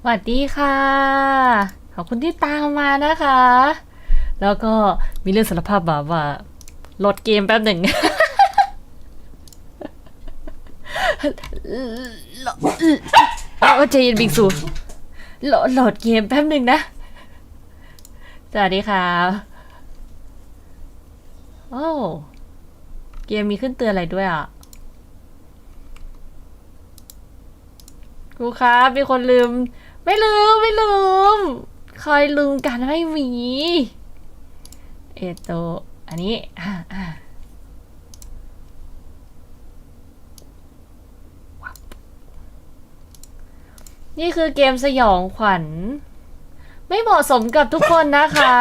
สวัสดีค่ะขอบคุณที่ตามมานะคะ แล้วก็มีเรื่องสารภาพแบบว่าโหลดเกมแป๊บหนึ่ง เอาใจเย็นบิงซูโหลดเกมแป๊บหนึ่งนะ สวัสดีค่ะโอ้เกมมีขึ้นเตือนอะไรด้วยอ่ะครูครับมีคนลืมไม่ลืมคอยลืมกันไม่มีอันนี้นี่คือเกมสยองขวัญไม่เหมาะสมกับทุกคนนะคะ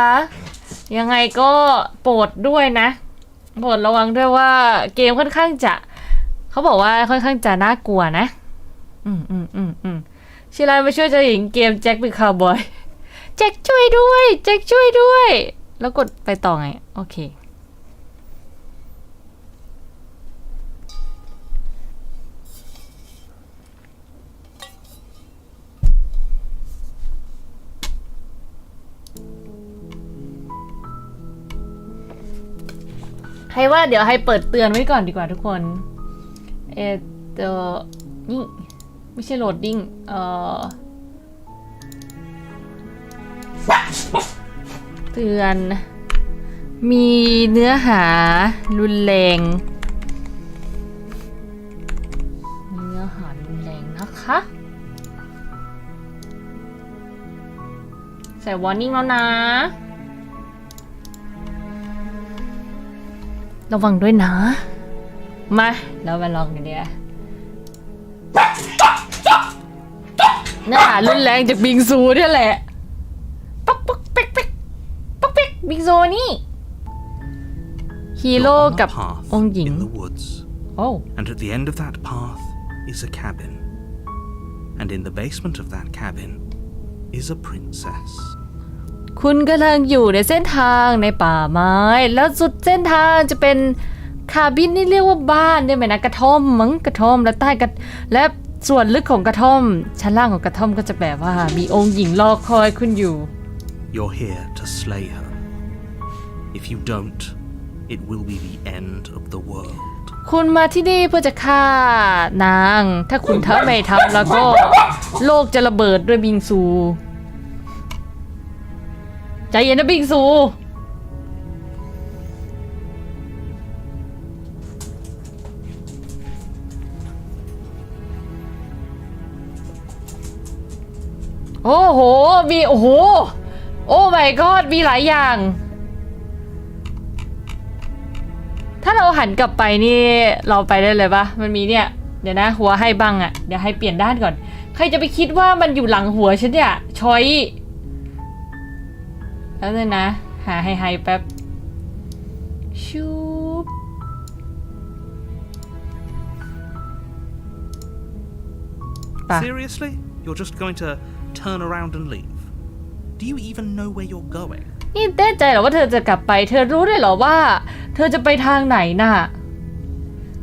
ยังไงก็โปรดด้วยนะโปรดระวังด้วยว่าเกมค่อนข้างจะเขาบอกว่าค่อนข้างจะน่ากลัวนะชิลายมาช่วยเจ้าหญิงเกมแจ็คเป็นคาวบอยแจ็คช่วยด้วยแล้วกดไปต่อไงโอเคให้ว่าเดี๋ยวให้เปิดเตือนไว้ก่อนดีกว่าทุกคนนี่ไม่ใช่โหลดดิ้งเตือนมีเนื้อหารุนแรงนะคะใส่วอร์นิ่งแล้วนะระวังด้วยนะมาเรามาลองกันเดียวเนื้อหารุนแรงจากบิงซูนี่แหละป๊อกเป๊กบิงซูนี่ฮีโร่กับองค์หญิงโอ้ And at the end of that path is a cabin. And in the basement of that cabin is a princess. คุณกำลังอยู่ในเส้นทางในป่าไม้แล้วสุดเส้นทางจะเป็นคาบินนี่เรียกว่าบ้านได้ไหมนะกระท่อมมั้งกระท่อมและใต้กระและส่วนลึกของกระท่อมชั้นล่างของกระท่อมก็จะแบบว่ามีองค์หญิงรอคอยคุณอยู่ You're here to slay her. If you don't, it will be the end of the world. คุณมาที่นี่เพื่อจะฆ่านางถ้าคุณไม่ทำแล้วก็โลกจะระเบิดด้วยบิงซูใจเย็นนะบิงซูโอ้โหมีโอ้ my god มีหลายอย่างถ้าเราหันกลับไปนี่เราไปได้เลยปะมันมีเนี่ยเดี๋ยวนะหัวให้บังอ่ะเดี๋ยวให้เปลี่ยนด้านก่อนใครจะไปคิดว่ามันอยู่หลังหัวฉันเนี่ยช้อยแล้วเลยนะหาให้แป๊บชูบSeriously? You're just going to turn around and leave? Do you even know where you're going? นี่แน่ใจเหรอว่าเธอจะกลับไปเธอรู้ได้เหรอว่าเธอจะไปทางไหนน่ะ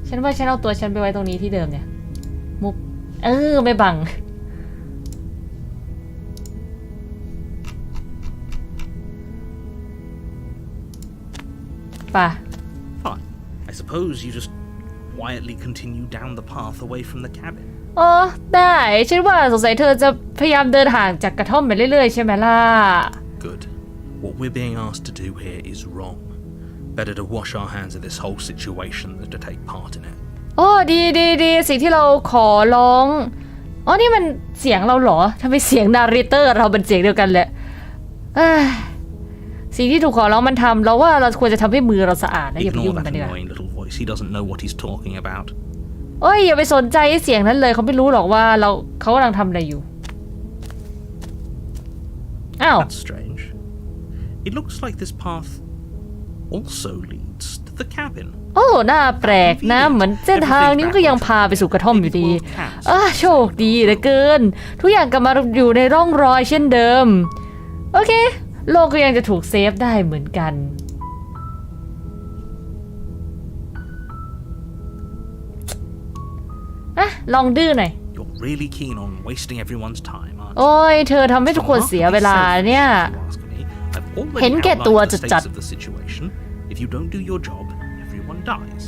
ฉันว่าฉันเอาตัวฉันไปไว้ตรงนี้ที่เดิมเนี่ยมุบไม่บังป่ะ Fine. I suppose you just quietly continue down the path away from the cabin. อ๋อได้ฉันว่าสงสัยเธอจะพยายามเดินห่างจากกระท่อมไปเรื่อยๆใช่ไหมล่ะ Good. What we're being asked to do here is wrong. Better to wash our hands of this whole situation than to take part in it. โอ้ดีสิ่งที่เราขอร้องอ๋อนี่มันเสียงเราเหรอทำไมเสียงนาร์เรเตอร์เราเป็นเสียงเดียวกันเลยสิ่งที่ถูกขอร้องมันทำเราว่าเราควรจะทำให้มือเราสะอาดนะอย่าไปยุ่ Ignore งมัน that ดีกว่า annoying little voice. He doesn't know what he's talking about. โอ้ยอย่าไปสนใจเสียงนั้นเลยเขาไม่รู้หรอกว่าเขากำลังทำอะไรอยู่อ้าว That's strange. It looks like this path also leads to the cabin. โอ้น่าแปลกนะเหมือนเส้นทางนี้มันก็ยังพาไปสู่กระท่อมอยู่ดีโชคดีเหลือเกินทุกอย่างกลับมาอยู่ในร่องรอยเช่นเดิมโอเคโลกก็ยังจะถูกเซฟได้เหมือนกันลองดื้อหน่อย You're really keen on wasting everyone's time, aren't โอ้ you? ยเธอทำให้ทุกคนเสียเวลาเนี่ย I've already เห็นแก่ตัว outlined the จัด stakes of the situation. If you don't do your job, everyone dies.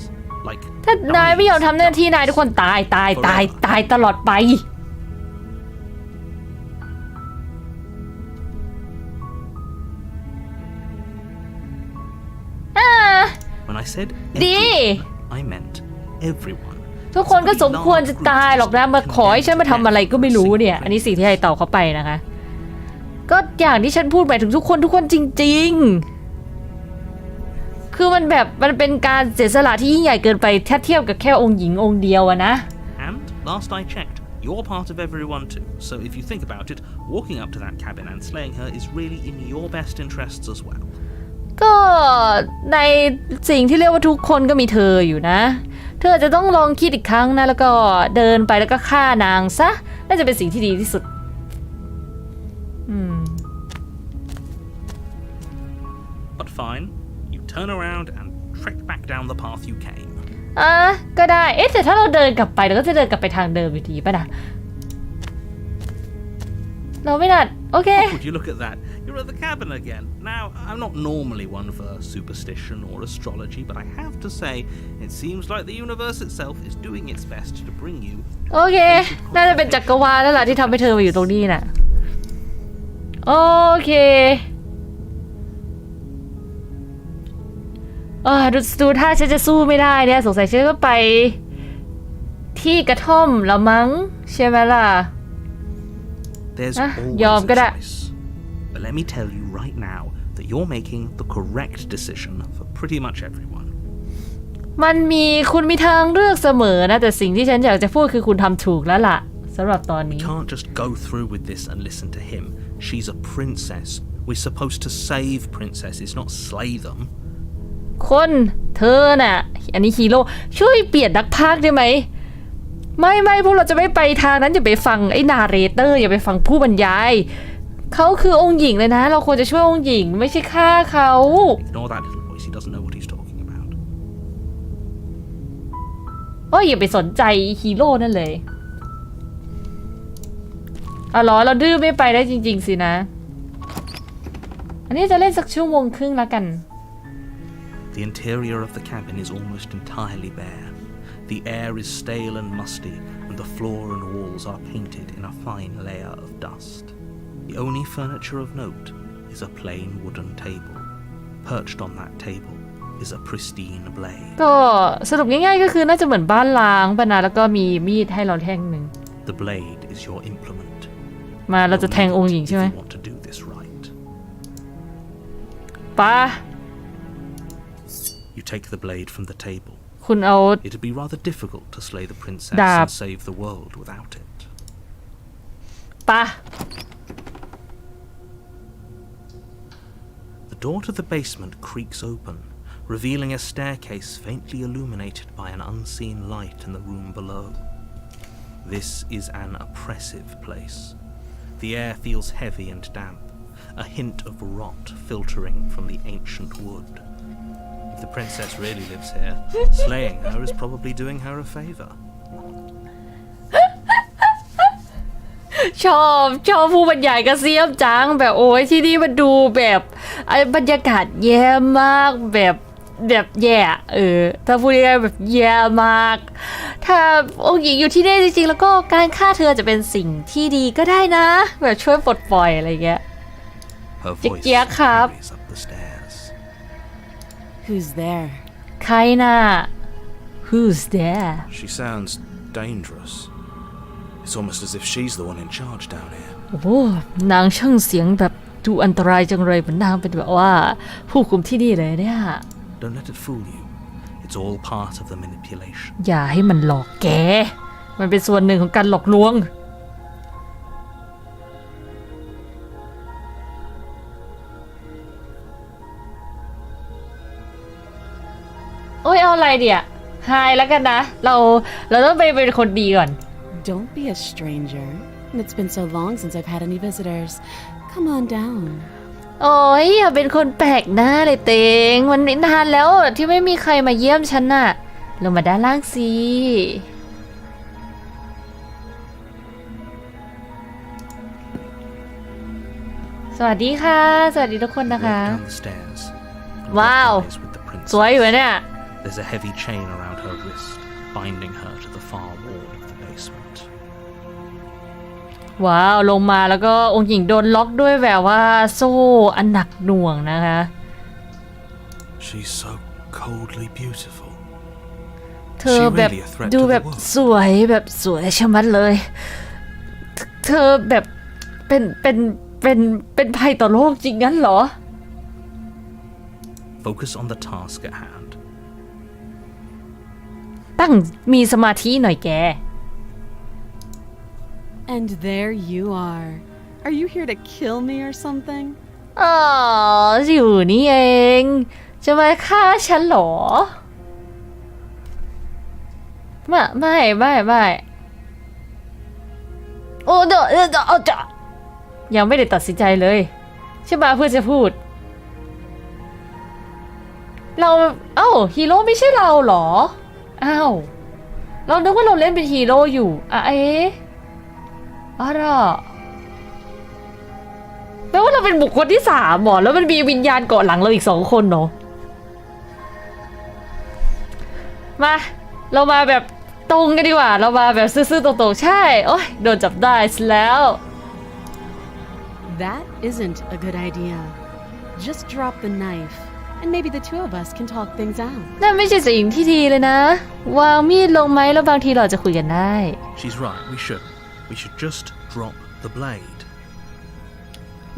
Like ถ้านายไม่ยอมทำหน้าที่นายทุกคนตายตลอดไปWhen I said ดี I meant everyone. ทุกคนก็สมควรจะตายหรอกนะมาขอให้ฉันมาทำอะไรก็ไม่รู้เนี่ยอันนี้สิ่งที่ไอตอบเขาไปนะคะก็อย่างที่ฉันพูดหมายถึงทุกคนจริงๆคือมันเป็นการเสียสละที่ยิ่งใหญ่เกินไปถ้าเทียบกับแค่องค์หญิงองค์เดียวอะนะ And last I checked, you're part of everyone too. So if you think about it, walking up to that cabin and slaying her is really in your best interests as well. ก็ในสิ่งที่เรียกว่าทุกคนก็มีเธออยู่นะเธอจะต้องลองคิดอีกครั้งนะแล้วก็เดินไปแล้วก็ฆ่านางซะน่าจะเป็นสิ่งที่ดีที่สุดBut fine, you turn around and trek back down the path you came. ก็ได้แต่ถ้าเราเดินกลับไปเราก็จะเดินกลับไปทางเดิมอยู่ดีป่ะนะเราไม่นัดโอเค Would you look at that? You're at the cabin again. Now, I'm not normally one for superstition or astrology, but I have to say, it seems like the universe itself is doing its best to bring you. โอเคน่าจะเป็นจักรวาลแล้วล่ะที่ทำให้เธอมาอยู่ตรงนี้น่ะโอเคดูถ้าฉันจะสู้ไม่ได้เนี่ยสงสัยฉันก็ไปที่กระท่อมละมั้งใช่ไหมล่ะ There's always a choice. But let me tell you right now that you're making the correct decision for pretty much everyone. คุณมีทางเลือกเสมอนะแต่สิ่งที่ฉันอยากจะพูดคือคุณทำถูกแล้วล่ะสำหรับตอนนี้ We can't just go through with this and listen to him. She's a princess. We're supposed to save princesses, not slay them. คนเธอน่ะอันนี้ฮีโร่ช่วยเปลี่ยนนักพากย์ได้ไหมไม่พวกเราจะไม่ไปทางนั้นอย่าไปฟังไอ้นาเรเตอร์อย่าไปฟังผู้บรรยายเขาคือองค์หญิงเลยนะเราควรจะช่วยองค์หญิงไม่ใช่ฆ่าเขา Ignore that little voice. He doesn't know what he's talking about. อย่าไปสนใจฮีโร่นั่นเลยเหรอเราดื้อไม่ไปได้จริงๆสินะอันนี้จะเล่นสักชั่วโมงครึ่งละกัน The interior of the cabin is almost entirely bare. The air is stale and musty, and the floor and walls are painted in a fine layer of dust. The only furniture of note is a plain wooden table. Perched on that table is a pristine blade. ก็สรุปง่ายๆก็คือน่าจะเหมือนบ้านล้างป่ะนะแล้วก็มีมีดให้เราแท่งหนึ่ง The blade is your implement. มาเราจะแทงองค์หญิงใช่ไหม If you want to do this right. ป้า You take the blade from the table. คุณเอา It'd be rather difficult to slay the princess ดาบ and save the world without it. ป้า The door to the basement creaks open, revealing a staircase faintly illuminated by an unseen light in the room below. This is an oppressive place. The air feels heavy and damp, a hint of rot filtering from the ancient wood. If the princess really lives here, slaying her is probably doing her a favor. ชอบผู้บรรยายกระเซียมจังแบบโอ้ยที่นี่มันดูแบบบรรยากาศแย่มากแบบแย่ถ้าพูดง่ายๆแบบแย่มากถ้าองค์หญิงอยู่ที่นี่จริงๆแล้วก็การฆ่าเธอจะเป็นสิ่งที่ดีก็ได้นะแบบช่วยปลดปล่อยอะไรเงี้ย Her voice carries up the stairs. Who's there? ใครน่ะ Who's there? She sounds dangerous. It's almost as if she's the one in charge down here. โอ้โหนางช่างเสียงแบบดูอันตรายจังเลยเหมือนนางเป็นแบบว่าผู้คุมที่นี่เลยเนี่ย Don't let it fool you. It's all part of the manipulation. อย่าให้มันหลอกแกมันเป็นส่วนหนึ่งของการหลอกลวงโอ้ยเอาอะไรเดี๋ยไฮแล้วกันนะเราต้องไปเป็นคนดีก่อน Don't be a stranger. It's been so long since I've had any visitors. Come on down. โอ้ยอย่าเป็นคนแปลกหน้าเลยเตงมันนานแล้วที่ไม่มีใครมาเยี่ยมฉันน่ะลงมาด้านล่างสิ สวัสดีค่ะสวัสดีทุกคนนะคะ Walked down the stairs and Wow. locked eyes with the สวยอยู่ princess. เนี่ย There's a heavy chain around her wrist, binding her to the far wall of the basement. ว้าวลงมาแล้วก็องค์หญิงโดนล็อกด้วยแบบว่าโซ่อันหนักหน่วงนะคะ She's so coldly beautiful. เธอแบบดูแบบสวยชะมัดเลย เธอแบบเป็นภัยต่อโลกจริงงั้นเหรอ Focus on the task at hand. ตั้งมีสมาธิหน่อยแก And there you are. Are you here to kill me or something? อ๋ออยู่นี่เองจะมาฆ่าฉันเหรอไม่โอ้เดี๋ยวจะยังไม่ได้ตัดสินใจเลยใช่ปะเพื่อจะพูดเราฮีโร่ไม่ใช่เราเหรอเรานึกว่าเราเล่นเป็นฮีโร่อยู่อะไรแปลว่าเราเป็นบุคคลที่3หรอแล้วมันมีวิญญาณเกาะหลังเราอีก2 คนเนาะมาเรามาแบบตรงกันดีกว่าเรามาแบบซื่อๆตรงๆใช่โอ๊ยโดนจับได้แล้ว That isn't a good idea. Just drop the knife, and maybe the two of us can talk things out. นั่นไม่ใช่สิ่งที่ดีเลยนะวางมีดลงไหมแล้วบางทีเราจะคุยกันได้ She's right, we should just drop the blade.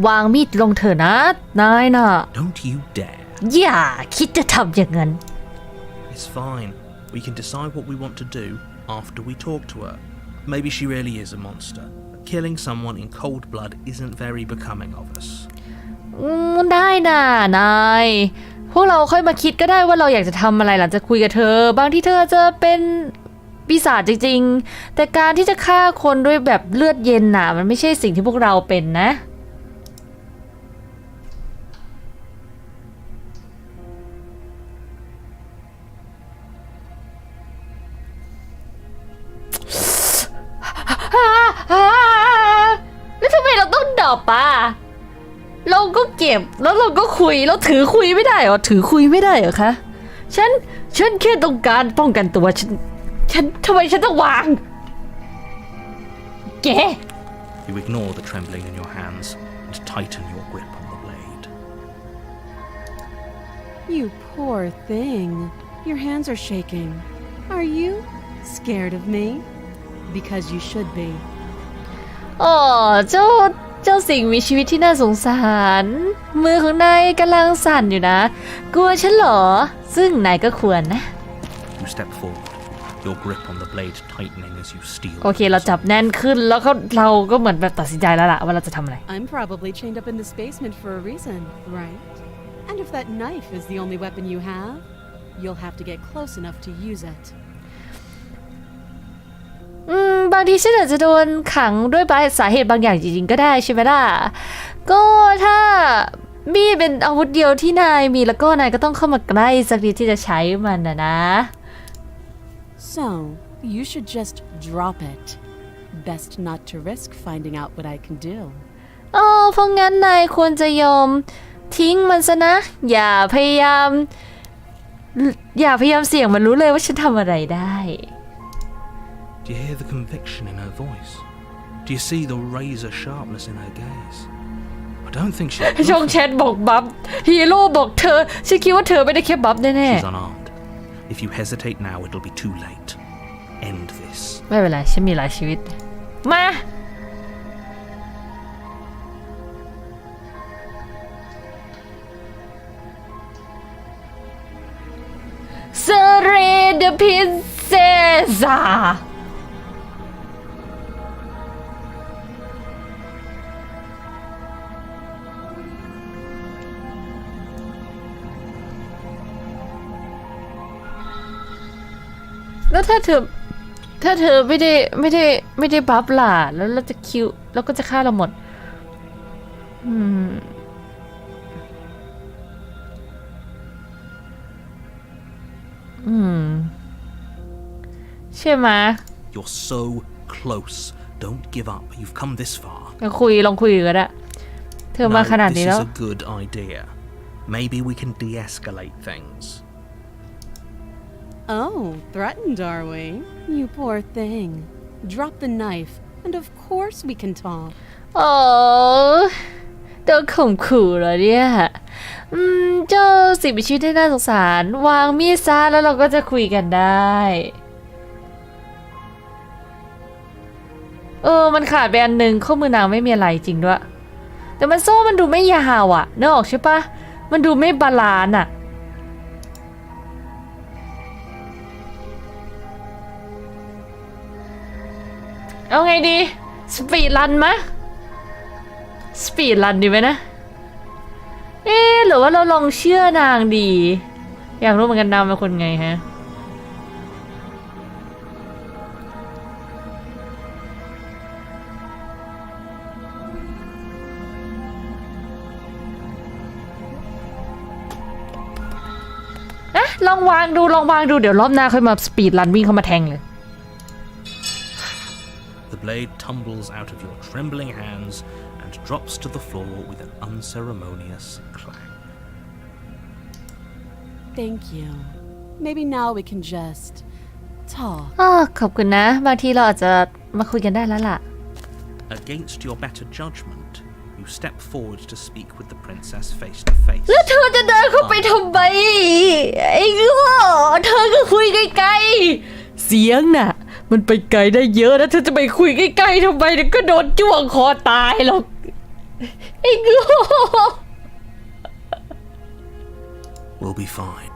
วางมีดลงเถอะนะนายน่ะ Don't you dare. อย่าคิดจะทำอย่างนั้น It's fine. We can decide what we want to do after we talk to her. Maybe she really is a monster. Killing someone in cold blood isn't very becoming of us. ได้น่ะนายพวกเราค่อยมาคิดก็ได้ว่าเราอยากจะทำอะไรหลังจากคุยกับเธอบางที่เธอจะเป็นปีศาจจริงๆแต่การที่จะฆ่าคนด้วยแบบเลือดเย็นน่ะมันไม่ใช่สิ่งที่พวกเราเป็นนะแล้วทำไมเราต้องดรอปอ่ะเราก็เก็บแล้วเราก็คุยเราถือคุยไม่ได้เหรอถือคุยไม่ได้เหรอคะฉันแค่ต้องการป้องกันตัวฉันทำไมฉันต้องวางแก You ignore the trembling in your hands and tighten your grip on the blade. You poor thing. Your hands are shaking. Are you scared of me? Because you should be. อ๋อเจ้าสิ่งมีชีวิตที่น่าสงสารมือของนายกำลังสั่นอยู่นะกลัวฉันเหรอซึ่งนายก็ควรนะ You step forward, your grip on the blade tightening as you steal. โอเคเราจับแน่นขึ้นแล้วเราก็เหมือนแบบตัดสินใจแล้วล่ะว่าเราจะทำอะไร I'm probably chained up in this basement for a reason, right? And if that knife is the only weapon you have, you'll have to get close enough to use it. บางทีฉันอาจจะโดนขังด้วยสาเหตุบางอย่างจริงๆก็ได้ใช่ไหมล่ะก็ถ้ามีดเป็นอาวุธเดียวที่นายมีแล้วก็นายก็ต้องเข้ามาใกล้สักทีที่จะใช้มันนะ So, you should just drop it. Best not to risk finding out what I can do. เพราะงั้นนายควรจะยอมทิ้งมันซะนะอย่าพยายามเสี่ยงมันรู้เลยว่าฉันทำอะไรได้ Do you hear the conviction in her voice? Do you see the razor sharpness in her gaze? I don't think she's ช่องแชทบอกบัฟฮีโร่บอกเธอฉันคิดว่าเธอไม่ได้แค่บัฟแน่ She's unarmed. If you hesitate now, it'll be too late. End this. ๆไม่เป็นไรฉันมีหลายชีวิตมาเซเรเดพิเซซ่าแล้วถ้าเธอไม่ได้บัฟล่ะแล้วเราจะคิวแล้วก็จะฆ่าเราหมดใช่ไหม You're so close. Don't give up. You've come this far. ลองคุยก็ได้เธ อมาขนาด this นี้ is แล้ว a good idea. Maybe we can de-escalate things. Oh, threatened, are we? You poor thing. Drop the knife, and of course we can talk. โอ้โดนข่มขู่เหรอเนี่ยเจ้าสิ่งมีชีวิตที่น่าสงสารวางมีดซะแล้วเราก็จะคุยกันได้มันขาดไปอันหนึ่งข้อมือนางไม่มีอะไรจริงด้วยแต่มันโซ่มันดูไม่ยาวอ่ะนึกออกใช่ปะมันดูไม่บาลานซ์อ่ะเอาไงดีสปีดรันมะสปีดรันดีไหมนะหรือว่าเราลองเชื่อนางดีอยากรู้เหมือนกันนางเป็นคนไงฮะลองวางดูเดี๋ยวรอบหน้าค่อยมาสปีดรันวิ่งเข้ามาแทงเลย The blade tumbles out of your trembling hands and drops to the floor with an unceremonious clang. Thank you. Maybe now we can just talk. ขอบคุณนะบางทีเราอาจจะมาคุยกันได้แล้วล่ะ Against your better judgment, you step forward to speak with the princess face to face. แล้วเธอจะเดินเข้าไปทำไมไอ้โง่เธอก็คุยไกลๆเสียงน่ะมันไปไกลได้เยอะนะเธอจะไปคุยใกล้ๆทำไมเดี๋ยวก็โดนจ้วงคอตายหรอกไอ้โง่ We'll be fine.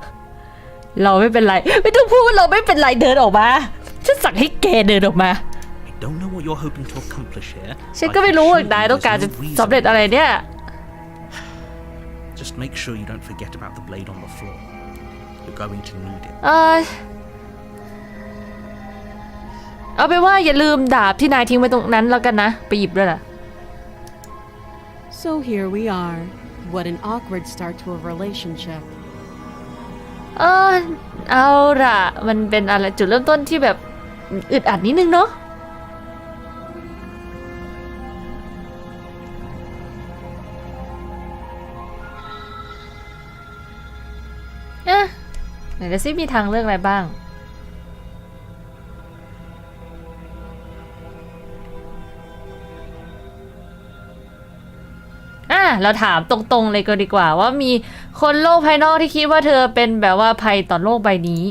เราไม่เป็นไรไม่ต้องพูดเราไม่เป็นไรเดินออกมาฉันสั่งให้แกเดินออกมา I don't know what you're hoping to accomplish here. ฉันก็ไม่รู้ว่านายต้องการจะสำเร็จอะไรเนี่ย Just make sure you don't forget about the blade on the floor. You're going to need it. เอาไปนว่าอย่าลืมดาบที่นายทิ้งไว้ตรงนั้นแล้วกันนะไปหยิบด้วยล่ะ So here we are. What an awkward start to a relationship. เอาล่ะมันเป็นอะไรจุดเริ่มต้นที่แบบอึดอัดนิดนึงเนาะไหนจะซิมีทางเลือกอะไรบ้างเราถามตรงๆเลยก็ดีกว่าว่ามีคนโลกภายนอกที่คิดว่าเธอเป็นแบบว่าภัยต่อโลกใบนี้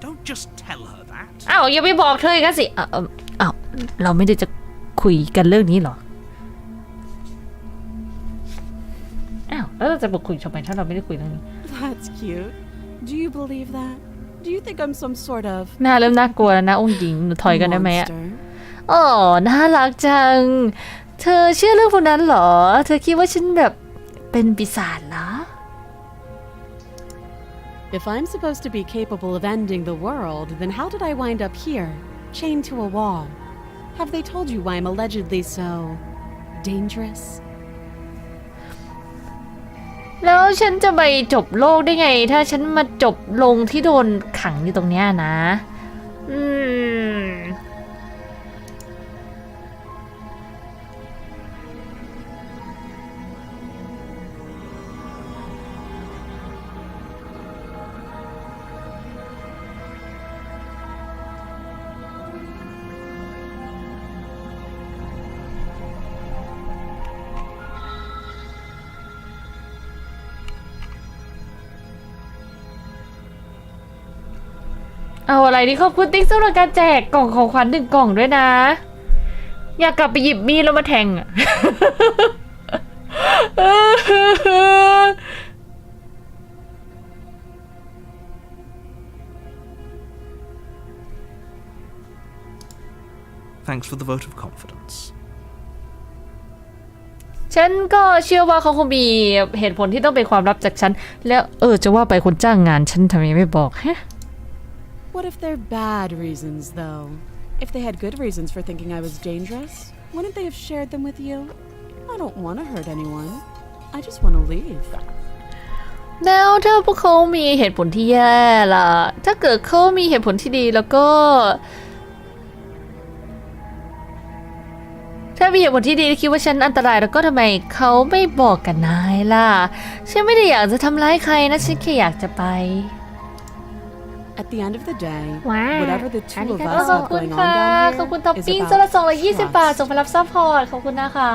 Don't just tell her that. อย่าไปบอกเธอกันสิเราไม่ได้จะคุยกันเรื่องนี้หรอแล้วเราจะบอกคุยทำไมถ้าเราไม่ได้คุยเรื่องนี้ That's cute. Do you believe that? Do you think I'm some sort of น่าเริ่มน่ากลัวแล้วนะองค์หญิงหนูถอยกันได้ไหมmonster? น่ารักจังเธอเชื่อเรื่องพวกนั้นเหรอเธอคิดว่าฉันแบบเป็นปีศาจเหรอ If I'm supposed to be capable of ending the world, then how did I wind up here, chained to a wall? Have they told you why I'm allegedly so dangerous? แล้วฉันจะไปจบโลกได้ไงถ้าฉันมาจบลงที่โดนขังอยู่ตรงเนี้ยนะเอาอะไรนี่ขอบคุณติ๊กสำหรับการแจกกล่องของขวัญ1 กล่องด้วยนะอยากกลับไปหยิบมีดแล้วมาแทงThanks for the vote of confidence. ฉันก็เชื่อว่าเขาคงมีเหตุผลที่ต้องเป็นความลับจากฉันแล้วจะว่าไปคนจ้างงานฉันทำไมไม่บอกฮะWhat if they're bad reasons, though? If they had good reasons for thinking I was dangerous, wouldn't they have shared them with you? I don't want to hurt anyone. I just want to leave. แล้วถ้าพวกเขามีเหตุผลที่แย่ล่ะถ้าเกิดเขามีเหตุผลที่ดีแล้วก็เธ ถ้ามีเหตุผลที่ดีคิดว่าฉันอันตรายแล้วก็ทำไมเขาไม่บอกกับนายล่ะฉันไม่ได้อยากจะทำร้ายใครนะฉันแค่อยากจะไป At the end of the day, Wow. whatever the two of ข us อบ have คุณ going ค่ะ on ขอบ down คุณท็อป here ปิ้ง is ละ about 220 บาท trust. ส่งไปรับซัพพอร์ตขอบคุณนะคะ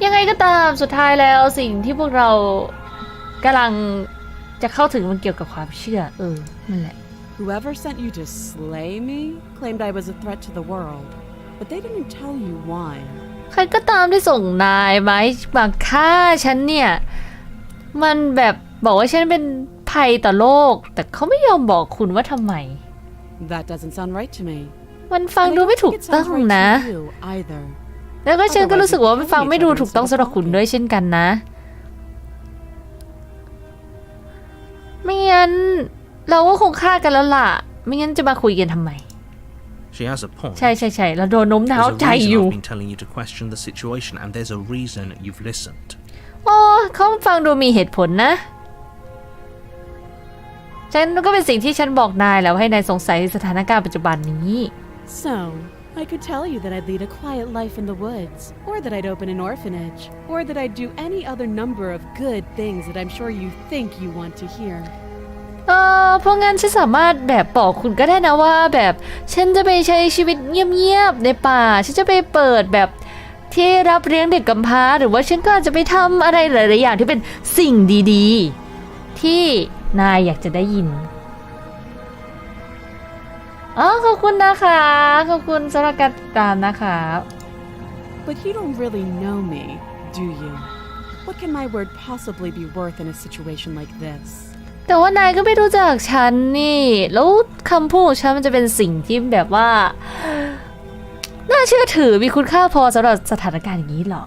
ยังไงก็ตามสุดท้ายแล้วสิ่งที่พวกเรากำลังจะเข้าถึงมันเกี่ยวกับความเชื่อนั่นแหละ Whoever sent you to slay me claimed I was a threat to the world, but they didn't tell you why. ใครก็ตามที่ส่งนายมาฆ่าฉันเนี่ยมันแบบบอกว่าฉันเป็นภัยต่อโลกแต่เขาไม่ยอมบอกคุณว่าทำไม That doesn't sound right to me. มันฟัง And I ดู don't ไม่ถูก think it ต้อ sounds ง right นะ to you either. แล้วก็ฉันก็รู้สึกว่ามันฟังไม่ดูถูกต้องสำหรับคุณด้วยเช่นกันนะไม่งั้นเราก็คงฆ่ากันแล้วล่ะไม่งั้นจะมาคุยกันทำไม She has a point. ใช่เราโดนโน้มน้าว There's a ใจ reason อยู่ I've been telling you to question the situation, and there's a reason you've listened. โอ้เขาฟังดูมีเหตุผลนะฉันก็เป็นสิ่งที่ฉันบอกนายแล้วให้นายสงสัยสถานการณ์ปัจจุบันนี้ So, I could tell you that I'd lead a quiet life in the woods, or that I'd open an orphanage, or that I'd do any other number of good things that I'm sure you think you want to hear. เพราะงั้นฉันสามารถแบบบอกคุณก็ได้นะว่าแบบฉันจะไปใช้ชีวิตเงียบๆในป่าฉันจะไปเปิดแบบที่รับเลี้ยงเด็กกำพร้าหรือว่าฉันก็อาจจะไปทำอะไรหลายๆอย่างที่เป็นสิ่งดีๆที่นายอยากจะได้ยินขอบคุณนะคะขอบคุณสำหรับการติดตามนะคะ But you don't really know me, do you? What can my word possibly be worth in a situation like this? แต่ว่านายก็ไม่รู้จักฉันนี่แล้วคำพูดของฉันมันจะเป็นสิ่งที่แบบว่าน่าเชื่อถือมีคุณค่าพอสำหรับสถานการณ์อย่างนี้เหรอ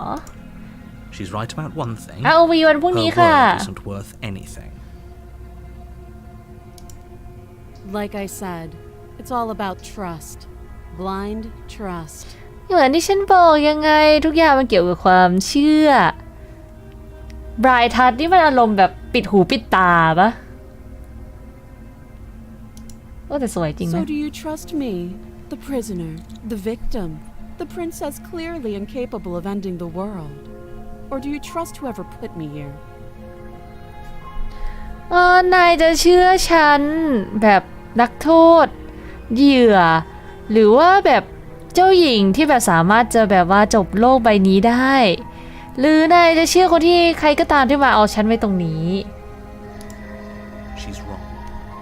She's right about one thing. เอาวีวันพรุ่ง Her นี้ค่ะ word isn't worth anything. Like I said, it's all about trust. Blind trust. เหมือนที่ฉันบอกยังไงทุกอย่างมันเกี่ยวกับความเชื่อบรายทัศน์นี่มันอารมณ์แบบปิดหูปิดตาปะแต่สวยจริงนะ So do you trust me, the prisoner, the victim, the princess clearly incapable of ending the world? Or do you trust whoever put me here? นายจะเชื่อฉันแบบนักโทษเหยื่อหรือว่าแบบเจ้าหญิงที่แบบสามารถจะแบบว่าจบโลกใบนี้ได้หรือนายจะเชื่อคนที่ใครก็ตามที่มาเอาฉันไว้ตรงนี้ She's wrong.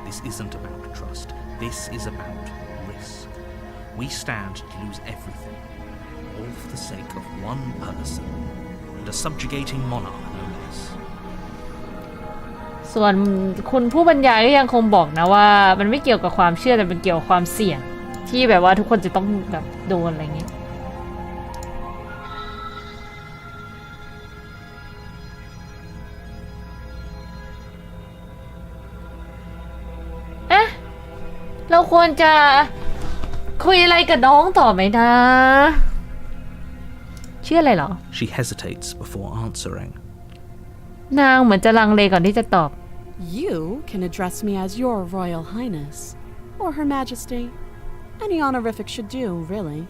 This isn't about trust. This is about risk. We stand to lose everything, all for the sake of one person and a subjugating monarch, no less. ส่วนคุณผู้บรรยายก็ยังคงบอกนะว่ามันไม่เกี่ยวกับความเชื่อแต่เป็นเกี่ยวกับความเสี่ยงที่แบบว่าทุกคนจะต้องแบบโดนอะไรเงี้ยเราควรจะคุยอะไรกับน้องต่อไหมนะชื่ออะไรเหรอ She hesitates before answering. นางเหมือนจะลังเลก่อนที่จะตอบ You can address me as your Royal Highness, or Her Majesty. Any honorific should do, really.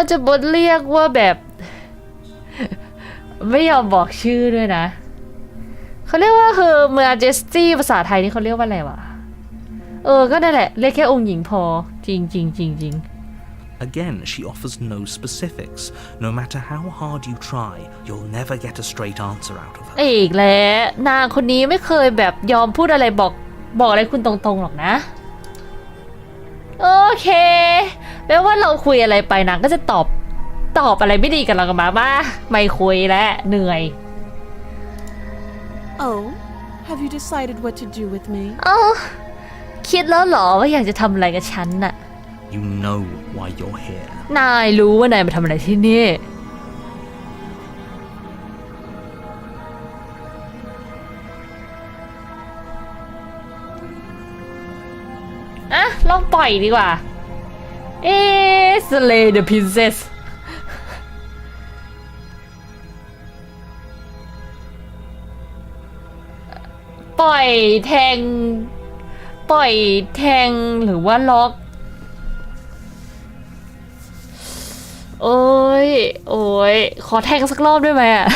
จะบทเรียกว่าแบบ ไม่ยอมบอกชื่อด้วยนะเขาเรียกว่า Her Majesty ภาษาไทยนี่เขาเรียกว่าอะไรวะก็นั่นแหละเรียกแค่องค์หญิงพอจริง Again, she offers no specifics. No matter how hard you try, you'll never get a straight answer out of her. อีกแล้วนางคนนี้ไม่เคยแบบยอมพูดอะไรบอกอะไรคุณตรงๆหรอกนะโอเคแปลว่าเราคุยอะไรไปนางก็จะตอบอะไรไม่ดีกับเรากันมาบ้าไม่คุยแล้วเหนื่อย Oh, have you decided what to do with me? คิดแล้วเหรอว่าอยากจะทำอะไรกับฉันน่ะ You know why you're here. นายรู้ว่านายมาทำอะไรที่นี่ลองปล่อยดีกว่าSlay the princess ปล่อยแทงหรือว่าล็อกโอ้ยขอแทงสักรอบได้ไหมอะ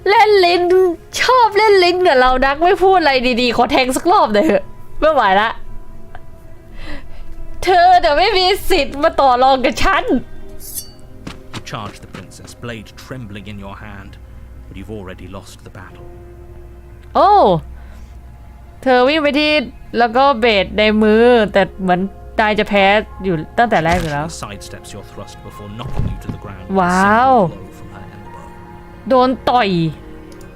เล่นลิ้นชอบเล่นลิ้นกับเรานักไม่พูดอะไรดีๆขอแทงสักรอบหน่อยเถอะไม่ไหวละเธอแต่ไม่มีสิทธิ์มาต่อรองกับฉัน You charge the princess, blade trembling in your hand, but you've already lost the battle. โอ้เธอวิ่งไปที่แล้วก็เบสในมือแต่เหมือนนายจะแพ้อยู่ตั้งแต่แรกอยู่แล้ว She sidesteps your thrust before knocking you to the ground. ว้าว With a single blow from her elbow. โดนต่อย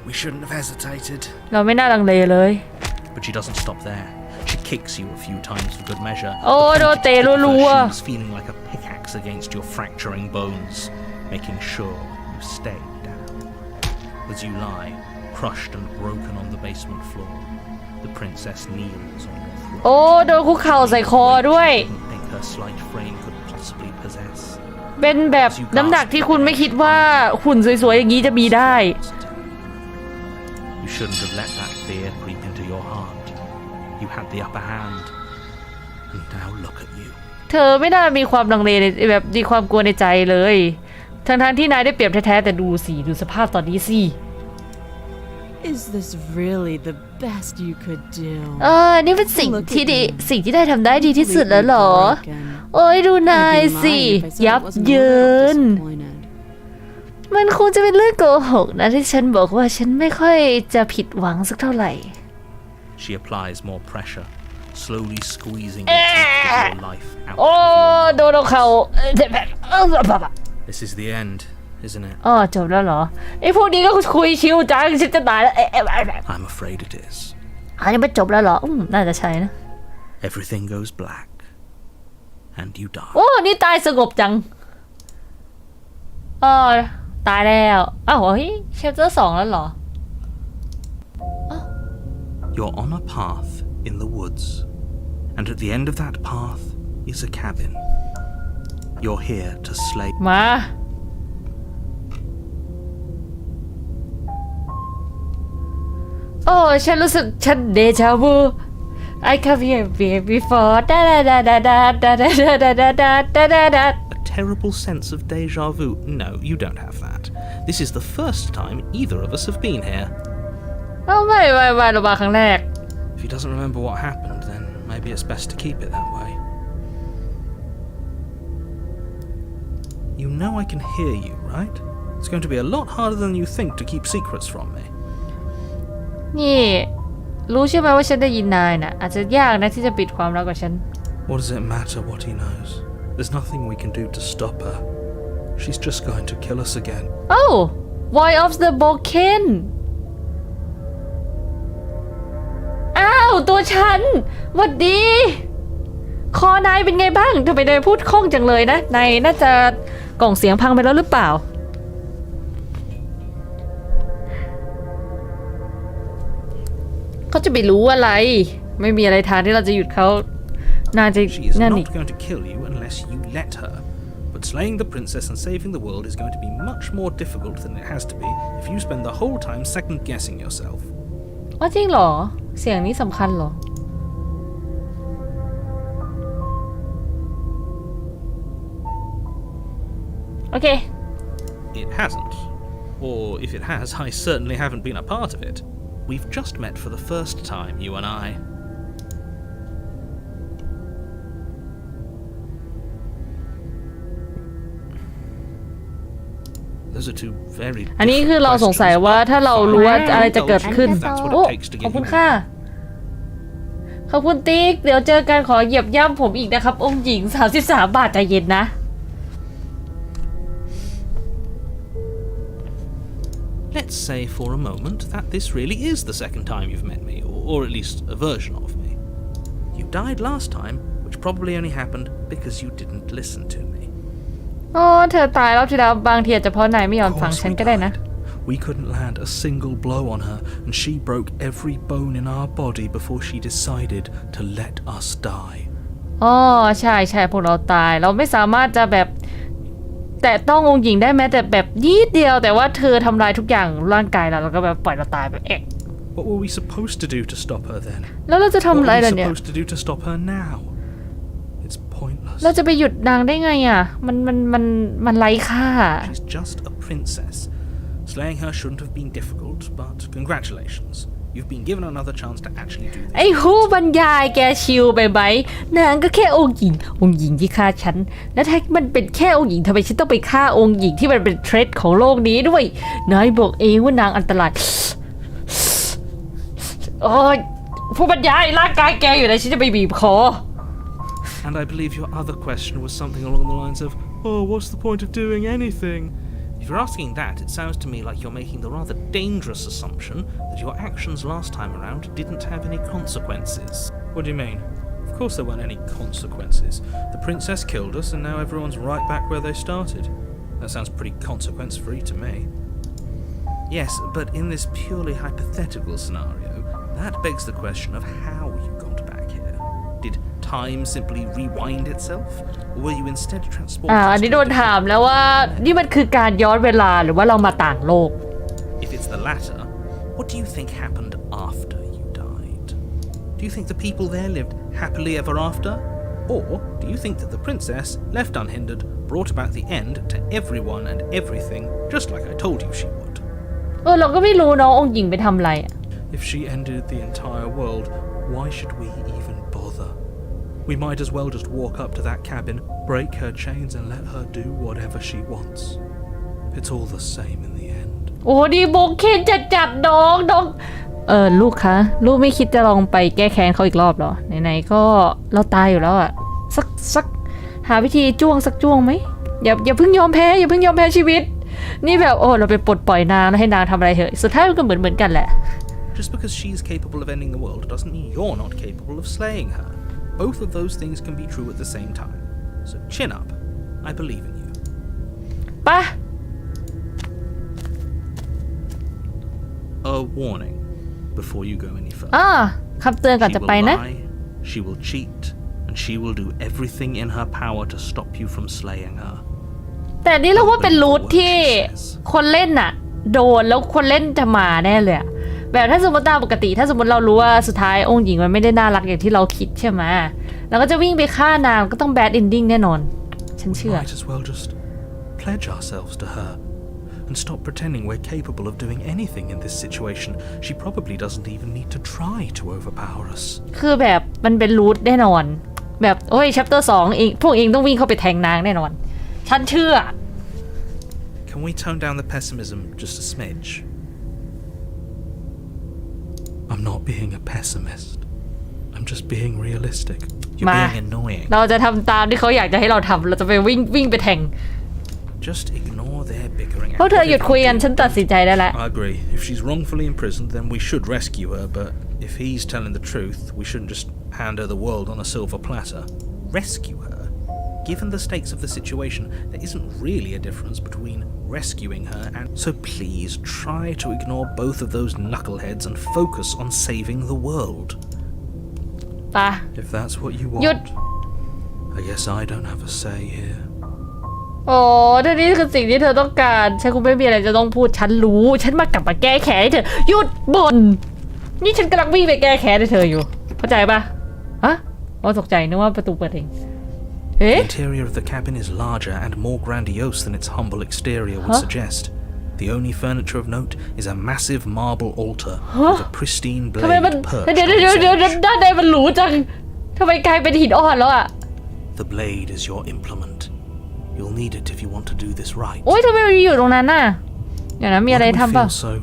We shouldn't have hesitated. เราไม่น่าลังเลเลย But she doesn't stop there. She kicks you a few times for good measure. โอ้โดนเตะรัว She's feeling like a pickaxe against your fracturing bones, making sure you stay down. As you lie, crushed and broken on the basement floor, the princess kneels on your throat. โอ้โดนคุกเข่าใส่คอด้วย Didn't think her slight frame could possibly possess. เป็นแบบน้ำหนักที่คุณไม่คิดว่าหุ่นสวยๆอย่างนี้จะมีได้ You shouldn't have let that fear creep into your heart. You had the upper hand, and now look at you. เธอไม่น่ามีความลังเลในแบบมีความกลัวในใจเลยทั้งที่นายได้เปรียบแท้ๆแต่ดูสภาพตอนนี้สิ Is this really the best you could do? นี่เป็นสิ่งที่ได้ทำได้ดีที่สุดแล้วเหรอ โอ้ยดูนายสิ ยับเยิน มันคงจะเป็นเรื่องโกหกนะที่ฉันบอกว่าฉันไม่ค่อยจะผิดหวังสักเท่าไหร่ She applies more pressure, slowly squeezing the teeth of your life out โอ้ of โดนเขา you. This is the end, isn't it? จบแล้วเหรอไอ้พวกนี้ก็คุยชิวจังฉันจะตายแล้วI'm afraid it is. อันนี้มันจบแล้วเหรอน่าจะใช่นะ Everything goes black, and you die. โอ้นี่ตายสงบจังตายแล้วเฮ้ยเชปเตอร์2แล้วเหรอ You're on a path in the woods, and at the end of that path is a cabin. You're here to slay. มาฉันรู้สึกฉันเดจาวู I come here before da da da da da da da da da da da da da A terrible sense of deja vu. No, you don't have that. This is the first time either of us have been here. ไม่เรามาครั้งแรก If he doesn't remember what happened, then maybe it's best to keep it that way. You know I can hear you, right? It's going to be a lot harder than you think to keep secrets from me. นี่รู้ใช่ไหมว่าฉันได้ยินนายน่ะอาจจะยากนะที่จะปิดความลับกับฉัน What does it matter what he knows? There's nothing we can do to stop her. She's just going to kill us again. Voice of the Broken ตัวฉันหวัดดีคอนายเป็นไงบ้างทำไมนายพูดคล่องจังเลยนะนายน่าจะกล่องเสียงพังไปแล้วหรือเปล่าเขาจะไปรู้อะไรไม่มีอะไรทางที่เราจะหยุดเขาน่าจะ She is นั่นอีก not going to kill you unless you let her. But slaying the princess and saving the world is going to be much more difficult than it has to be if you spend the whole time second-guessing yourself. จริงเหรอเสียงนี้สำคัญเหรอโอเค It hasn't. Or if it has, I certainly haven't been a part of it. We've just met for the first time, you and I. Those are two very อันนี้คือเราสงสัยว่าถ้าเรารู้ว่าอะไรจะเกิดขึ้น That's what โอ้ it takes to ขอบ get คุณ you ค่ะ here. ขอบคุณติ๊กเดี๋ยวเจอกันขอเหยียบย่ำผมอีกนะครับองค์หญิง33 บาทใจเย็นนะ Let's say for a moment that this really is the second time you've met me, or at least a version of me. You died last time, which probably only happened because you didn't listen to me. เธอตายรอบที่แล้วบางทีอาจจะเพราะนายไม่ยอมฟังฉันก็ได้นะ We couldn't land a single blow on her, and she broke every bone in our body before she decided to let us die. ใช่พวกเราตายเราไม่สามารถจะแบบ แต่ต้ององค์หญิงได้แม้แต่แบบนิดเดียวแต่ว่าเธอทำลายทุกอย่างร่างกายเราแล้วก็แบบปล่อยเราตายแบบเอ๊ะ What were we supposed to do to stop her then? แล้วเราจะทำ What อะไร are we ล่ะเนี่ย supposed to do to stop her now? It's pointless. เราจะไปหยุดนางได้ไงอ่ะมันไร้ค่า She's just a princess. Slaying her shouldn't have been difficult, but congratulations. You've been given another chance to actually do ไอ้ this. ฮู้บรรยายแกชิลไปไหมนางก็แค่องค์หญิงที่ฆ่าฉันแล้วถ้ามันเป็นแค่องค์หญิงทำไมฉันต้องไปฆ่าองค์หญิงที่มันเป็นเทรดของโลกนี้ด้วยนายบอกเองว่านางอันตรายโอ้ยผู้บรรยายร่างกายแกอยู่ไหนฉันจะไปบีบคอ And I believe your other question was something along the lines of, oh, what's the point of doing anything? If you're asking that, it sounds to me like you're making the rather dangerous assumption that your actions last time around didn't have any consequences. What do you mean? Of course there weren't any consequences. The princess killed us and now everyone's right back where they started. That sounds pretty consequence-free to me. Yes, but in this purely hypothetical scenario, that begs the question of how you got back here. Did time simply rewind itself? Or were you instead transported อันนี้โดนถามแล้วว่านี่มันคือการย้อนเวลาหรือว่าเรามาต่างโลก If it's the latter, what do you think happened after you died? Do you think the people there lived happily ever after? Or do you think that the princess, left unhindered, brought about the end to everyone and everything, just like I told you she would? เราก็ไม่รู้เนาะองค์หญิงไปทำอะไร If she ended the entire world, why should we even bother? We might as well just walk up to that cabin, break her chains and let her do whatever she wants. It's all the same in the end. โอ้ดีโบเคนจัดน้องลูกคะลูกไม่คิดจะลองไปแก้แค้นเขาอีกรอบเหรอไหนๆก็เราตายอยู่แล้วอะสักหาวิธีจ้วงสักจ้วงไหมอย่าเพิ่งยอมแพ้ชีวิตนี่แบบเราไปปลดปล่อยนางแล้วให้นางทำอะไรเถอะสุดท้ายมันก็เหมือนกันแหละ Just because she's capable of ending the world doesn't mean you're not capable of slaying her. Both of those things can be true at the same time. So chin up. I believe in you. ปะ A warning before you go any further. คำเตือนก่อน She จะ will ไปนะ lie, she will cheat, and she will do everything in her power to stop you from slaying her. แต่นี่เราว่าเป็นรูทที่คนเล่นน่ะโดนแล้วคนเล่นจะมาแน่เลยอะแบบถ้าสมมติตามปกติถ้าสมมติเรารู้ว่าสุดท้ายองค์หญิงมันไม่ได้น่ารักอย่างที่เราคิดใช่ไหมเราก็จะวิ่งไปฆ่านางก็ต้องแบดเอนดิ้งแน่นอนฉัน We เชื่อ might as well just pledge ourselves to her and stop pretending we're capable of doing anything in this situation. She probably doesn't even need to try to overpower us. คือแบบมันเป็นรูทแน่นอนแบบโอ้ย chapter 2เองพวกเองต้องวิ่งเข้าไปแทงนางแน่นอนฉันเชื่อ Can we tone down the pessimism just a smidge? I'm not being a pessimist. I'm just being realistic. You're มา being annoying. เราจะทำตามที่เขาอยากจะให้เราทำเราจะไปวิ่งไปแทง Just ignore their bickering. พวกเธอหยุดคุยกันฉันตัดสินใจได้แล้ว I agree. If she's wrongfully imprisoned, then we should rescue her, but if he's telling the truth, we shouldn't just hand her the world on a silver platter. Rescue her? Given the stakes of the situation, there isn't really a difference between rescuing her and... So please, try to ignore both of those knuckleheads and focus on saving the world. ไป If that's what you หยุด want, I guess I don't have a say here. โอ้เท่านี้คือสิ่งที่เธอต้องการฉันคงไม่มีอะไรจะต้องพูดฉันรู้ฉันมากลับมาแก้แค้นให้เธอหยุดบ่นนี่ฉันกำลังวิ่งไปแก้แค้นให้เธออยู่เข้าใจปะตกใจนึกว่าประตูเปิดเอง The interior of the cabin is larger and more grandiose than its humble exterior would suggest. The only furniture of note is a massive marble altar with a pristine ทำไม blade มัน perched เดี๋ยว on its edge. ด้านในมันหรูจังทำไมกลายเป็นหินอ่อนแล้วอะ The blade is your implement. You'll need it if you want to do this right. โอ๊ยทำไมมันอยู่ตรงนั้นน่ะเดี๋ยวนะมี Why อะไร do we ทำเปล่า feel so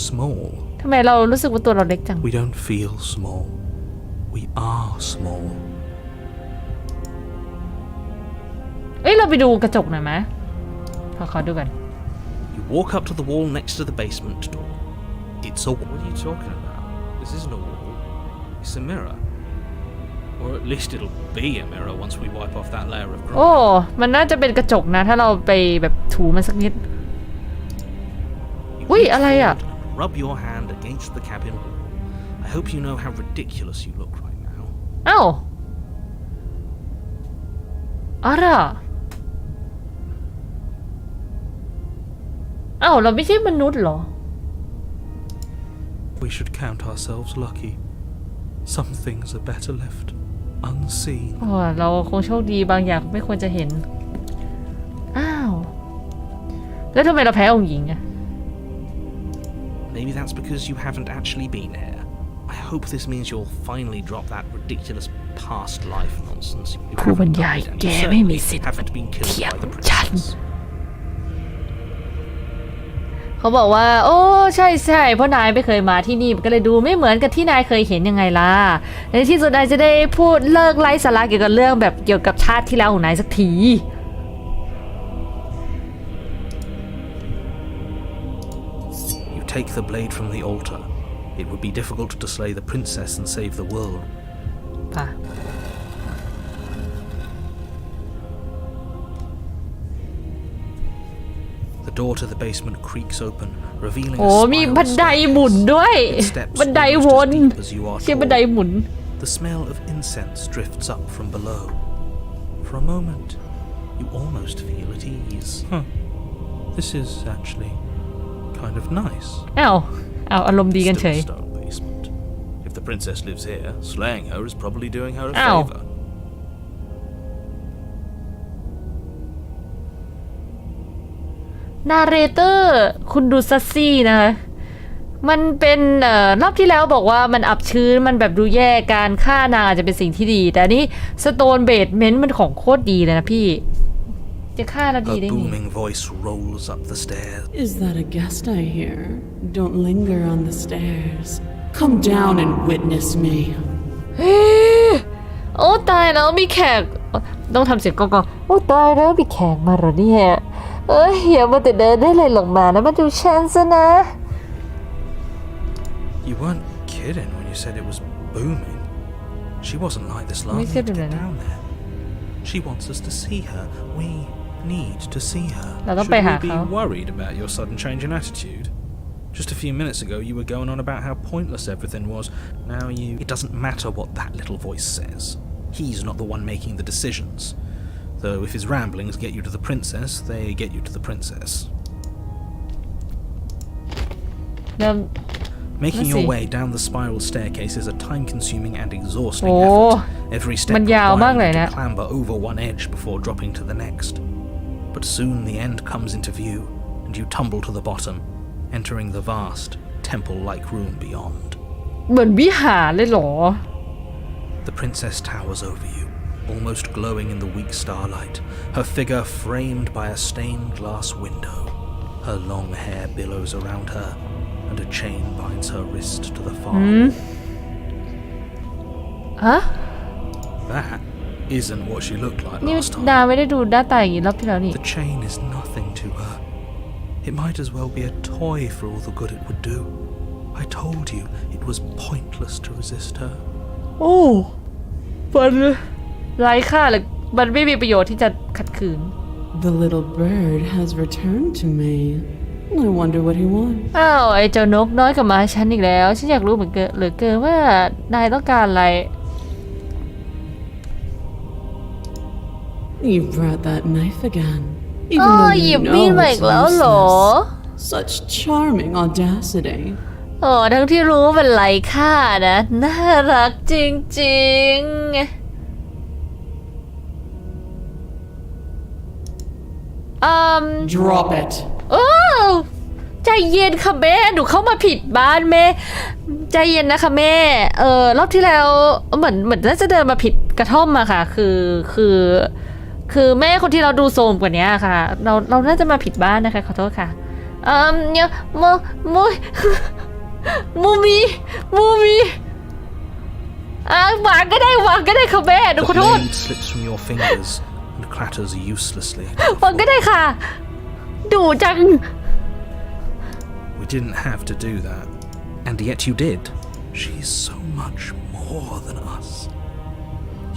small? ทำไมเรารู้สึกว่าตัวเราเล็กจัง We don't feel small. We are small. เราไปดูกระจกหน่อยไหมขอดูกัน You walk up to the wall next to the basement door. It's a... What are you talking about? This isn't a wall. It's a mirror. Or at least it'll be a mirror once we wipe off that layer of โอ้ grime. มันน่าจะเป็นกระจกนะถ้าเราไปแบบถูมันสักนิด You Ui, reachอะไรอะ forward and rub your hand against the cabin wall. I hope you know how ridiculous you look right now. เอ้าอะไร อ้าวเราไม่ใช่มนุษย์เหรอ We should count ourselves lucky. Some things are better left unseen. อ๋อเราคงโชคดีบางอย่างไม่ควรจะเห็นอ้าวแล้วทำไมเราแพ้องค์หญิงอะ Maybe that's because you haven't actually been here. I hope this means you'll finally drop that ridiculous past life nonsense. You ผู้บรร haven't ยาย died, and แก you ไม่มี certainly สิทธิ์ haven't been killed เทียบ by the ฉัน princess. เขาบอกว่าโอ้ใช่ใช่เพราะนายไม่เคยมาที่นี่มันก็เลยดูไม่เหมือนกับที่นายเคยเห็นยังไงล่ะในที่สุดนายจะได้พูดเลิกไร้สาระเกี่ยวกับเรื่องแบบเกี่ยวกับชาติที่แล้วของนายสักที You take the blade from the altar. It would be difficult to slay the princess and save the world. ป่ะ The door to the basement creaks open, revealing โอ้ a มี spiral บันไดหมุน staircase. ด้วย Its steps บันได almost ว as น deep as you are เชื่อบันได tall. หมุน The smell of incense drifts up from below. For a moment, you almost feel at ease. Huh. This is actually kind of nice. อ้าวอารมณ์ดีกันเฉ Still ย a stone basement. If the princess lives here, slaying her is probably doing her a Ow. favor. นาเรเตอร์คุณดูซัสซี่นะคะมันเป็นรอบที่แล้วบอกว่ามันอับชื้นมันแบบดูแย่การฆ่านางอาจจะเป็นสิ่งที่ดี แต่อันนี้สโตนเบดเมนต์มันของโคตรดีเลยนะพี่ จะฆ่าเราดี Her ได้ไง booming voice rolls up the stairs. Is that a guest I hear? Don't linger on the stairs. Come down and witness me. เฮ้โอ้ตายแล้วมีแขกต้องทำเสียงกองๆโอ้ตายแล้วมีแขกมาเหรอเนี่ยอย่ามาแต่เดินได้เลยหลงมานะมาดูฉันซะนะ You weren't kidding when you said it was booming. She wasn't like this last night to get down there. She wants us to see her. We need to see her. เราต้องไป Should หา we be เขา worried about your sudden change in attitude? Just a few minutes ago, you were going on about how pointless everything was. Now you... It doesn't matter what that little voice says. He's not the one making the decisions. Though if his ramblings get you to the princess, they get you to the princess. เริ่ม Making Let's your see. way down the spiral staircase is a time-consuming and exhausting โอ้ effort. Every step มันยาวมากเลย requiring you นะ to clamber over one edge before dropping to the next. But soon the end comes into view, and you tumble to the bottom, entering the vast, temple-like room beyond. เหมือนวิหารเลยเหรอ The princess towers over you, almost glowing in the weak starlight, her figure framed by a stained glass window. Her long hair billows around her, and a chain binds her wrist to the farm. ฮะ That isn't what she looked like นี่ last ดา time. ไม่ได้ดูหน้าตาอย่างนี้รอบที่แล้วนี่ The chain is nothing to her. It might as well be a toy for all the good it would do. I told you it was pointless to resist her. โอ้มันไร้ค่าเลยมันไม่มีประโยชน์ที่จะขัดขืน The little bird has returned to me. I wonder what he wants. อ้าวไอ้เจ้านกน้อยกลับมาฉันอีกแล้วฉันอยากรู้เหลือเกินว่านายต้องการอะไร You brought that knife again. อ๋อ Even though หยิ you บมีด know มาอี it's กแล้วเหรอ useless. Such charming audacity. อ๋อทั้งที่รู้ว่าเป็นไร้ค่านะน่ารักจริงๆ Drop it. โอ้ใจเย็นค่ะแม่หนูเข้ามาผิดบ้านแม่ใจเย็นนะคะแม่รอบที่แล้วเหมือนน่าจะเดินมาผิดกระท่อมอะค่ะคือแม่คนที่เราดูโซมกว่านี้ค่ะเราน่าจะมาผิดบ้านนะคะขอโทษค่ะเนี่ยมูมีวางก็ได้ค่ะแม่หนู The ขอโทษ blade slips from your fingers and clatters uselessly. วางก็ได้ค่ะดูจัง We didn't have to do that. And yet you did. She's so much more than us.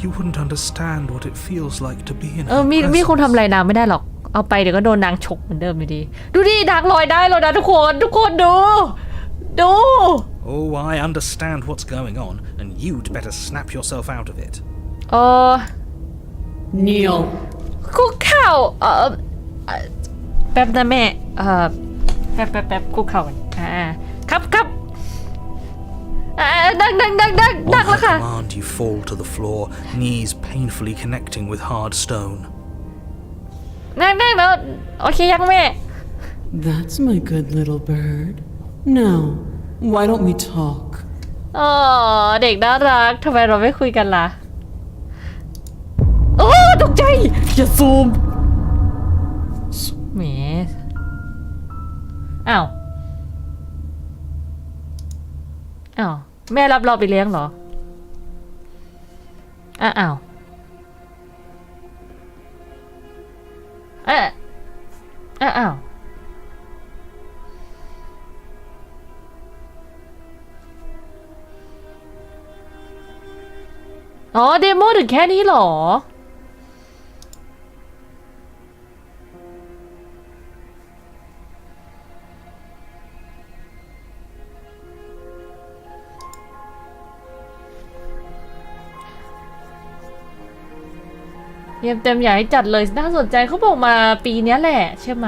You wouldn't understand what it feels like to be in her มีคงทำอะไร presence. นางไม่ได้หรอกเอาไปเดี๋ยวก็โดนนางฉกเหมือนเดิมอยู่ดีดูดินางลอยได้แล้วนะทุกคนดู Oh, I understand what's going on, and you'd better snap yourself out of it. Kneel. คุกเข่าแป๊บนะแม่ แป๊บคุกเข่ากันครับนั่ง On แล้ว her ค่ะ command, you fall to the floor, knees painfully connecting with hard stone. นั่งแล้วโอเคยังแม่ That's my good little bird. Now, why don't we talk? อ๋อเด็กน่ารักทำไมเราไม่คุยกันล่ะโอ้ตกใจอย่าซูมแหมอ้าวแม่รับเราไปเลี้ยงเหรออ้าวอ้าวอ๋อเดโมถึงแค่นี้เหรอเต็มอยากให้จัดเลยน่าสนใจเขาบอกมาปีนี้แหละใช่ไหม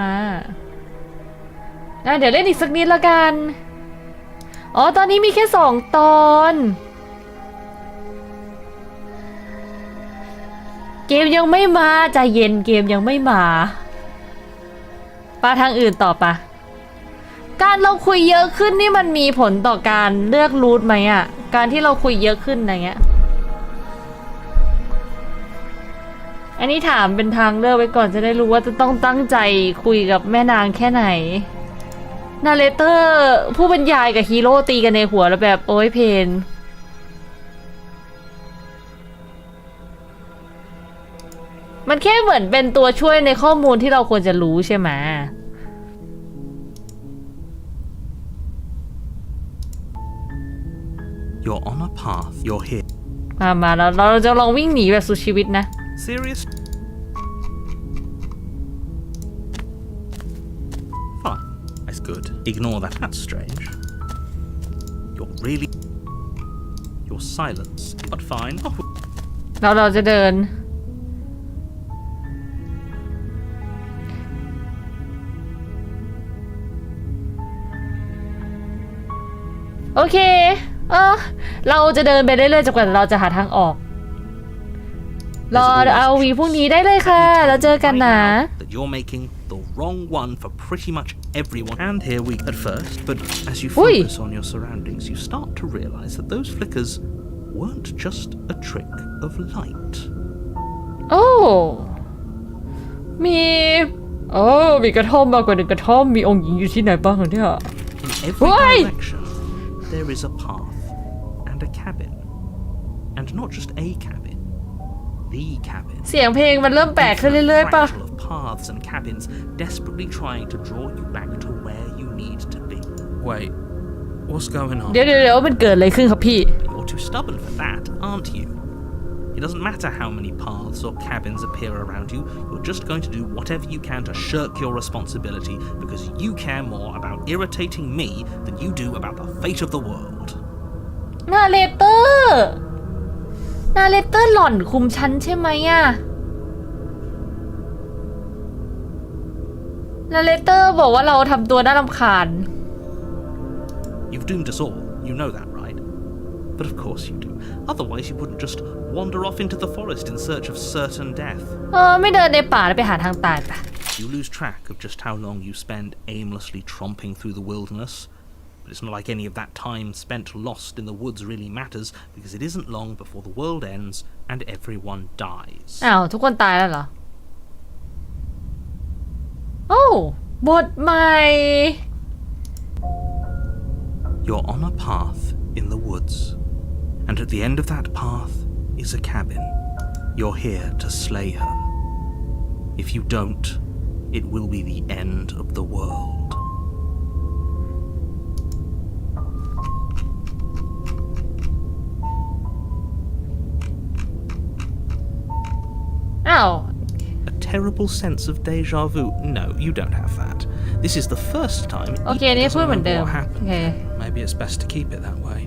เดี๋ยวเล่นอีกสักนิดละกันอ๋อตอนนี้มีแค่2 ตอนเกมยังไม่มาใจเย็นเกมยังไม่มาทางอื่นต่อปะการเราคุยเยอะขึ้นนี่มันมีผลต่อการเลือกรูทไหมอ่ะการที่เราคุยเยอะขึ้นอะไรเงี้ยอันนี้ถามเป็นทางเลือกไว้ก่อนจะได้รู้ว่าจะต้องตั้งใจคุยกับแม่นางแค่ไหนนาเรเตอร์ผู้บรรยายกับฮีโร่ตีกันในหัวแล้วแบบโอ้ยเพนมันแค่เหมือนเป็นตัวช่วยในข้อมูลที่เราควรจะรู้ใช่ไหม You're on a path. You're here. มาแล้วเราจะลองวิ่งหนีแบบสุดชีวิตนะ Serious? Fine. That's good. Ignore that. That's strange. You're really... Your silence. But fine. Oh. เราจะเดินโอเคเราจะเดินไปเรื่อยๆจนกว่าเราจะหาทางออกรอเอาวีพรุ่งนี้ได้เลยค่ะแล้วเจอกันนะ That you're making the wrong one for pretty much everyone. And here we at first, but as you focus on your surroundings, you start to realize that those flickers weren't just a trick of light. โอ้มีกระท่อมมากกว่า1 กระท่อมมีองค์หญิงอยู่ที่ไหนบ้างเนี่ย In every direction, there is a path and a cabin, and not just a cabin, the cabin. เสียงเพลงมันเริ่มแปลกขึ้นเรื่อยๆป่ะ Fractal of paths and cabins, desperately trying to draw you back to where you need to be. Wait, what's going on? เดี๋ยวมันเกิดอะไรขึ้นครับพี่ You're too stubborn for that, aren't you? It doesn't matter how many paths or cabins appear around you, you're just going to do whatever you can to shirk your responsibility because you care more about irritating me than you do about the fate of the world. นาเรเตอร์หล่อนคุมฉันใช่ไหมอะนาเรเตอร์บอกว่าเราทำตัวน่ารำคาญ You've doomed us all, you know that, right? But of course you do. Otherwise you wouldn't just wander off into the forest in search of certain death. ไม่เดินในป่าแล้วไปหาทางตายปะ You lose track of just how long you spend aimlessly tromping through the wilderness. But it's not like any of that time spent lost in the woods really matters, because it isn't long before the world ends and everyone dies. ทุกคนตายแล้วเหรอ บทใหม่ You're on a path in the woods, and at the end of that path is a cabin. You're here to slay her. If you don't, it will be the end of the world. A terrible sense of deja vu. No, you don't have that. This is the first time. โอเคนี่พูดเหมือนเดิม What happened? โอเค Maybe it's best to keep it that way.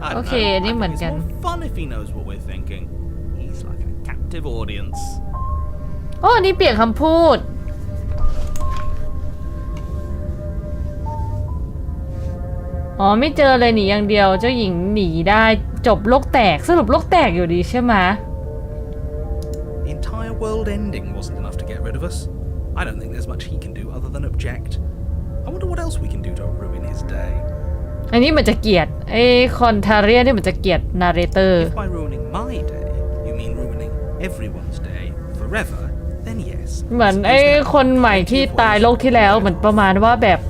I don't Okay, know. Iนี่ think เหมือน it's กัน more fun if he knows what we're thinking. He's like a captive audience. นี่เปลี่ยนคำพูด อ๋อไม่เจอเลยหนีอย่างเดียวเจ้าหญิงหนีได้จบโลกแตกสรุปโลกแตกอยู่ดีใช่ไหม The entire world ending wasn't enough to get rid of us. I don't think there's much he can do other than object. I wonder what else we can do to ruin his day. อันนี้มันจะเกลียดไอ้คอนทาเรียนี่มันจะเกลียดนาเรเตอร์ If by ruining my day you mean ruining everyone's day forever, then yes. เหมือนไอ้คนใหม่ที่ตายโลกที่แล้วเหมือนประมาณว่าแบบ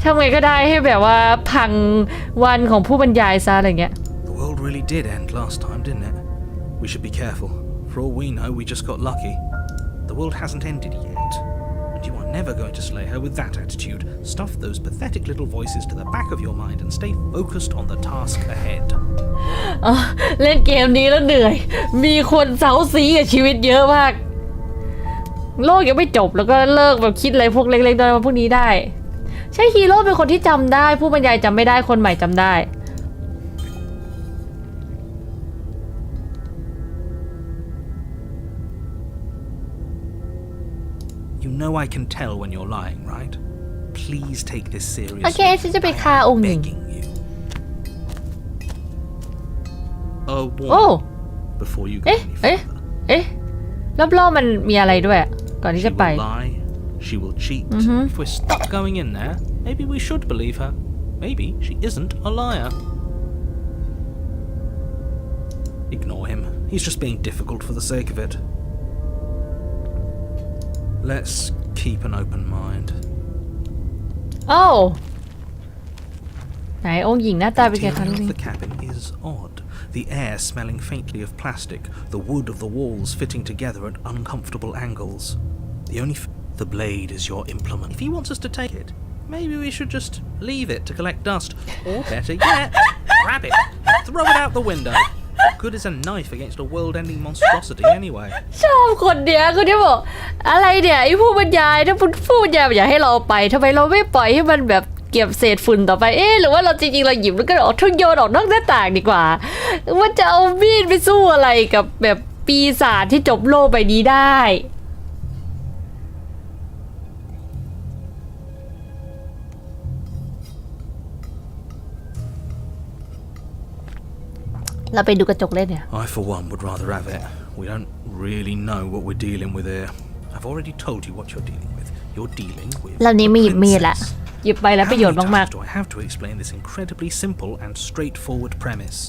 ทำไงก็ได้ให้แบบว่าพังวันของผู้บรรยายซะอะไรเงี้ย The world really did end last time, didn't it? We should be careful. For all we know, we just got lucky. The world hasn't ended yet. And you are never going to slay her with that attitude. Stuff those pathetic little voices to the back of your mind and stay focused on the task ahead. เล่นเกมนี้แล้วเหนื่อยมีคนเซาซีกับชีวิตเยอะมากโลกยังไม่จบแล้วก็เลิกแบบคิดอะไรพวกเล็กๆน้อยๆพวกนี้ได้ใช่ฮีโร่เป็นคนที่จำได้ผู้บรรยายจำไม่ได้คนใหม่จำได้ You know I can tell when you're lying, right? Please take this seriously. โอเคฉันจะไปฆ่าองค์หญิง Begging you. โอ้ Before you go เอ๊ะ any เอ๊ะ further. เอ๊ะรอบๆมันมีอะไรด้วยก่อนที่ She จะไป will lie. She will cheat. If we're stuck going in there, maybe we should believe her. Maybe she isn't a liar. Ignore him. He's just being difficult for the sake of it. Let's keep an open mind. โอ้ไหนองค์หญิงหน้าตาเป็นไง The คะลูก interior นี่ of the cabin is odd. The air smelling faintly of plastic, the wood of the walls fitting together at uncomfortable angles. The blade is your implement. If he wants us to take it, maybe we should just leave it to collect dust. Or better yet, grab it and throw it out the window. Good as a knife against a world-ending monstrosity anyway. ชอบคนเดียวคนที่บอกอะไรเนี่ยไอ้ผู้บรรยายถ้าผู้บรรยายอยากให้เราไปทำไมเราไม่ปล่อยให้มันแบบเก็บเศษฝุ่นต่อไปหรือว่าเราจริงๆเราหยิบแล้วก็ออกทุ่งโยนออกนอกหน้าต่างดีกว่าว่าจะเอามีดไปสู้อะไรกับแบบปีศาจที่จบโลกใบนี้ได้เราไปดูกระจกเล่นเนี่ย I for one would rather have it. We don't really know what we're dealing with here. I've already told you what you're dealing with. You're dealing with เรานี้ไม่หยิบมีดละ princess. หยิบไปแล้วประโยชน์ How many มาก times do I have to explain this incredibly simple and straightforward premise?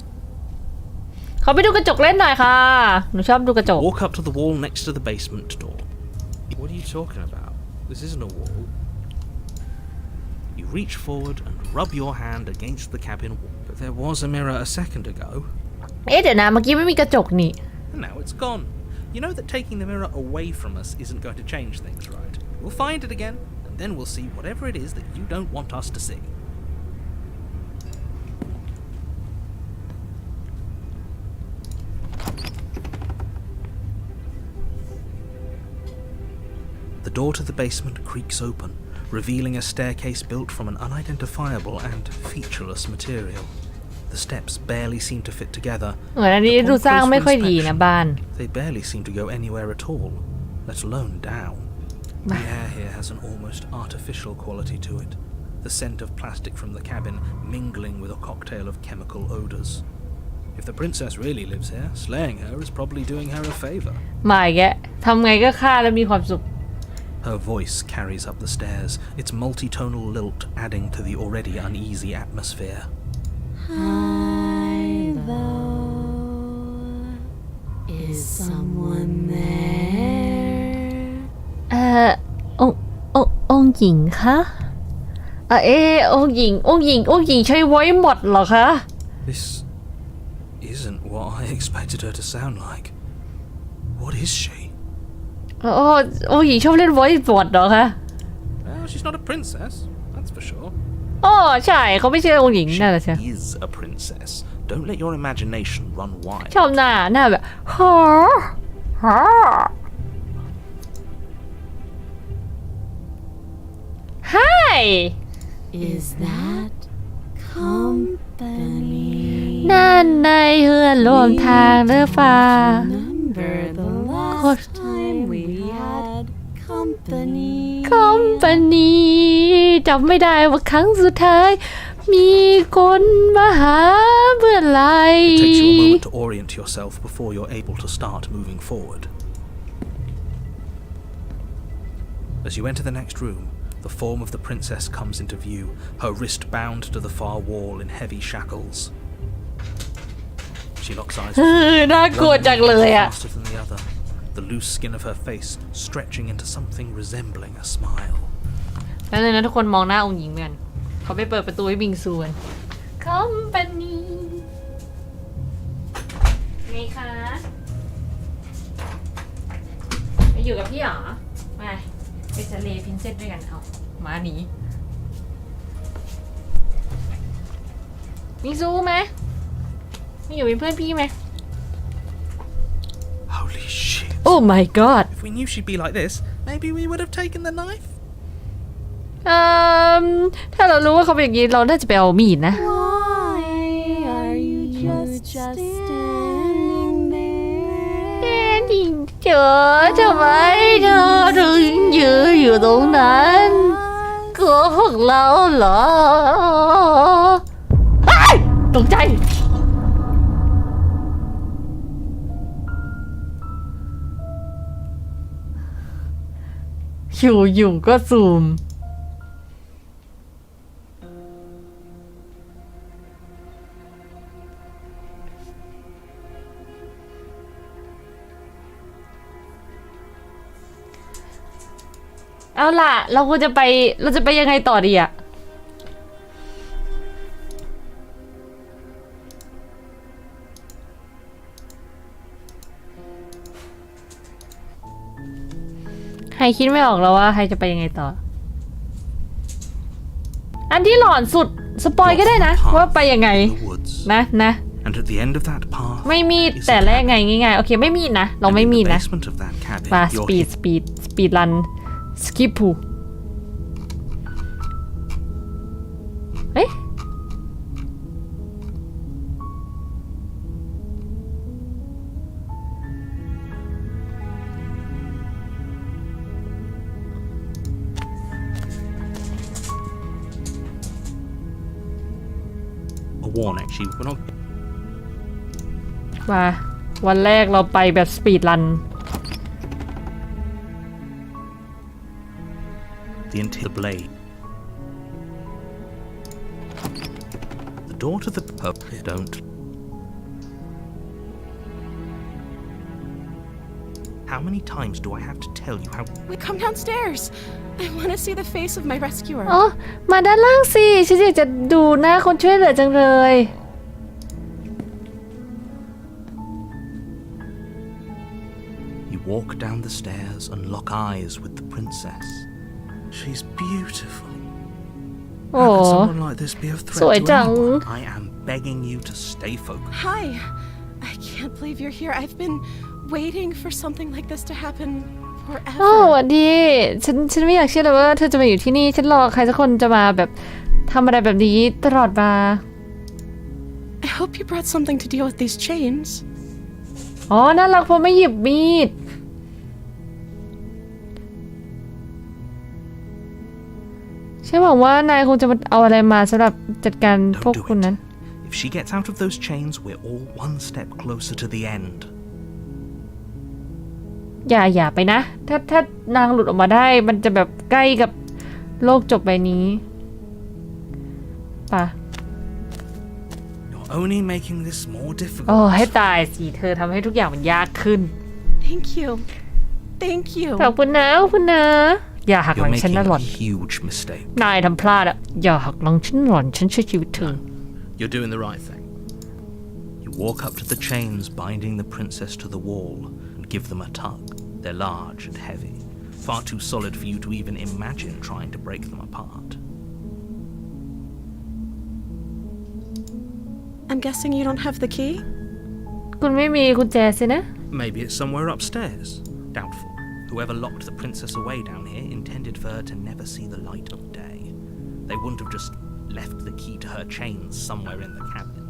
ๆเขาไปดูกระจกเล่นหน่อยค่ะหนูชอบดูกระจก Walk up to the wall next to the basement door. What are you talking about? This isn't a wall. You reach forward and rub your hand against the cabin wall. But there was a mirror a second ago. เดี๋ยวนะเมื่อกี้ไม่มีกระจกนี่ And now it's gone. You know that taking the mirror away from us isn't going to change things, right? We'll find it again, and then we'll see whatever it is that you don't want us to see. The door to the basement creaks open, revealing a staircase built from an unidentifiable and featureless material. The steps barely seem to fit together. เหมือนอันนี้ดูสร้างไม่ค่อยดีนะบ้าน They barely seem to go anywhere at all, let alone down. The air here has an almost artificial quality to it, the scent of plastic from the cabin mingling with a cocktail of chemical odors. If the princess really lives here, slaying her is probably doing her a favor. มาอีกแล้วทำไงก็ฆ่าแล้วมีความสุข Her voice carries up the stairs, its multitonal lilt adding to the already uneasy atmosphere. Hi, though. Is someone there? องค์หญิงคะองค์หญิงใช้ไว้หมดเหรอคะ This isn't what I expected her to sound like. What is she? องค์หญิงชอบเล่นไว้หมดเหรอคะ Well, she's not a princess, that's for sure. ใช่เขาไม่ใช่องค์หญิงนั่นแหละใช่ She is a princess. Don't let your imagination run wild. ชอบหน้าแบบฮอ Hi Is that company? นั่นในเฮือนร่วมทางเรือฟ้า Remember the last time we had company? จำไม่ได้ว่าครั้งสุดท้าย มีคนมาหาเมื่อไหร่ It takes you a moment to orient yourself before you're able to start moving forward. As you enter the next room, the form of the princess comes into view, her wrist bound to the far wall in heavy shackles. She locks eyes with you, น่ากลัวจังเลยอะ faster than the other, the loose skin of her face stretching into something resembling a smile. แล้วเลยนะทุกคนมองหน้าองค์หญิงเหมือนเขาไปเปิดประตูให้บิงซูนคอมพานีไงคะไปอยู่กับพี่หรอมาไปทะเลพินเซสด้วยกันเอามาหนีบิงซูไหมไม่อยู่เป็นเพื่อนพี่ไหม Holy shit. Oh my god If we knew she'd be like this, maybe we would have taken the knife. ถ้าเรารู้ว่าเขาเป็นอย่างนี้เราน่าจะไปเอามีดนะ Why are you just standing there? แค่ดิ่งเจอทำไมเธอถึงยืนอยู่ตรงนั้นกลัวพวกเราเหรอตกใจอยู่ก็ซูมเอาล่ะเราจะไปยังไงต่อดีอะใครคิดไม่ออกแล้วว่าใครจะไปยังไงต่ออันที่หลอนสุดสปอยก็ได้นะว่าไปยังไงนะ And at the end of that path ไม่มีดแต่แรกไงง่ายๆโอเคไม่มีดนะเราไม่มีดนะ basement of that cabin มาส you're ปีดรันสกิปพูเอ๊ะa warning she will not มาวันแรกเราไปแบบสปีดรัน the interior blade the door to the pub don't how many times do I have to tell you how Wait, come downstairs. I want to see the face of my rescuer. อ๋อมาด้านล่างสิฉันอยากจะดูหน้าคนช่วยเหลือจังเลย you walk down the stairs and lock eyes with the princess She's beautiful. โอ้ How could someone like this be of สวย threat to จัง anyone? I am begging you to stay focused Hi. I can't believe you're here. I've been waiting for something like this to happen โอ้ forever. สวัสดีฉันไม่อยากเชื่อเลยว่าเธอจะมาอยู่ที่นี่ฉันรอใครสักคนจะมาแบบทำอะไรแบบนี้ตลอดมา I hope you brought something to deal with these chains. อ๋อน่ารักเพราะไม่หยิบมีดฉันหวังว่านายคงจะเอาอะไรมาสำหรับจัดการพวก don't do คุณนั้น it if she gets out of those chains we're all one step closer to the end อย่าไปนะถ้านางหลุดออกมาได้มันจะแบบใกล้กับโลกจบใบนี้ป่ะ you're only making this more difficult โอ้ให้ตายสิเธอทำให้ทุกอย่างมันยากขึ้น Thank you. Thank you. ขอบคุณนะอย่าหักหลั you're งฉัน making นะหล่อน a huge mistake นายทำพลาดอะอย่าหักหลังฉันหล่อนฉันช่วยชีวิตเธอ you're doing the right thing you walk up to the chains binding the princess to the wall and give them a tug they're large and heavy far too solid for you to even imagine trying to break them apart I'm guessing you don't have the key? คุณไม่มีกุญแจสินะ maybe it's somewhere upstairs doubtful whoever locked the princess away down here intended for her to never see the light of day they wouldn't have just left the key to her chains somewhere in the cabin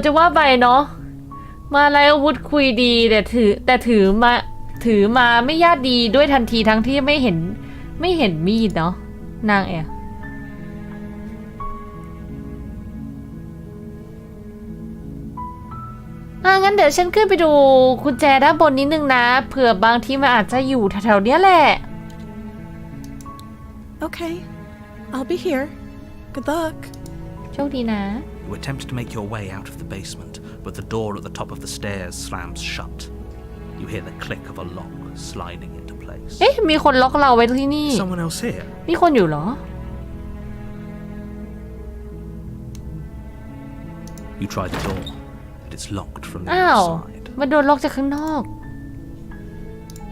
จะว่าไปเนาะมาแล้วอาวุธคุยดีแต่ถือมาไม่ญาติดีด้วยทันทีทั้งที่ไม่เห็นมีดเนาะนาง งั้นเดี๋ยวฉันขึ้นไปดูกุญแจด้านบนนิดนึงนะเผื่อบางทีมันอาจจะอยู่แถวๆเนี้ยแหละ Okay, I'll be here. Good luck. โชคดีนะ You attempt to make your way out of the basement, but the door at the top of the stairs slams shut. You hear the click of a lock sliding into place. เอ๊ะมีคนล็อกเราไว้ที่นี่ Someone else here? มีคนอยู่เหรอ You try the door, but it's locked from the อ้าว outside. มันโดนล็อกจากข้างนอก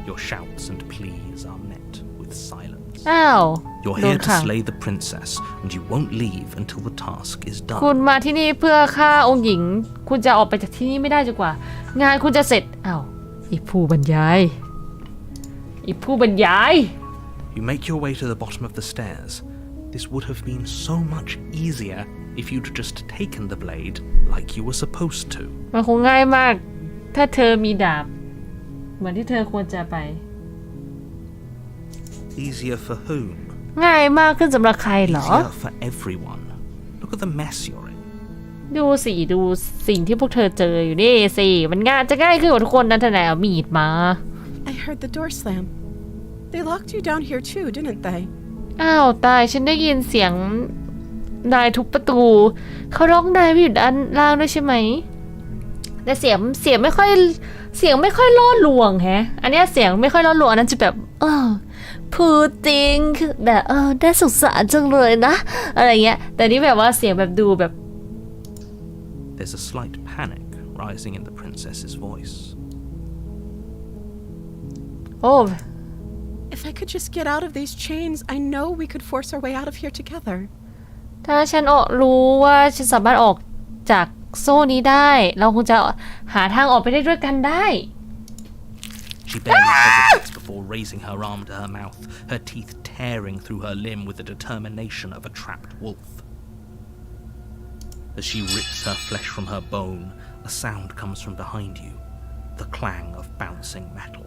Your shouts and pleas are met with silence. อ้าว You're โดน here to ขัง slay the princess, and you won't leave until the task is คุณ done. มาที่นี่เพื่อฆ่าองค์หญิง คุณจะออกไปจากที่นี่ไม่ได้จนกว่า งานคุณจะเสร็จ อ้าวอีผู้บรรยาย You make your way to the bottom of the stairs. This would have been so much easier if you'd just taken the blade like you were supposed to. มันคงง่ายมาก ถ้าเธอมีดาบ เหมือนที่เธอควรจะไป Easier for whom? ง่ายมากขึ้นสำหรับใครเหรอ Easier for everyone. Look at the mess you're in. ดูสิดูสิ่งที่พวกเธอเจออยู่นี่สิมันง่ายจะง่ายขึ้นกว่าทุกคนนั้นเธอไหนเอามีดมา I heard the door slam. They locked you down here too, didn't they? อ้าวตายฉันได้ยินเสียงนายทุบประตูเขาร้องนายอยู่ด้านล่างด้วยใช่ไหมแต่เสียงไม่ค่อยล่อลวงแฮะอันเนี้ยเสียงไม่ค่อยล่อลวงอันนั้นจะแบบพูดจริงคือแบบได้สงสารจังเลยนะอะไรเงี้ยแต่นี่แบบว่าเสียงแบบดูแบบ There's a slight panic rising in the princess's voice. โอ้ If I could just get out of these chains, I know we could force our way out of here together. ถ้าฉันรู้ว่าฉันสามารถออกจากโซ่นี้ได้เราคงจะหาทางออกไปได้ด้วยกันได้ She barely hesitates before raising her arm to her mouth, her teeth tearing through her limb with the determination of a trapped wolf. As she rips her flesh from her bone, a sound comes from behind you, the clang of bouncing metal.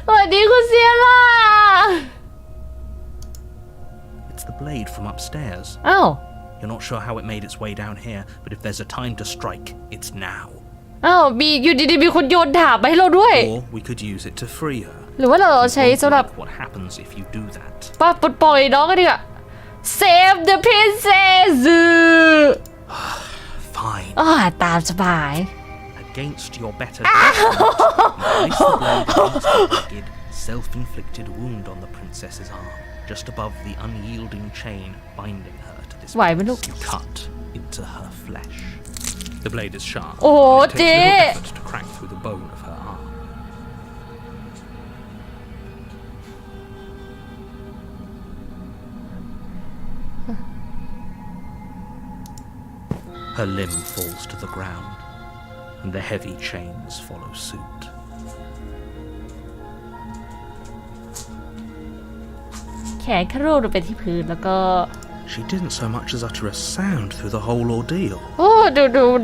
สวัสดีคุณเซียร่า It's the blade from upstairs. อ้าว You're not sure how it made its way down here, but if there's a time to strike, it's now. อ้าวมีอยู่ดีๆมีคนโยนดาบไปให้เราด้วย Or we could use it to free her. หรือว่าเราใช้สำหรับ What happens if you do that? ปลดปล่อยน้องกันดีกว่า Save the princess Fine. ตามสบาย Against your better judgment, you place the blade against the wicked, self-inflicted wound on the princess's arm, just above the unyielding chain binding her to this place. You cut into her flesh. The blade is sharp. Oh, and it takes little dear. effort to crack through the bone of her arm. Her limb falls to the ground, and the heavy chains follow suit. แขนคารูลงไปที่พื้นแล้วก็ She didn't so much as utter a sound through the whole ordeal. โอ้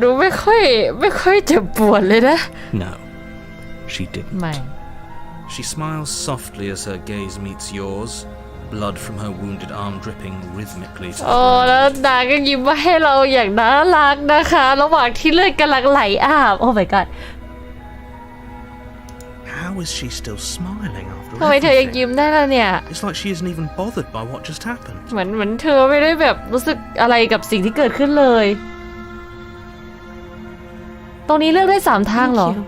ดูไม่ค่อยเจ็บปวดเลยนะ No, she didn't. ไม่ She smiles softly as her gaze meets yours, blood from her wounded arm dripping rhythmically to the โอ้แล้ว ground. นางก็ยิ้มมาให้เราอย่างน่ารักนะคะ ระหว่างที่เลือดกำลังไหลอาบโอ้ my god How is she still smiling after ทำไมเธอยัง everything? ยิ้มได้ล่ะเนี่ย It's like she isn't even bothered by what just happened. เหมือนเธอไม่ได้แบบรู้สึกอะไรกับสิ่งที่เกิดขึ้นเลย ตรงนี้เลือกได้3ทางเหรอ Thank you.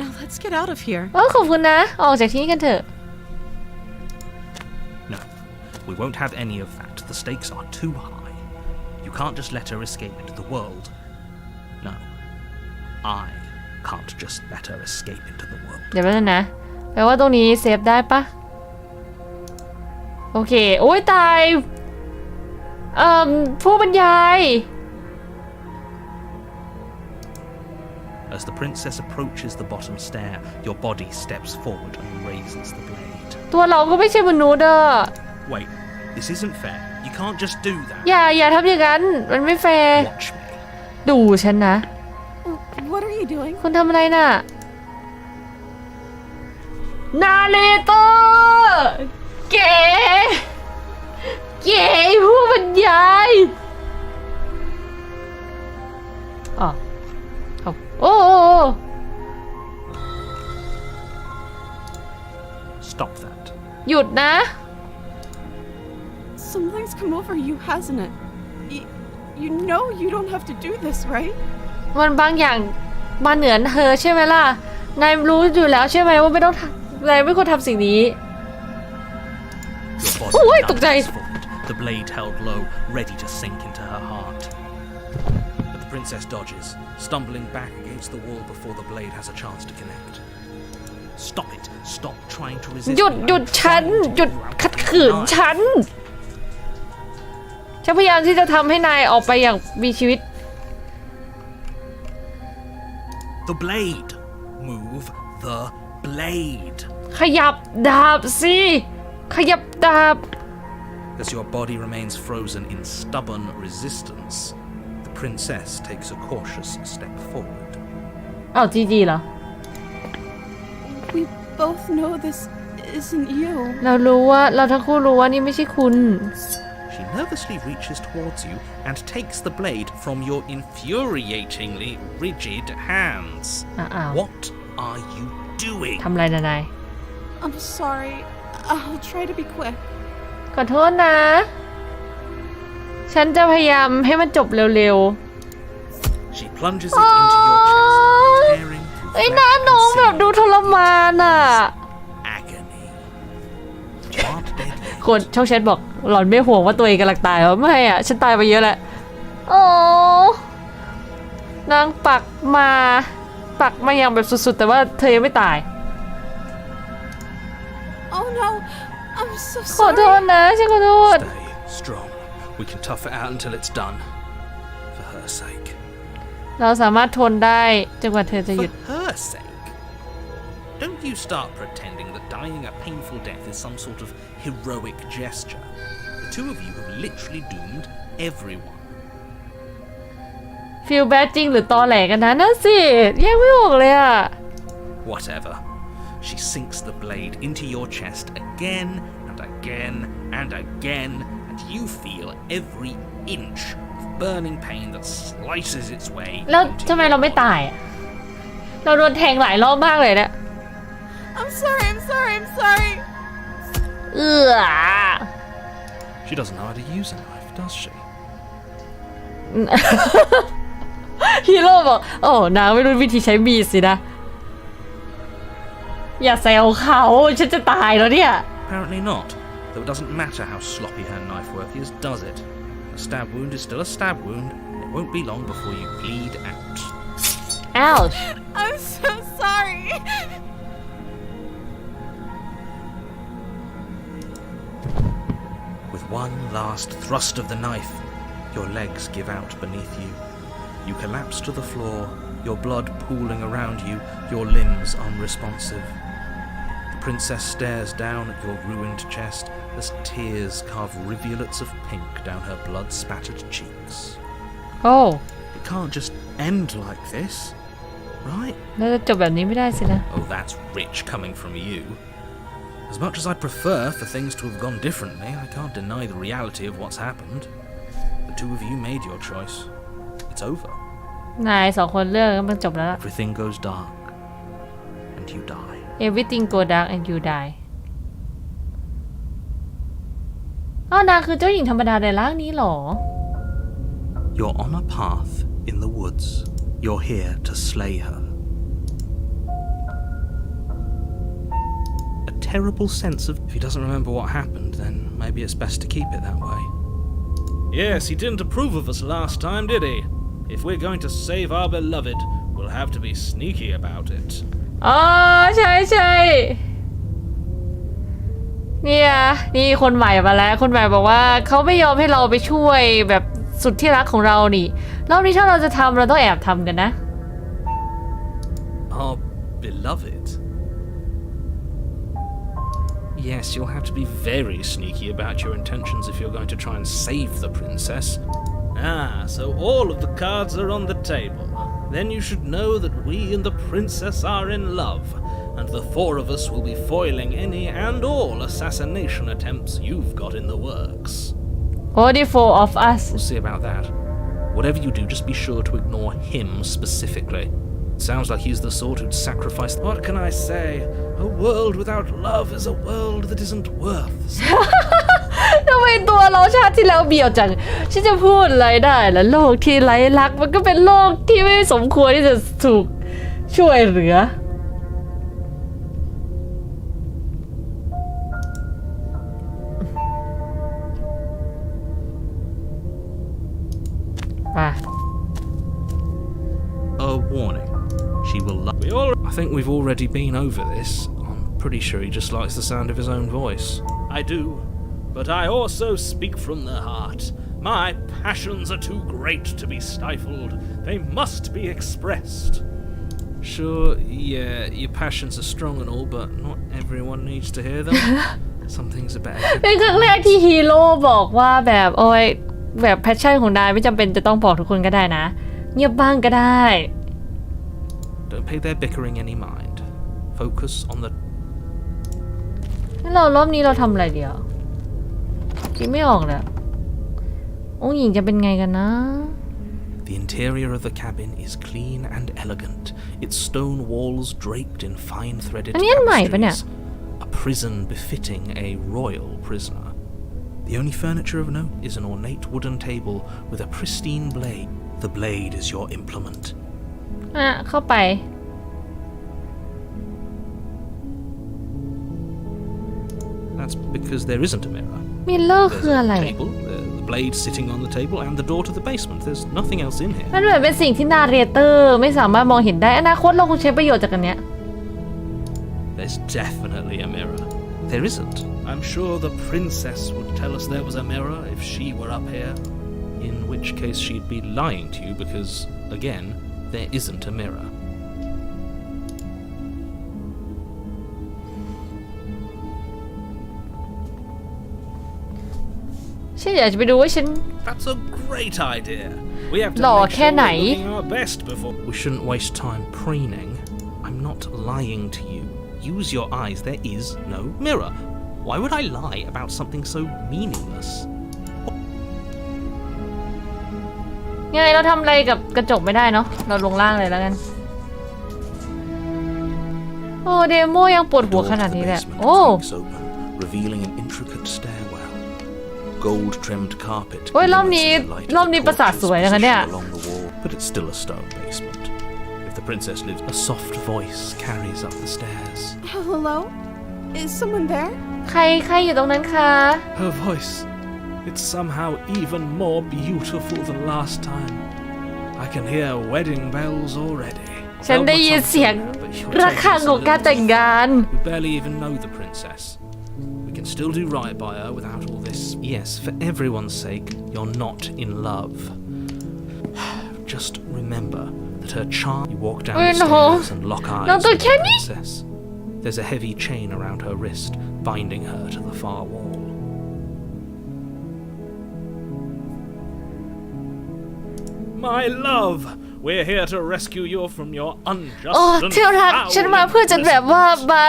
Now let's get out of here. ขอบคุณนะ ออกจากที่นี่กันเถอะ No, we won't have any of that. The stakes are too high. You can't just let her escape into the world. No, I can't just let her escape into the world. เดี๋ยวแป๊บนึงนะแปลว่าตรงนี้เซฟได้ปะโอเคโอ้ยตายผู้บรรยาย As the princess approaches the bottom stair, your body steps forward and raises the blade. ตัวเราก็ไม่ใช่มนุษย์อะ Wait, this isn't fair. You can't just do that. อย่าทำอย่างนั้นมันไม่แฟร์ Watch me. ดูฉันนะ What are you doing? คุณทำอะไรน่ะนาเลโตเก๋ผู้บรรยาย โอ้ Stop that. หยุดนะ Something's come over you, hasn't it? You know you don't have to do this, right? มันบางอย่างมาเหนือเธอใช่ไหมล่ะ นายรู้อยู่แล้วใช่ไหมว่าไม่ต้องนายไม่ควรทำสิ่งนี้ Your body Oh, wait, lunges forward, the blade held low, ready to sink into her heart. But the princess dodges, stumbling back against the wall before the blade has a chance to connect. Stop it! Stop trying to resist. หยุด me. หยุด I'm ฉัน trying to หยุด get you out ขัด of here ขืน alive. ฉันพยายามที่จะทำให้นายออกไปอย่างมีชีวิต The blade! Move the blade! ขยับดาบสิขยับดาบ As your body remains frozen in stubborn resistance, the princess takes a cautious step forward. อ้าวจีเหรอ We both know this isn't you. เราทั้งคู่รู้ว่านี่ไม่ใช่คุณ She nervously reaches towards you and takes the blade from your infuriatingly rigid hands. Uh-oh. What are you doing? ทำอะไรนะนาย I'm sorry. I'll try to be quick. ขอโทษนะ ฉันจะพยายามให้มันจบเร็ว She plunges it into your chest, tearing ๆ through เอ้ย flesh หน้า and น้องแบบดู sinew. ทรมานอ่ะ Agony. You aren't dead yet. คนช่องแชทบอกหล่อนไม่ห่วงว่าตัวเองกำลังตายเหรอไม่อ่ะ ฉันตายไปเยอะแหละโอ้นางปักมาอย่างแบบสุดๆ แต่ว่าเธอยังไม่ตาย Oh no. I'm so ขอโท sorry. ษนะฉันขอโทษ Stay strong. We can tough it out until it's done. For her sake. เราสามารถทนได้จนกว่าเธอจะหยุ For ด her sake. Don't you start pretending that dying a painful death is some sort of heroic gesture. The two of you have literally doomed everyone. ฟีลแบดจริงหรือตอแหลกันนะนั่นสิแยกไม่ออกเลยอ่ะ Whatever. She sinks the blade into your chest again and again and again, and you feel every inch of burning pain that slices its way. แล้ว into ทำไม your เราไม่ body. ตายอะเราโดนแทงหลายรอบมากเลยเนะ I'm sorry. I'm sorry. I'm sorry. เอื้อ She doesn't know how to use a knife, does she? ฮีโร่บอกโอ้นางไม่รู้วิธีใช้มีดสินะ อย่าแซวเขาฉันจะตายแล้วเนี่ย Apparently not. Though it doesn't matter how sloppy her knife work is, does it? A stab wound is still a stab wound, and it won't be long before you bleed out. ouch I'm so sorry. With one last thrust of the knife, your legs give out beneath you. You collapse to the floor, your blood pooling around you, your limbs unresponsive. The princess stares down at your ruined chest as tears carve rivulets of pink down her blood-spattered cheeks. โอ้ It can't just end like this, right? น่าจะจบแบบนี้ไม่ได้สินะ Oh, that's rich coming from you. As much as I'd prefer for things to have gone differently, I can't deny the reality of what's happened. The two of you made your choice. It's over. นายสองคนเลือกแล้วมันจบแล้วล่ะ Everything goes dark, and you die. everything go dark and you die อ้าวนางคือเจ้าหญิงธรรมดาในร่างนี้เหรอ You're on a path in the woods. You're here to slay her. A terrible sense of... If he doesn't remember what happened, then maybe it's best to keep it that way. Yes, he didn't approve of us last time, did he? If we're going to save our beloved, we'll have to be sneaky about it. อ๋อใช่ใช่เนี่ยนี่คนใหม่มาแล้วคนใหม่บอกว่าเขาไม่ยอมให้เราไปช่วยแบบสุดที่รักของเรานี่รอบนี้ถ้าเราจะทำเราต้องแอบทำกันนะ Our beloved? Yes, you'll have to be very sneaky about your intentions if you're going to try and save the princess. Ah, so all of the cards are on the table. Then you should know that we and the princess are in love, and the four of us will be foiling any and all assassination attempts you've got in the works. only four of us We'll see about that. Whatever you do, just be sure to ignore him specifically. Sounds like he's the sort who'd sacrifice. What can I say? A world without love is a world that isn't worth. ทำไมตัวเราชาติที่แล้วเบียวจังฉันจะพูดอะไรได้ล่ะโลกที่ไร้รักมันก็เป็นโลกที่ไม่สมควรที่จะถูกช่วยเหลือA warning. She will love. I think we've already been over this. I'm pretty sure he just likes the sound of his own voice. I do, but I also speak from the heart. My passions are too great to be stifled. They must be expressed. Sure, yeah, your passions are strong and all, but not everyone needs to hear them. Some things are better. เป็นครั้งแรกที่ฮีโร่บอกว่าแบบโอ้ยแบบแพชชั่นของนายไม่จำเป็นจะต้องบอกทุกคนก็ได้นะเงียบบ้างก็ได้ Don't pay their bickering any mind. Focus on the. งั้นเรารอบนี้เราทำอะไรเดียวคิดไม่ออกเลยองค์หญิงจะเป็นไงกันนะ The interior of the cabin is clean and elegant, its stone walls draped in fine threaded อันนี้อันใหม่ปะเนี่ย tapestries. A prison befitting a royal prisoner. The only furniture of note is an ornate wooden table with a pristine blade. The blade is your implement. เข้าไป That's because there isn't a mirror. มิลเลอร์คือ There's อะไร a table, the blade sitting on the table, and the door to the basement. There's nothing else in here. มันเหมือนเป็นสิ่งที่นาเรเตอร์ไม่สามารถมองเห็นได้อนาคตเราคงใช้ประโยชน์จากอันเนี้ย There's definitely a mirror. There isn't. I'm sure the princess would tell us there was a mirror if she were up here. In which case she'd be lying to you because, again, there isn't a mirror. ฉันอยากจะไปดูว่าฉัน That's a great idea. We have to หล่อ make แค่ sure ไหน we're looking our best before. We shouldn't waste time preening. I'm not lying to you. Use your eyes. There is no mirror. Why would I lie about something so meaningless? ไงเราทำอะไรกับกระจกไม่ได้เนาะเราลงล่างเลยแล้วกันโอ้เดโมยังปวดหัว Door ข to นาด the นี้แหละ basement โอ้ creaks open, revealing an intricate stairwell. Gold-trimmed carpet โอ้ยรอบนี้ glimmers in the light of รอบนี้ the ประสาท torches สวยนะคะเนี่ย positioned along the wall, but it's still a stone basement. If the princess lives, a soft voice carries up the stairs. Hello? Is someone there? ใครอยู่ตรงนั้นคะ Her voice. It's somehow even more beautiful than last time. I can hear wedding bells already. ฉันได้ยินเสียงระฆังของการแต่งงาน We barely even know the princess. We can still do right by her without all this. Yes, for everyone's sake, you're not in love. Just remember that her charm. You walk down the stairs and lock eyes with the princess. There's a heavy chain around her wrist, binding her to the far wall. My love, we're here to rescue you from your unjust โอ้ and ที่รัก foul ฉันมาเพื่อจะแบบว่ามา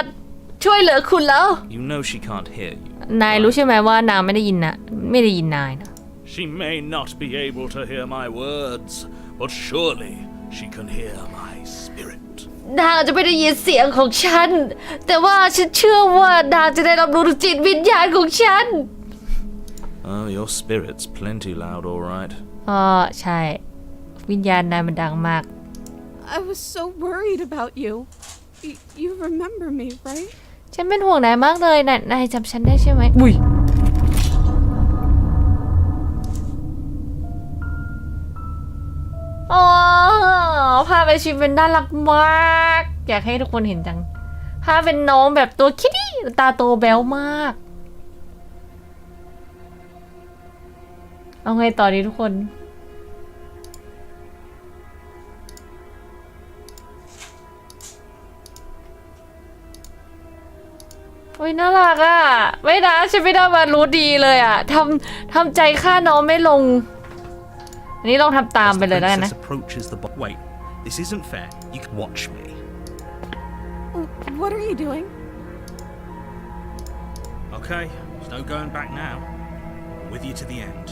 ช่วยเหลือคุณแล้ว You know she can't hear you. นายรู้ใช่ไหมว่านางไม่ได้ยินนะไม่ได้ยินนายนะ She may not be able to hear my words, but surely she can hear my spirit. นางจะไม่ได้ยินเสียงของฉันแต่ว่าฉันเชื่อว่านางจะได้รับรู้ถึงจิตวิญญาณของฉัน Oh, your spirit's plenty loud, all right. ใช่วิญญาณนายมันดังมาก I was so worried about you. You remember me, right? ฉันเป็นห่วงนายมากเลยนายจำฉันได้ใช่ไหมอุ้ยอ๋อภาพไอชิเป็นน่ารักมากอยากให้ทุกคนเห็นจังภาพเป็นน้องแบบตัวคิดดี้ตาโตแบ๊วมากเอาไงต่อดีทุกคนโอ้ยน่ารักอ่ะไม่นะฉันไม่ได้มารู้ดีเลยอ่ะทำใจฆ่าน้องไม่ลงอันนี้ลองทำตามไปเลยแล้วกันนะ Wait, this isn't fair. You can watch me. What are you doing? Okay, there's no going back now. I'm with you to the end.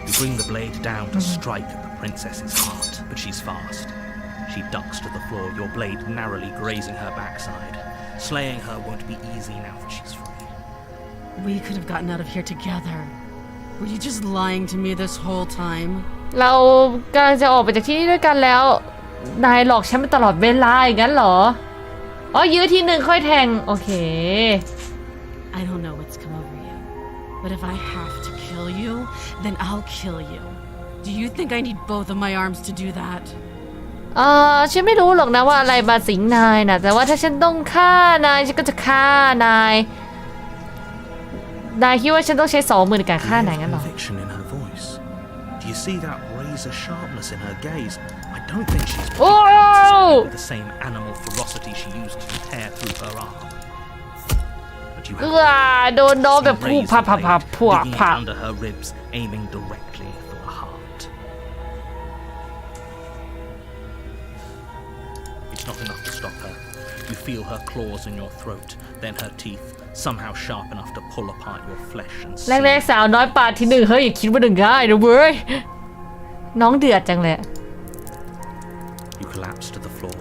You bring the blade down to strike at the princess's heart, but she's fast. She ducks to the floor, your blade narrowly grazing her backside. Slaying her won't be easy now that she's free. We could have gotten out of here together. Were you just lying to me this whole time? เรากำลังจะออกไปจากที่นี่ด้วยกันแล้วนายหลอกฉันมาตลอดเวลาอย่างนั้นเหรออ๋อยื้อทีหนึ่งค่อยแทงโอเค I don't know what's come over you, but if I have to kill you, then I'll kill you. Do you think I need both of my arms to do that? ฉันไม่รู้หรอกนะว่าอะไรมาสิงนายนะแต่ว่าถ้าฉันต้องฆ่านายฉันก็จะฆ่านายคิดว่าฉันต้องใช้2 มือในการฆ่านายงั้นหรอ Conviction in her voice. Do you see that razor sharpness in her gaze? I don't think she's with the same animal ferocity she used to tear through her arm. But you have โดนน้องแบบพูพับพวก digging under her ribs, aiming directly for the heart. It's not enough to stop her. You feel her claws in your throat, then her teeth, somehow sharp enough to pull apart your flesh and skin. แรกๆสาวน้อยปาดทีหนึ่งเฮ้ยคิดว่าหนึ่งง่ายนะเว้ยน้องเดือดจังเลย You collapse to the floor,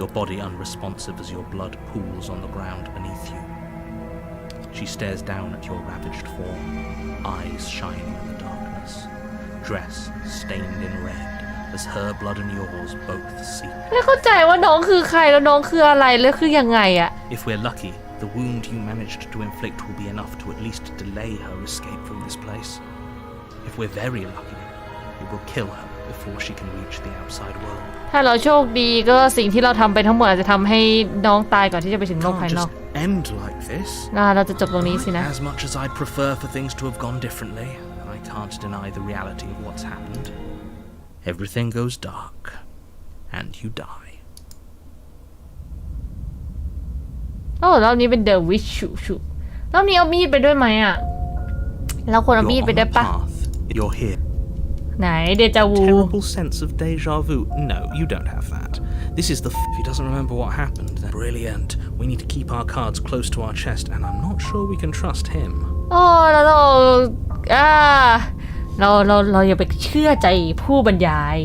your body unresponsive as your blood pools on the ground beneath you. She stares down at your ravaged form, eyes shining in the darkness, dress stained in red as her blood and yours both seep. ไม่เข้าใจว่าน้องคือใครแล้วน้องคืออะไรแล้วคือยังไงอะ If we're lucky, the wound you managed to inflict will be enough to at least delay her escape from this place. If we're very lucky, it will kill her before she can reach the outside world. ถ้าเราโชคดีก็สิ่งที่เราทำไปทั้งหมดอาจจะทำให้น้องตายก่อนที่จะไปถึงโลกภายนอก End like this. เราจะจบตรงนี้สินะ As much as I'd prefer for things to have gone differently, I can't deny the reality of what's happened. Everything goes dark, and you die. โอ้รอบนี้เป็นเดอะวิชชูรอบนี้เอามีดไปด้วยไหมอ่ะเราควรเอามีด You're ไป on ได้ the ปะ path. You're here. ไหนเดจาวู Terrible sense of deja vu. No, you don't have that. This is the. If he doesn't remember what happened, then brilliant. We need to keep our cards close to our chest, and I'm not sure we can trust him. โอ้เราอย่าไปเชื่อใจผู้บรรยาย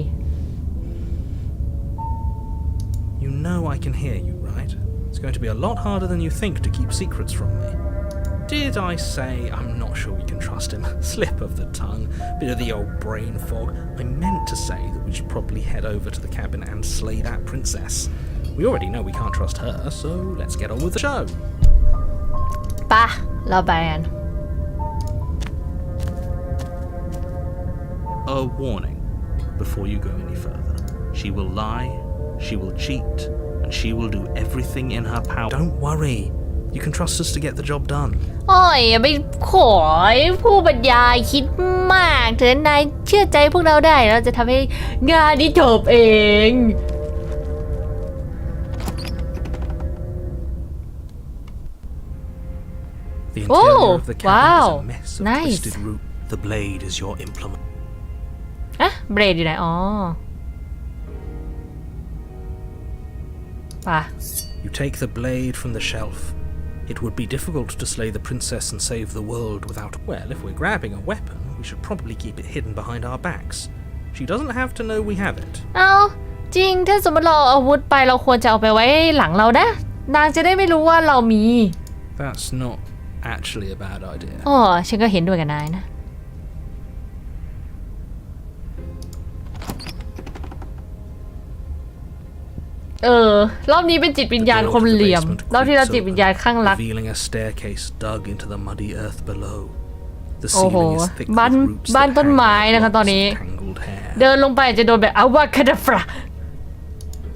You know I can hear you, right? It's going to be a lot harder than you think to keep secrets from me. Did I say I'm not sure we can trust him? Slip of the tongue, bit of the old brain fog. I meant to say that we should probably head over to the cabin and slay that princess. We already know we can't trust her, so let's get on with the show. ปะเราไปกัน A warning before you go any further. She will lie, she will cheat, and she will do everything in her power. Don't worry. You can trust us to get the job done. โอ้ยอย่าไปขอยผู้บรรยายคิดมากเถอะนายเชื่อใจพวกเราได้เราจะทำให้งานนี้จบเอง The interior of the cabin wow. is a mess of Nice. twisted root. The blade is your implement. อะเบรดอยู่ไหนอ๋อป่ะ You take the blade from the shelf. It would be difficult to slay the princess and save the world without... Well, if we're grabbing a weapon, we should probably keep it hidden behind our backs. She doesn't have to know we have it. เอาจริงถ้าสมมติเราเอาอาวุธไปเราควรจะเอาไปไว้หลังเรานะนางจะได้ไม่รู้ว่าเรามี That's not actually a bad idea. อ๋อฉันก็เห็นด้วยกับนายนะรอบนี้เป็นจิตวิญญาณคมเหลี่ยมรอบที่เราจิตวิญญาณข้างรัก Revealing a staircase dug into the muddy earth below. The โอ้โห ceiling is thick บ้าน with roots บ้าน that ต้น hang ไม้ like นะคะตอน locks นี้ of tangled hair. เดินลงไปจะโดนแบบอาวาคาดาฟรา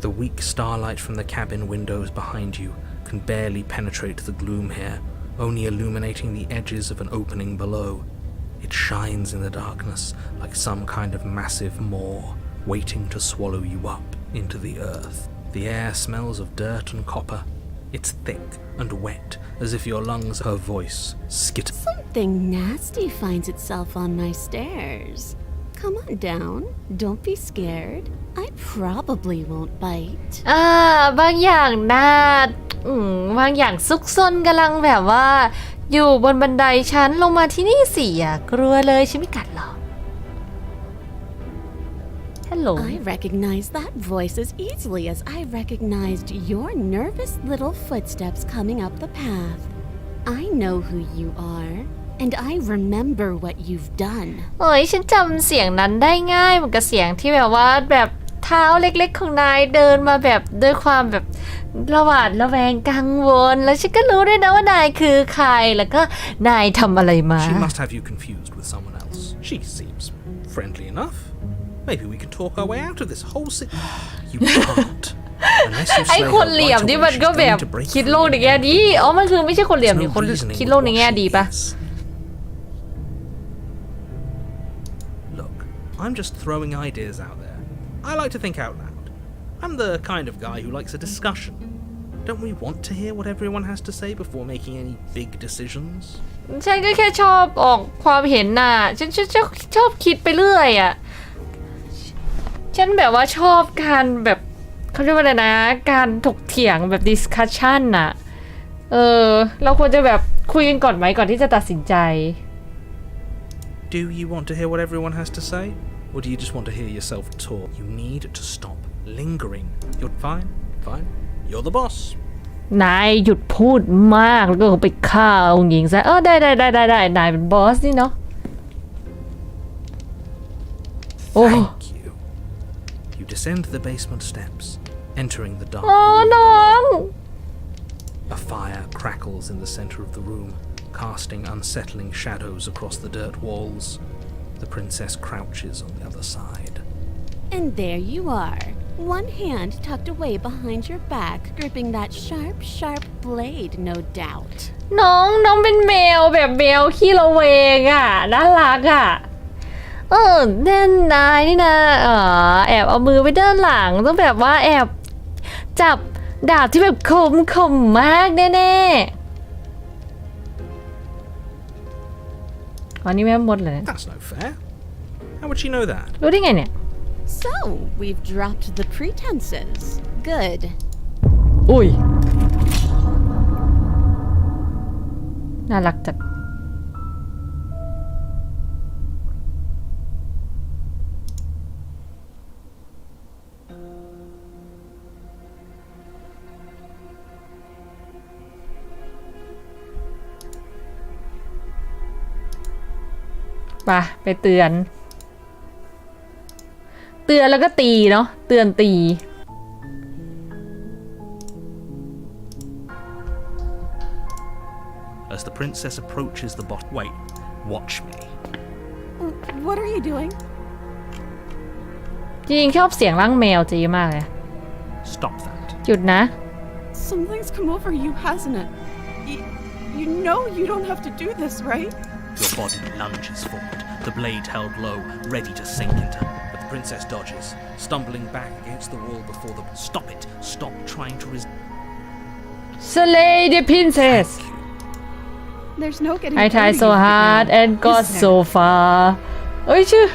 The weak starlight from the cabin windows behind you can barely penetrate the gloom here, only illuminating the edges of an opening below. It shines in the darkness like some kind of massive maw waiting to swallow you up into the earth. The air smells of dirt and copper. It's thick and wet, as if your lungs, her voice, skitter. Something nasty finds itself on my stairs. Come on down. Don't be scared. I probably won't bite. บางอย่างบางอย่างซุกซนกำลังแบบว่าอยู่บนบันไดชั้นลงมาที่นี่สิกลัวเลยฉันไม่กัดหรอกฮัล ฮัลโหล I recognize that voice as easily as I recognized your nervous little footsteps coming up the path. I know who you are, and I remember what you've done. เอ้ยฉันจำเสียงนั้นได้ง่ายเหมือนกับเสียงที่แบบว่าแบบเท้าเล็กๆของนายเดินมาแบบด้วยความแบบระหวาดระแวงกังวลแล้วฉันก็รู้ด้วยนะว่านายคือใครแล้วก็นายทำอะไรมา She must have you confused with someone else. She seems friendly enough. Maybe we can talk our way out of this whole You can't. ไอ้คนเหลี่ยมนี่มันก็แบบคิดโลกในแง่ดีอ๋อมันคือไม่ใช่คนเหลี่ยมนี่คนคิดโลกในแง่ดีปะ Look, I'm just throwing ideas out there. I like to think out loud. I'm the kind of guy who likes a discussion. Don't we want to hear what everyone has to say before making any big decisions? ฉันก็แค่ชอบออกความเห็นน่ะฉันชอบคิดไปเรื่อยอ่ะฉันแบบว่าชอบการแบบเขาเรียกว่าอะไรนะการถกเถียงแบบ discussion น่ะเราควรจะแบบคุยกันก่อนไหมก่อนที่จะตัดสินใจ Do you want to hear what everyone has to say? Or do you just want to hear yourself talk? You need to stop lingering. You're fine. You're the boss. นายหยุดพูดมากแล้วก็ไปฆ่าองค์หญิงซะได้นายเป็นบอสนี่เนาะโอ้ Thank you. You descend the basement steps, entering the dark น้อง A fire crackles in the center of the room, casting unsettling shadows across the dirt walls. The princess crouches on the other side. And there you are, one hand tucked away behind your back, gripping that sharp blade, no doubt. น้องเป็นแมวแบบแมวขี้ระแวงอ่ะน่ารักอ่ะแน่นนายนี่นะแอบเอามือไว้ด้านหลังต้องแบบว่าแอบจับดาบที่แบบคมมากแน่ๆอันนี้แม่มดเลย That's no fair. How would she know that? รู้ได้ไงเนี่ย So, we've dropped the pretenses. Good. อุ้ยน่ารักจัดไปเตือนแล้วก็ตีเนาะเตือนตี As the princess approaches the bot. Wait, watch me. What are you doing? จริงชอบเสียงร่างแมวจีมากเลย Stop that. หยุดนะ Something's come over you, hasn't it? You know you don't have to do this, right? Your body lunges forward, the blade held low, ready to sink into her. But the princess dodges, stumbling back against the wall before the... Stop it! Stop trying to resist. Slay the princess There's no getting I through tried to so you right hard now, and got is there? so far เอ้ยชื่อ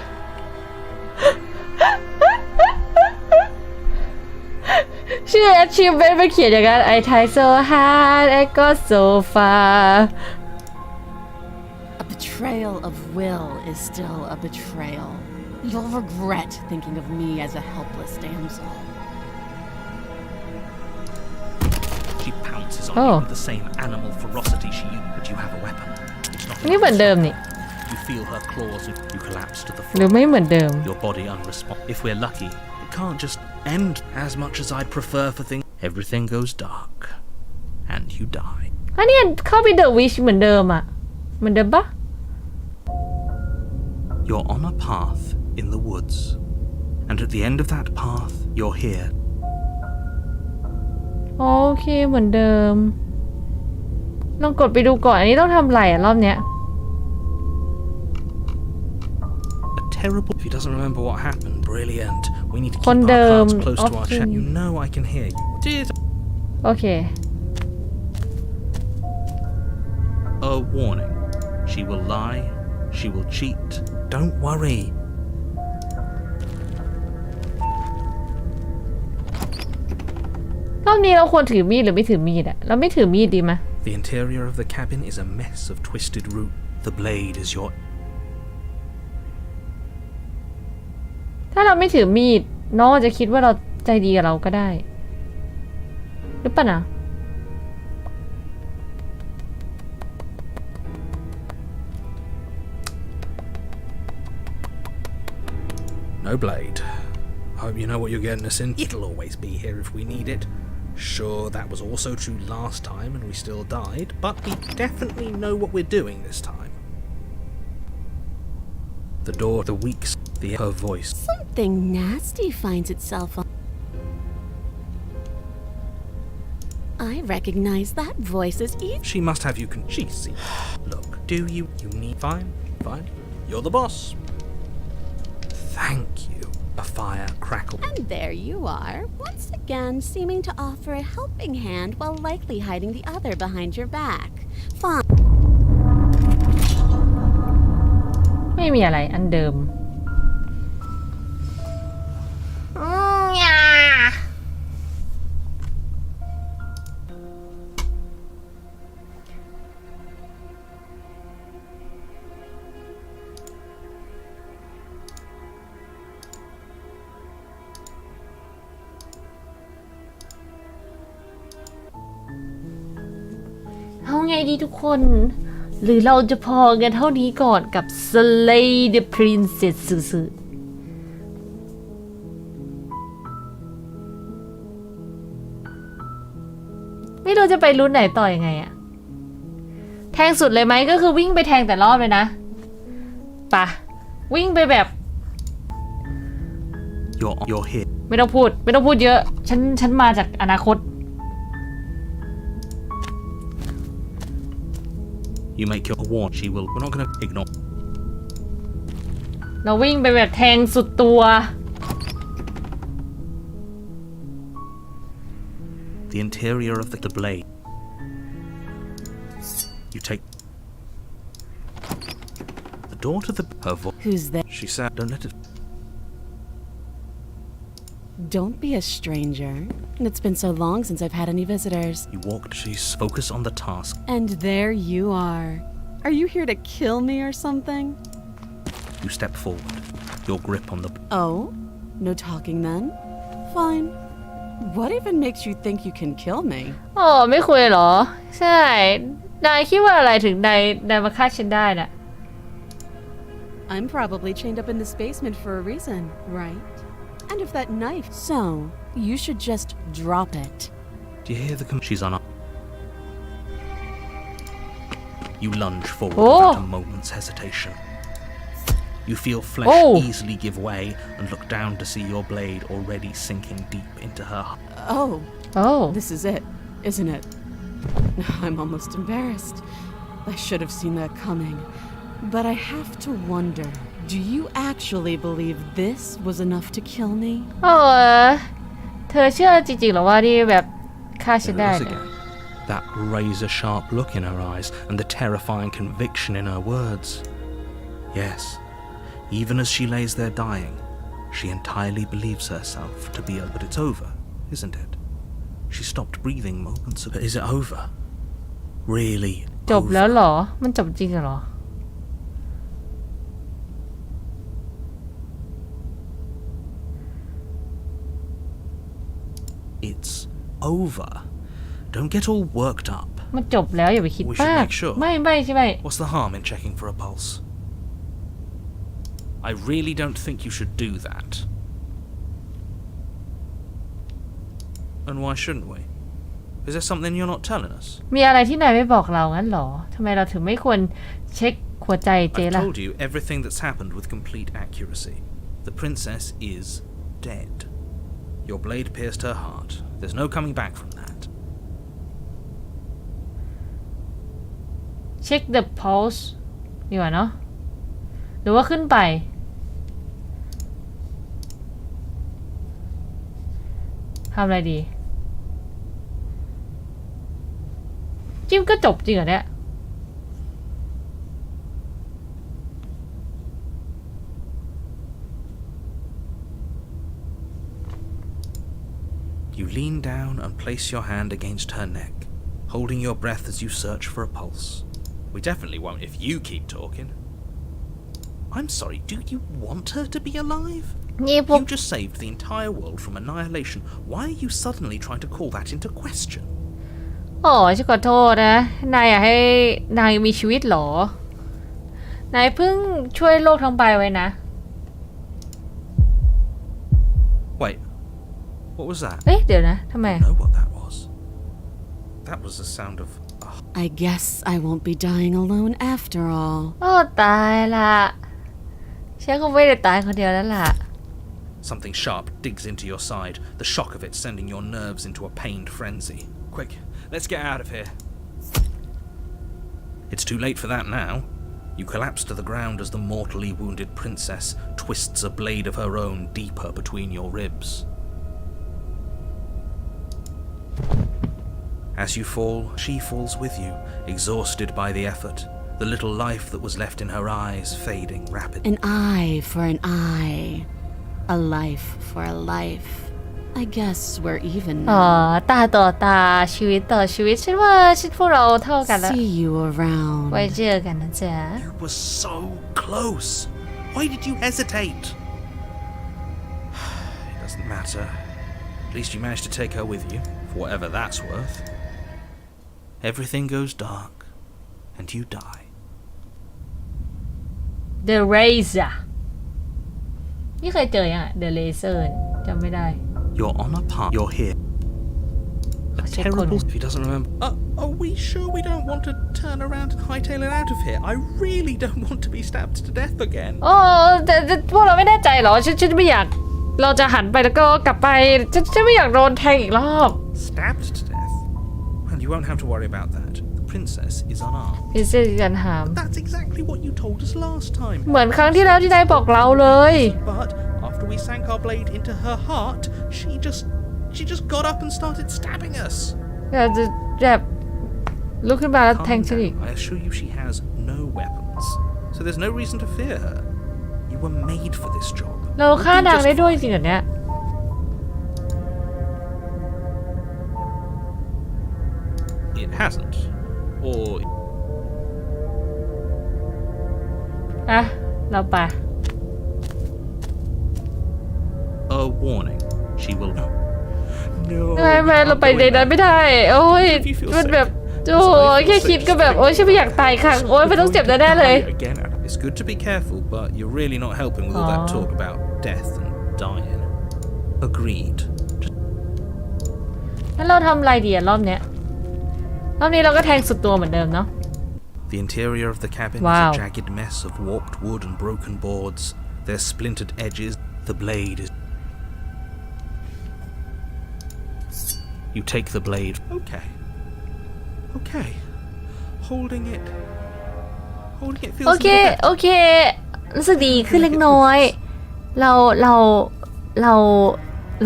ชื่อ achievement ไม่เขียนอย่างนั้น I tried so hard and got so far A betrayal of will is still a betrayal. You'll regret thinking of me as a helpless damsel. She pounces on Oh. you with the same animal ferocity she used, but you have a weapon. It's not นี่เหมือนเดิมนี่ You feel her claws and you collapse to the หรือ floor. ไม่เหมือนเดิม Your body unresponsive. If we're lucky, it can't just end. As much as I'd prefer for things, everything goes dark, and you die. อันนี้เข้าไป The Witch เหมือนเดิมอะเหมือนเดิมปะ You're on a path in the woods, and at the end of that path, you're here. โอเคเหมือนเดิมลองกดไปดูก่อนอันนี้ต้องทำอะไรอะรอบเนี้ย A terrible. If he doesn't remember what happened, brilliant. We need to keep คน our เดิม cards close to our often chest. You know I can hear you. Dear, โอเค A warning. She will lie. She will cheat. Don't worry. รอบนี้เราควรถือมีดหรือไม่ถือมีดอะเราไม่ถือมีดดีไหม The interior of the cabin is a mess of twisted root. The blade is your. ถ้าเราไม่ถือมีดน้องจะคิดว่าเราใจดีกับเราก็ได้หรือเปล่านะ No blade. Hope you know what you're getting us in. It'll always be here if we need it. Sure, that was also true last time and we still died, but we definitely know what we're doing this time. The door, the weeks, her voice. Something nasty finds itself on. I recognize that voice as easy. She must have you cheesy. Look, do you need... Fine. You're the boss. Thank you. A fire crackled. And there you are, once again seeming to offer a helping hand while likely hiding the other behind your back. Fine. ไม่มีอะไรอันเดิมเอาไงดีทุกคน หรือเราจะพอกันเท่านี้ก่อนกับ Slay the Princess ซื่อๆไม่รู้จะไปรุ่นไหนต่อยังไงอะแทงสุดเลยไหมก็คือวิ่งไปแทงแต่รอบเลยนะปะวิ่งไปแบบ You're here. ไม่ต้องพูดเยอะฉันมาจากอนาคต You make your warn. She will. We're not going to ignore. เราวิ่งไปแบบแทงสุดตัว The interior of the blade. You take the door to her voice. Who's there? She said, "Don't let it." Don't be a stranger. It's been so long since I've had any visitors. You walked. She's focus on the task. And there you are. Are you here to kill me or something? You step forward. Your grip on the. Oh? No talking then? Fine. What even makes you think you can kill me? อ๋อไม่คุยเหรอใช่นายคิดว่าอะไรถึงนายมาฆ่าฉันได้น่ะ I'm probably chained up in this basement for a reason, right? And if that knife... So, you should just drop it. Do you hear the? She's on. You lunge forward without a moment's hesitation. You feel flesh easily give way and look down to see your blade already sinking deep into her heart. Oh. This is it, isn't it? I'm almost embarrassed. I should have seen that coming. But I have to wonder, do you actually believe this was enough to kill me? เธอเชื่อจริงๆหรอว่าที่แบบฆ่าฉันได้เนี่ย That razor-sharp look in her eyes and the terrifying conviction in her words. Yes, even as she lays there dying, she entirely believes herself to be but it's over, isn't it? She stopped breathing moments ago. Is it over? Really? จบแล้วเหรอมันจบจริงเหรอ It's over. Don't get all worked up. มันจบแล้วอย่าไปคิด We should มาก make sure. ไม่ใช่ไหม What's the harm in checking for a pulse? I really don't think you should do that. And why shouldn't we? Is there something you're not telling us? มีอะไรที่นายไม่บอกเรางั้นเหรอทำไมเราถึงไม่ควรเช็คหัวใจเจ I've ล่ะ told you everything that's happened with complete accuracy. The princess is dead. Your blade pierced her heart. There's no coming back from that. Check the pulse ดีกว่าเนาะหรือว่าขึ้นไปทำอะไรดีจิ้มก็จบจริงเหรอเนี่ย You lean down and place your hand against her neck, holding your breath as you search for a pulse. We definitely won't if you keep talking. I'm sorry, do you want her to be alive? นี่พวก You just saved the entire world from annihilation. Why are you suddenly trying to call that into question? อ๋อฉันขอโทษนะนายอยากให้นายมีชีวิตเหรอ นายเพิ่งช่วยโลกทั้งใบไว้นะ Wait, what was that? เอ๊ะเดี๋ยวนะทำไม I know what that was. That was the sound of. I guess I won't be dying alone after all. โอ้ตายละฉันคงไม่ได้ตายคนเดียวแล้วล่ะ Something sharp digs into your side, the shock of it sending your nerves into a pained frenzy. Quick, let's get out of here. It's too late for that now. You collapse to the ground as the mortally wounded princess twists a blade of her own deeper between your ribs. As you fall, she falls with you, exhausted by the effort, the little life that was left in her eyes fading rapidly. An eye for an eye. A life for a life. I guess we're even อ๋อ now. ตาต่อตาชีวิตต่อชีวิตฉันว่าพวกเราเท่ากันแล้ว See you around. ไว้เจอกันนะจ๊ะ You were so close. Why did you hesitate? It doesn't matter. At least you managed to take her with you, for whatever that's worth. Everything goes dark, and you die. The Razor นี่เคยเจอยังอะ The Razor จำไม่ได้ You're on a path. You're here. A Check terrible. on- If he doesn't remember. Are we sure we don't want to turn around and hightail it out of here? I really don't want to be stabbed to death again. โอ้แต่พวกเราไม่แน่ใจเหรอฉันไม่อยากเราจะหันไปแล้วก็กลับไปฉันไม่อยากโดนแทงอีกรอบ Stabbed to death. Well, you won't have to worry about that. The princess is unarmed. พิเศษกันหาม That's exactly what you told us last time. เหมือนครั้งที่แล้วที่นายบอกเราเลย But after we sank our blade into her heart, she just got up and started stabbing us. อยากจะแบบลุกขึ้นมาแล้วแทง Calm ฉันอีก down. I assure you she has no weapons. So there's no reason to fear her. You were made for this job. เราฆ่า You'll do นาง just ได้ด้วย fine. จริงเหรอเนี่ย It hasn't. Or อ่ะเราไป a warning. She will know. No. ไม่เราไปในนั้นไม่ได้ โอ้ยมันแบบโอ้ยแค่คิดก็แบบโอ้ยฉันไม่อยากตายครั้งโอ้ยไม่ต้องเจ็บแน่ๆเลย Again, It's good to be careful, but you're really not helping with all that talk about death and dying. Agreed. แล้วเราทำอะไรดีอะรอบเนี้ยรอบนี้เราก็แทงสุดตัวเหมือนเดิมเนาะ The interior of the cabin Wow. is a jagged mess of warped wood and broken boards. Their splintered edges. The blade is. You take the blade. okay. Okay. Holding it feels โอเค a little better. โอเครู้สึกดีขึ้นเล็กน้อย เร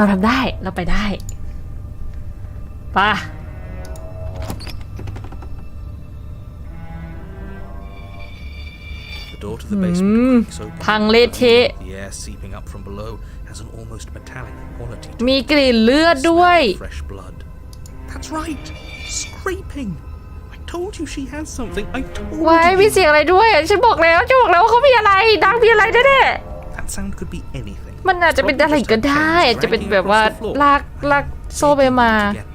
าทำได้เราไปได้ป่ะ The door to the basement creaks open. พังเละเทะ The air seeping up from below has an almost metallic quality to มีกลิ่นเลือด it. ด้วย Smell of fresh blood. That's right. Scraping. I told you she has something. I told ไว้มี you. เสียงอะไรด้วยฉันบอกแล้วว่าเขามีอะไรดังมีอะไรแน่ That sound could be anything. ๆมันอาจจะเป็นอะไรก็ได้อาจจะเป็นแบบว่าลากโซ่ไปมา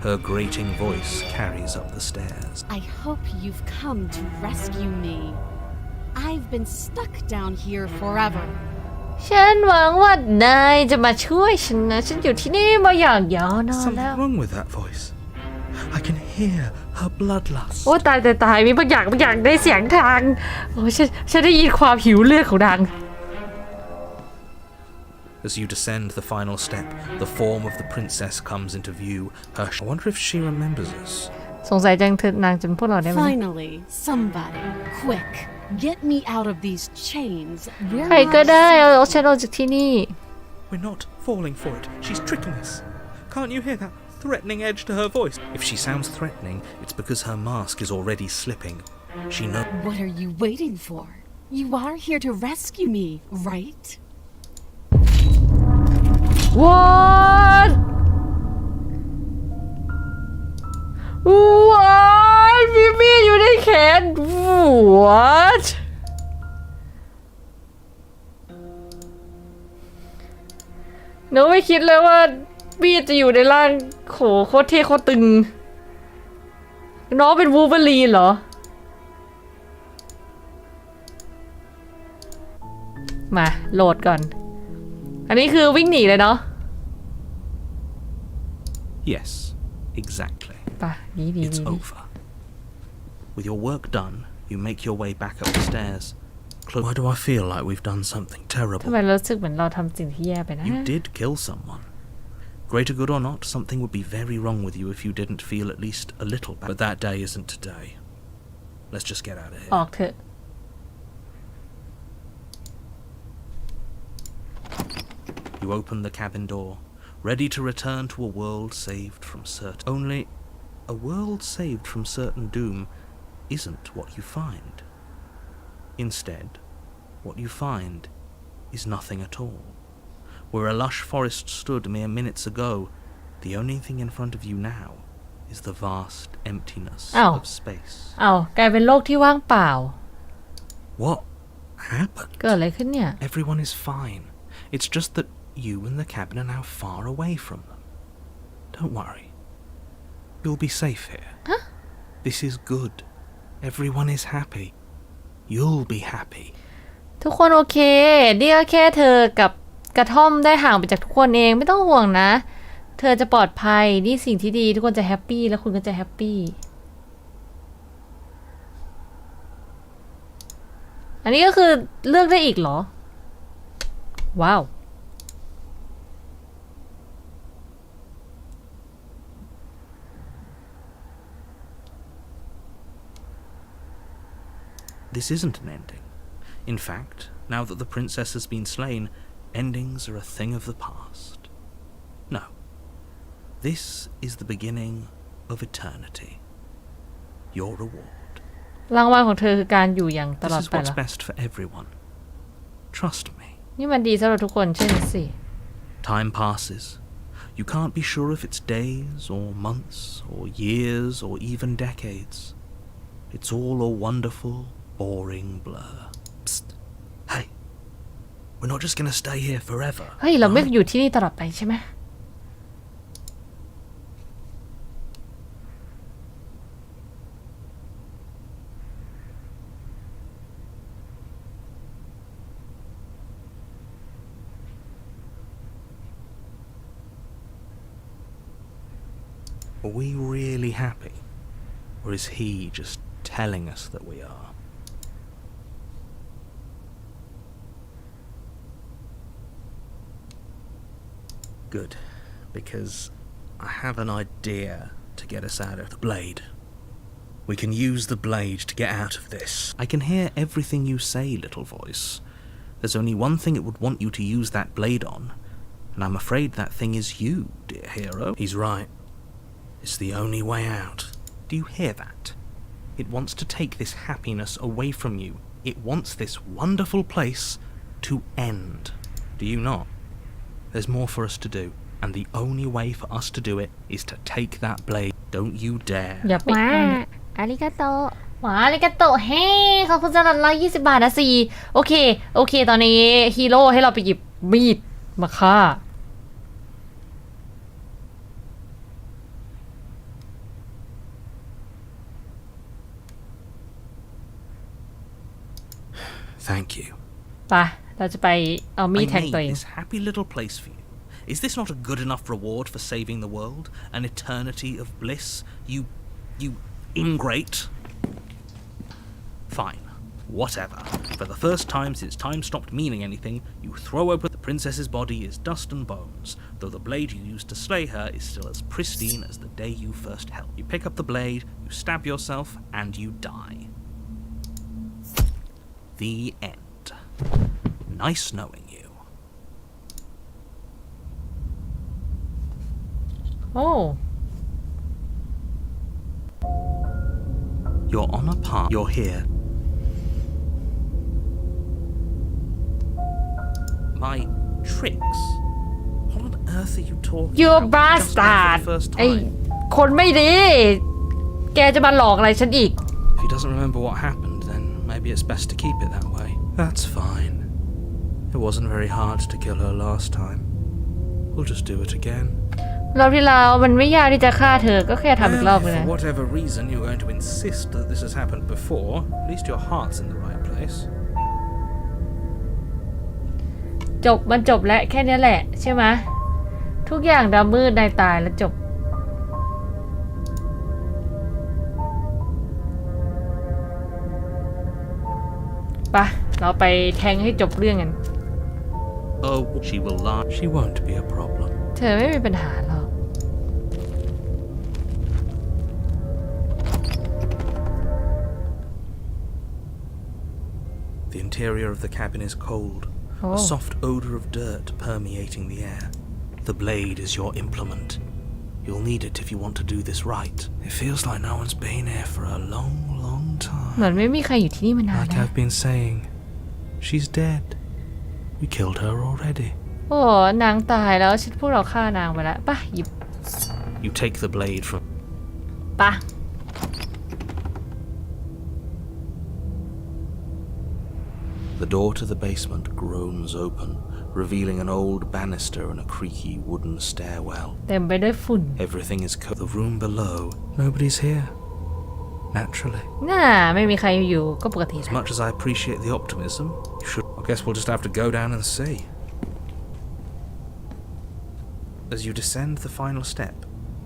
Her grating voice carries up the stairs. I hope you've come to rescue me. I've been stuck down here forever. ฉันหวังว่านายจะมาช่วยฉันนะฉันอยู่ที่นี่มาอย่างยาวนานแล้ว Something wrong with that voice. I can hear her bloodlust. โอ้ตายมีบางอย่างได้เสียงทางโอ้ฉันได้ยินความหิวเลือดของนาง As you descend the final step, the form of the princess comes into view. I wonder if she remembers us. สงสัยจังเธอนางจนพวกเราได้ไหม Finally, somebody, quick, get me out of these chains. We're ใครก็ not ได้ safe. เอาฉันออกจากที่นี่ We're not falling for it. She's tricking us. Can't you hear that threatening edge to her voice? If she sounds threatening, it's because her mask is already slipping. She knows. What are you waiting for? You are here to rescue me, right? What What มีมีดอยู่ในแขน What หนูไม่คิดเลยว่าบีจะอยู่ในร่างโหโคตรเท่โคตรตึงน้องเป็นวูล์ฟเวอรีนเหรอมาโหลดก่อนอันนี้คือวิ่งหนีเลยเนาะ Yes, exactly. ป่ะหนี It's over. With your work done, you make your way back up the stairs. Why do I feel like we've done something ทำ terrible? ไมรู้สึกเหมือนเราทำสิ่งที่แย่ไปนะ You did kill someone. Greater good or not, something would be very wrong with you if you didn't feel at least a little bad. But that day isn't today. Let's just get out of here. ออกเถอะ You open the cabin door, ready to return to a world saved from certain... Only, a world saved from certain doom isn't what you find. Instead, what you find is nothing at all. Where a lush forest stood mere minutes ago, the only thing in front of you now is the vast emptiness of space. อ้าวกลายเป็นโลกที่ว่างเปล่า What happened? เกิดอะไรขึ้นเนี่ย Everyone is fine. It's just that you and the cabin are now far away from them. Don't worry. You'll be safe here. Huh? This is good. Everyone is happy. You'll be happy. ทุกคนโอเคนี่ก็แค่เธอกับกระท่อมได้ห่างไปจากทุกคนเองไม่ต้องห่วงนะเธอจะปลอดภัยนี่สิ่งที่ดีทุกคนจะแฮปปี้แล้วคุณก็จะแฮปปี้อันนี้ก็คือเลือกได้อีกเหรอว้าว This isn't an ending. In fact, now that the princess has been slain, endings are a thing of the past. No. This is the beginning of eternity. Your reward. รางวัลของเธอคือการอยู่อย่างตลอด This is ไปเหร what's อ best for everyone. Trust me. นี่มันดีสำหรับทุกคนเช่นสิ Time passes. You can't be sure if it's days or months or years or even decades. It's all a wonderful, boring blur. Psst. Hey. We're not just gonna stay here forever. เฮ้ยเราไม่อยู่ที่นี่ตลอดไปใช่ไหม Are we really happy? Or is he just telling us that we are? Good, because I have an idea to get us out of the blade. We can use the blade to get out of this. I can hear everything you say, little voice. There's only one thing it would want you to use that blade on, and I'm afraid that thing is you, dear hero. He's right. It's the only way out. Do you hear that? It wants to take this happiness away from you. It wants this wonderful place to end. Do you not? There's more for us to do, and the only way for us to do it is to take that blade. Don't you dare. อย่าไป ว้าอาริกาโต ว้าอาริกาโตเฮ้ขอบคุณสำหรับ120 บาทนะสิโอเคตอนนี้ฮีโร่ให้เราไปหยิบมีดมาฆ่า Thank you. ไปเราจะไปเอามีด I แทง made ตัวเอง this happy little place for you. Is this not a good enough reward for saving the world? An eternity of bliss? You ingrate? Fine. Whatever. For the first time since time stopped meaning anything, you throw open the princess's body is dust and bones, though the blade you used to slay her is still as pristine as the day you first held. You pick up the blade, you stab yourself, and you die. The end. Nice knowing you. โอ้ You're on a path. You're here. My tricks? What on earth are you talking you about? Just met bastard for the first ไอ้ time. คนไม่ดี แกจะมาหลอกอะไรฉันอีก If he doesn't remember what happened, then maybe it's best to keep it that way. That's fine. It wasn't very hard to kill her last time. We'll just do it again. รอบที่แล้วมันไม่ยากที่จะฆ่าเธอก็แค่ทำอีกรอบเลย For นะ whatever reason you're going to insist that this has happened before, at least your heart's in the right place. มันจบแล้วแค่นี้แหละใช่ไหมทุกอย่างดำมืดในตายแล้วจบปะเราไปแทงให้จบเรื่องกัน Oh, she will lie. She won't be a problem. เธอไม่มีปัญหาหรอก The interior of the cabin is cold, Oh. a soft odor of dirt permeating the air. The blade is your implement. You'll need it if you want to do this right. It feels like no one's been here for a long, long เหมือน time. ไม่มีใครอยู่ที่นี่มานาน Like นะ I've been saying, she's dead. We killed her already. โอ้นางตายแล้วพวกเราฆ่านางไปแล้วปะหยิบ You take the blade from... ปะ The door to the basement groans open, revealing an old banister and a creaky wooden stairwell. เต็มไปด้วยฝุ่น Everything is the room below. Nobody's here. Naturally. น่าไม่มีใครอยู่ก็ปกติ As แหละ much as I appreciate the optimism, you should... I guess we'll just have to go down and see. As you descend the final step,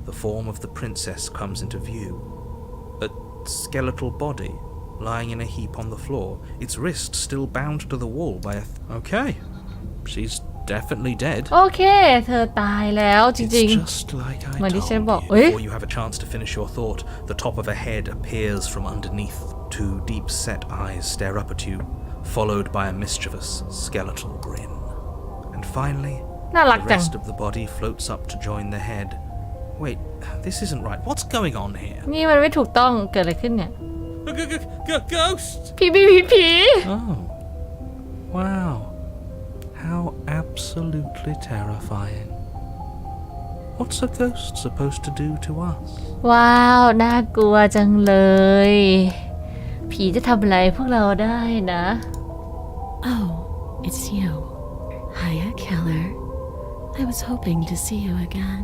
the form of the princess comes into view. A skeletal body, lying in a heap on the floor, its wrist still bound to the wall by a... Okay. She's definitely dead. โอเคเธอตายแล้วจริง It's just like I เหมือนที่ฉัน told บอก you. เอ้ย Before you have a chance to finish your thought, the top of a head appears from underneath. Two deep-set eyes stare up at you, followed by a mischievous skeletal grin. And finally, น่ารัก the จัง rest of the body floats up to join the head. Wait, this isn't right. What's going on here? นี่มันไม่ถูกต้องเกิดอะไรขึ้นเนี่ย Ghost! ผี Oh. Wow. How absolutely terrifying. What's a ghost supposed to do to us? ว้าวน่ากลัวจังเลยผีจะทำอะไรพวกเราได้นะ Oh, it's you. Hiya, Keller. I was hoping to see you again.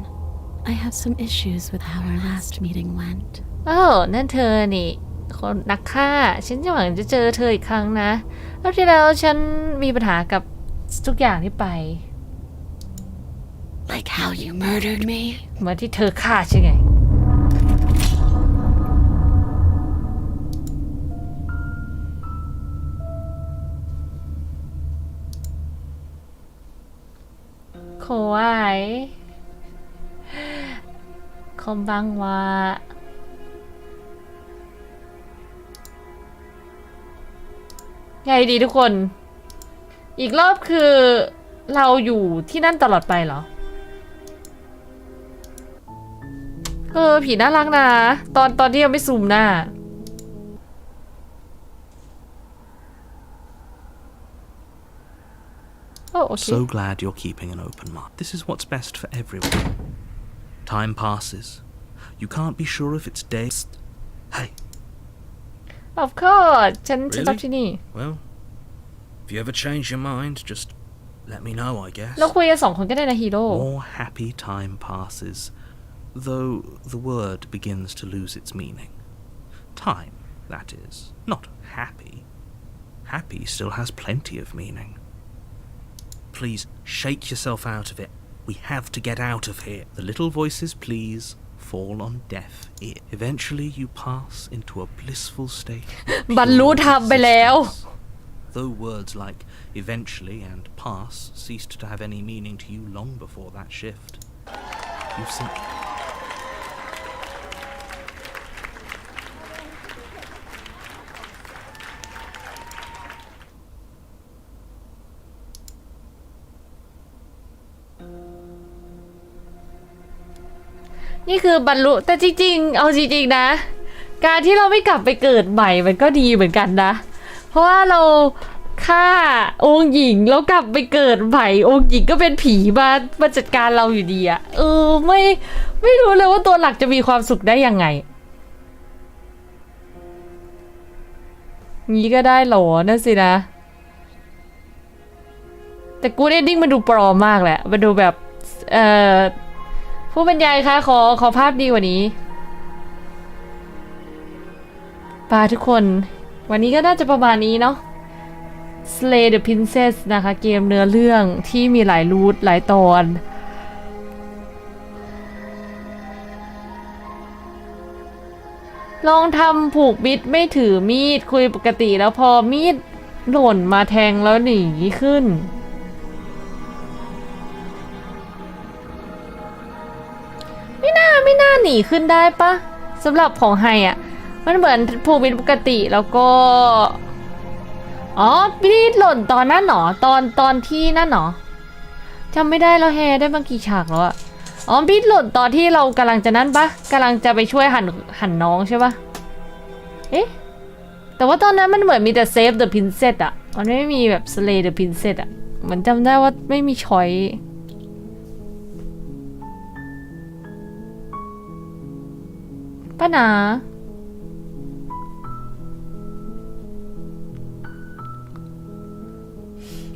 I have some issues with how our last meeting went. อ้าวนั่นเธอนี่คนนักฆ่าฉันจะหวังจะเจอเธออีกครั้งนะแล้วที่แล้วฉันมีปัญหากับทุกอย่างที่ไป Like how you murdered me? เหมือนที่เธอฆ่าใช่ไงโควายคอมบังวาไงดีทุกคนอีกรอบคือเราอยู่ที่นั่นตลอดไปเหรอผีน่ารักนะตอนที่ยังไม่ซูมหน้าโอเค So glad you're keeping an open mind. This is what's best for everyone. Time passes. You can't be sure if it's day. Hey, of course ฉันชอบที่นี่ well, if you ever change your mind, just let me know, I guess. เราคุยกัน2 คนก็ได้นะฮีโร่ More happy time passes, though the word begins to lose its meaning. Time, that is, not happy. Happy still has plenty of meaning. Please shake yourself out of it. We have to get out of here. The little voices, please, fall on deaf ear. Eventually you pass into a blissful state. บรรลุธรรมไปแล้ว Though words like eventually and pass ceased to have any meaning to you long before that shift. You've seen...นี่คือบรรลุแต่จริงๆเอาจริงๆนะการที่เราไม่กลับไปเกิดใหม่มันก็ดีเหมือนกันนะเพราะว่าเราฆ่าองค์หญิงแล้วกลับไปเกิดใหม่องค์หญิงก็เป็นผีมาจัดการเราอยู่ดีอะไม่รู้เลยว่าตัวหลักจะมีความสุขได้ยังไงงี้ก็ได้หรอนั่นสินะแต่กูดเอนดิ้งมันดูปลอมมากแหละมันดูแบบ ผู้บรรยายคะขอภาพดีกว่านี้ป่าทุกคนวันนี้ก็น่าจะประมาณนี้เนาะ Slay the Princess นะคะเกมเนื้อเรื่องที่มีหลายรูทหลายตอนลองทำผูกมิดไม่ถือมีดคุยปกติแล้วพอมีดหล่นมาแทงแล้วหนีขึ้นไม่น่าหนีขึ้นได้ปะสำหรับของไฮอ่ะมันเหมือนผูกมิดปกติแล้วก็อ๋อมีดหล่นตอนนั้นหรอตอนที่นั่นหรอจำไม่ได้แล้วแฮได้บางกี่ฉากแล้วอะอ๋อมีดหล่นตอนที่เรากำลังจะนั่นปะกำลังจะไปช่วยหันน้องใช่ปะเอ๊ะแต่ว่าตอนนั้นมันเหมือนมีแต่ Save the Princess อะมันไม่มีแบบ Slay the Princess อะเหมือนจำได้ว่าไม่มีช้อยป้าหนา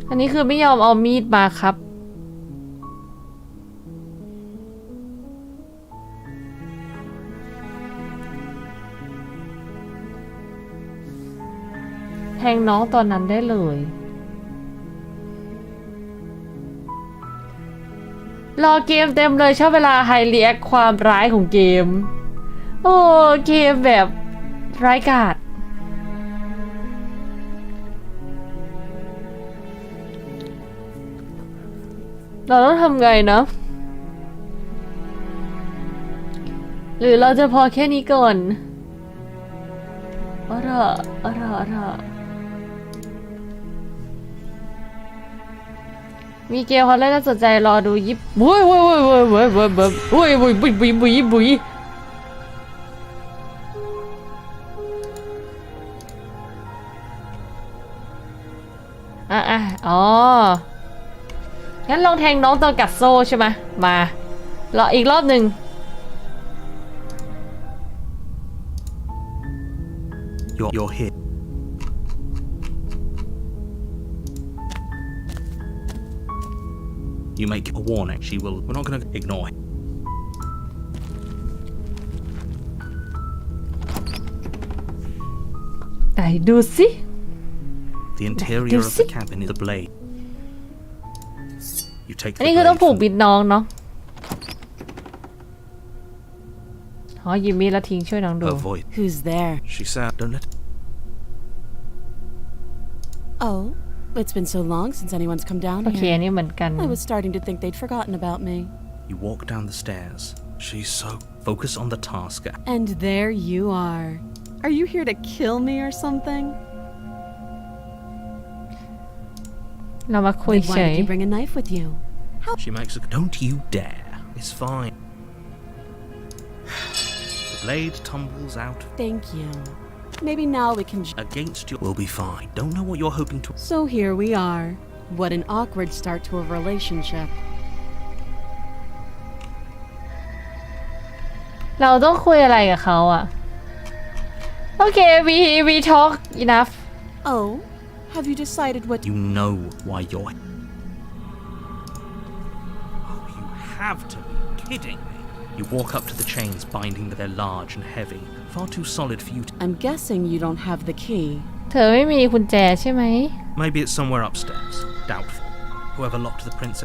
อันนี้คือไม่ยอมเอามีดมาครับแทงน้องตอนนั้นได้เลยรอเกมเต็มเลยชอบเวลาไฮเรียกความร้ายของเกมโอ้เกมแบบร้ายกาจเราต้องทำไงนะหรือเราจะพอแค่นี้ก่อนมีเกมเขาเล่นน่าสนใจรอดูยิบบุยอ๋องั้นลองแทงน้องตอนกัดโซ่ใช่ไหมมารออีกรอบหนึ่งYour hit. You make a warning. She will. We're not going to ignore it. ไหนดูสิ The interior of the cabin is a blade. You take. อันนี้คือต้องผูกบิดน้องเนาะอ๋อยิมมี่แล้วทิ้งช่วยน้องดู Avoid. Who's there? She said, "Don't let." Oh, it's been so long since anyone's come down โอเค here. อันนี้เหมือนกัน I was starting to think they'd forgotten about me. You walk down the stairs. She's so focused on the task. And there you are. Are you here to kill me or something? เรามาคุย Then เฉ why ย did you bring a knife with you? She makes a. Don't you dare. It's fine. The blade tumbles out Thank you. Maybe now we can. against you. We'll be fine. Don't know what you're hoping to. So here we are. What an awkward start to a relationship. เราต้องคุยอะไรกับเขาอะโอเค we talk enough Oh, have you decided what? You know why you're. Oh, you have to be kidding me. You walk up to the chains, binding that they're large and heavy, far too solid for you to. I'm guessing you don't have the key. เธอไม่มีกุญแจใช่ไหม Maybe it's somewhere upstairs. Doubtful. Whoever locked the prince.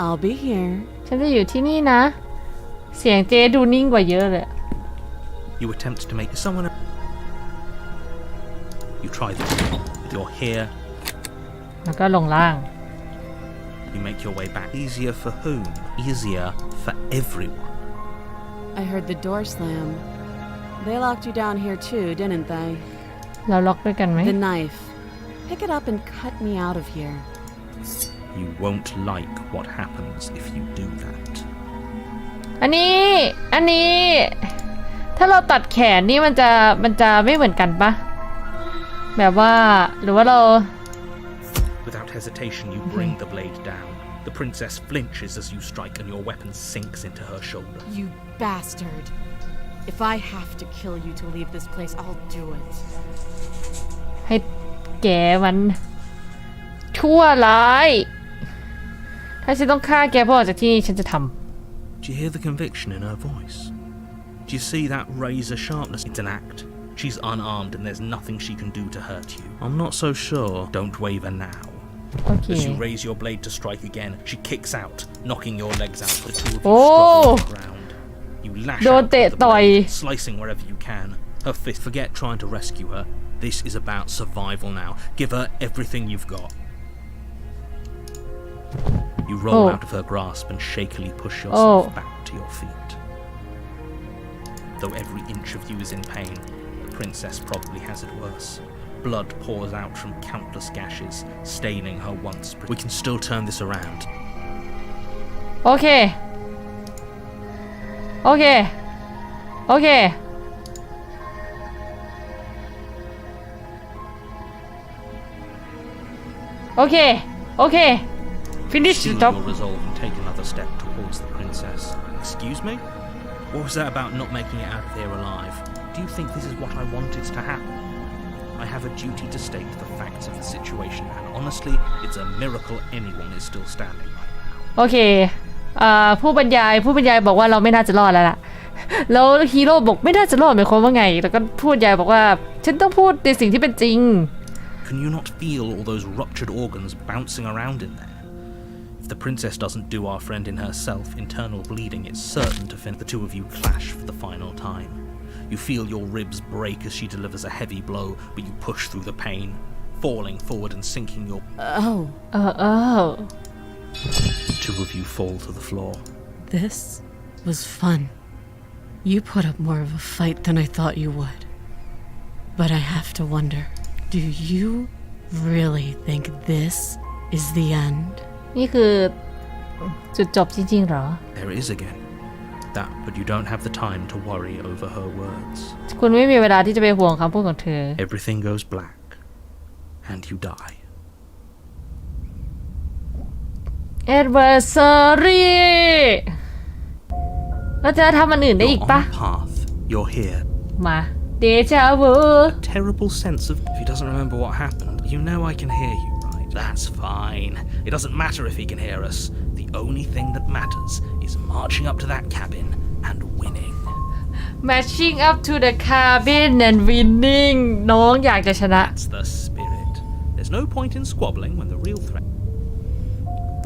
I'll be here. ฉันจะอยู่ที่นี่นะเสียงเจดูนิ่งกว่าเยอะเลย You attempt to make someone. You try this. You're here. แล้วก็ลงล่าง You make your way back. Easier for whom? Easier for everyone. I heard the door slam. They locked you down here too, didn't they? เราล็อกด้วยกันไหม The knife. Pick it up and cut me out of here. You won't like what happens if you do that. อันนี้ถ้าเราตัดแขนนี่มันจะไม่เหมือนกันปะแบบว่าหรือว่าเรา Without hesitation, you bring the blade down. The princess flinches as you strike, and your weapon sinks into her shoulder. You bastard. If I have to kill you to leave this place, I'll do it. ให้แกมันชั่วร้าย ถ้าฉันต้องฆ่าแกเพื่อออกจากที่นี่ฉันจะท Do you hear the conviction in her voice? Do you see that razor sharpness? It's an act. She's unarmed and there's nothing she can do to hurt you. I'm not so sure. Don't waver now. ำโอเค As you raise your blade to strike again, she kicks out, knocking your legs out. The two of you Oh. struggle to the ground. You lash Don't out with the toy. blade, slicing wherever you can. Her fist. Forget trying to rescue her. This is about survival now. Give her everything you've got. You roll out of her grasp and shakily push yourself back to your feet. Though every inch of you is in pain, the princess probably has it worse. Blood pours out from countless gashes, staining her once. We can still turn this around. โอเคโอเคโอเคโอเคโอเค finish the Seal job your resolve and take another step towards the princess. Excuse me? What was that about not making it out of here alive? Do you think this is what I wanted to happen? I have a duty to state the facts of the situation, and honestly, it's a miracle anyone is still standing right now. โอเคผู้บรรยายบอกว่าเราไม่น่าจะรอดแล้วล่ะแล้วฮีโร่บอกไม่น่าจะรอดหมายความว่าไงแล้วก็ผู้บรรยายบอกว่าฉันต้องพูดในสิ่งที่เป็นจริง Can you not feel all those ruptured organs bouncing around in there? If the princess doesn't do our friend in herself internal bleeding, it's certain to finish. The two of you clash for the final time. You feel your ribs break as she delivers a heavy blow, but you push through the pain, falling forward and sinking your... Oh, The two of you fall to the floor. this was fun. You put up more of a fight than I thought you would. But I have to wonder, do you really think this is the end? นี่คือจุดจบจริงๆเหรอ There it is again. That, but you don't have the time to worry over her words. คุณไม่มีเวลาที่จะไปห่วงคำพูดของเธอ Everything goes black, and you die. Adversary เราจะทำอันอื่นได้อีก You're ปะ on the path. You're here. มาเดจาวู Terrible sense of... If he doesn't remember what happened, you know I can hear you, right? That's fine. It doesn't matter if he can hear us. The only thing that matters is marching up to that cabin and winning. Matching up to the cabin and winning น้องอยากจะชนะ That's the spirit. There's no point in squabbling when the real threat...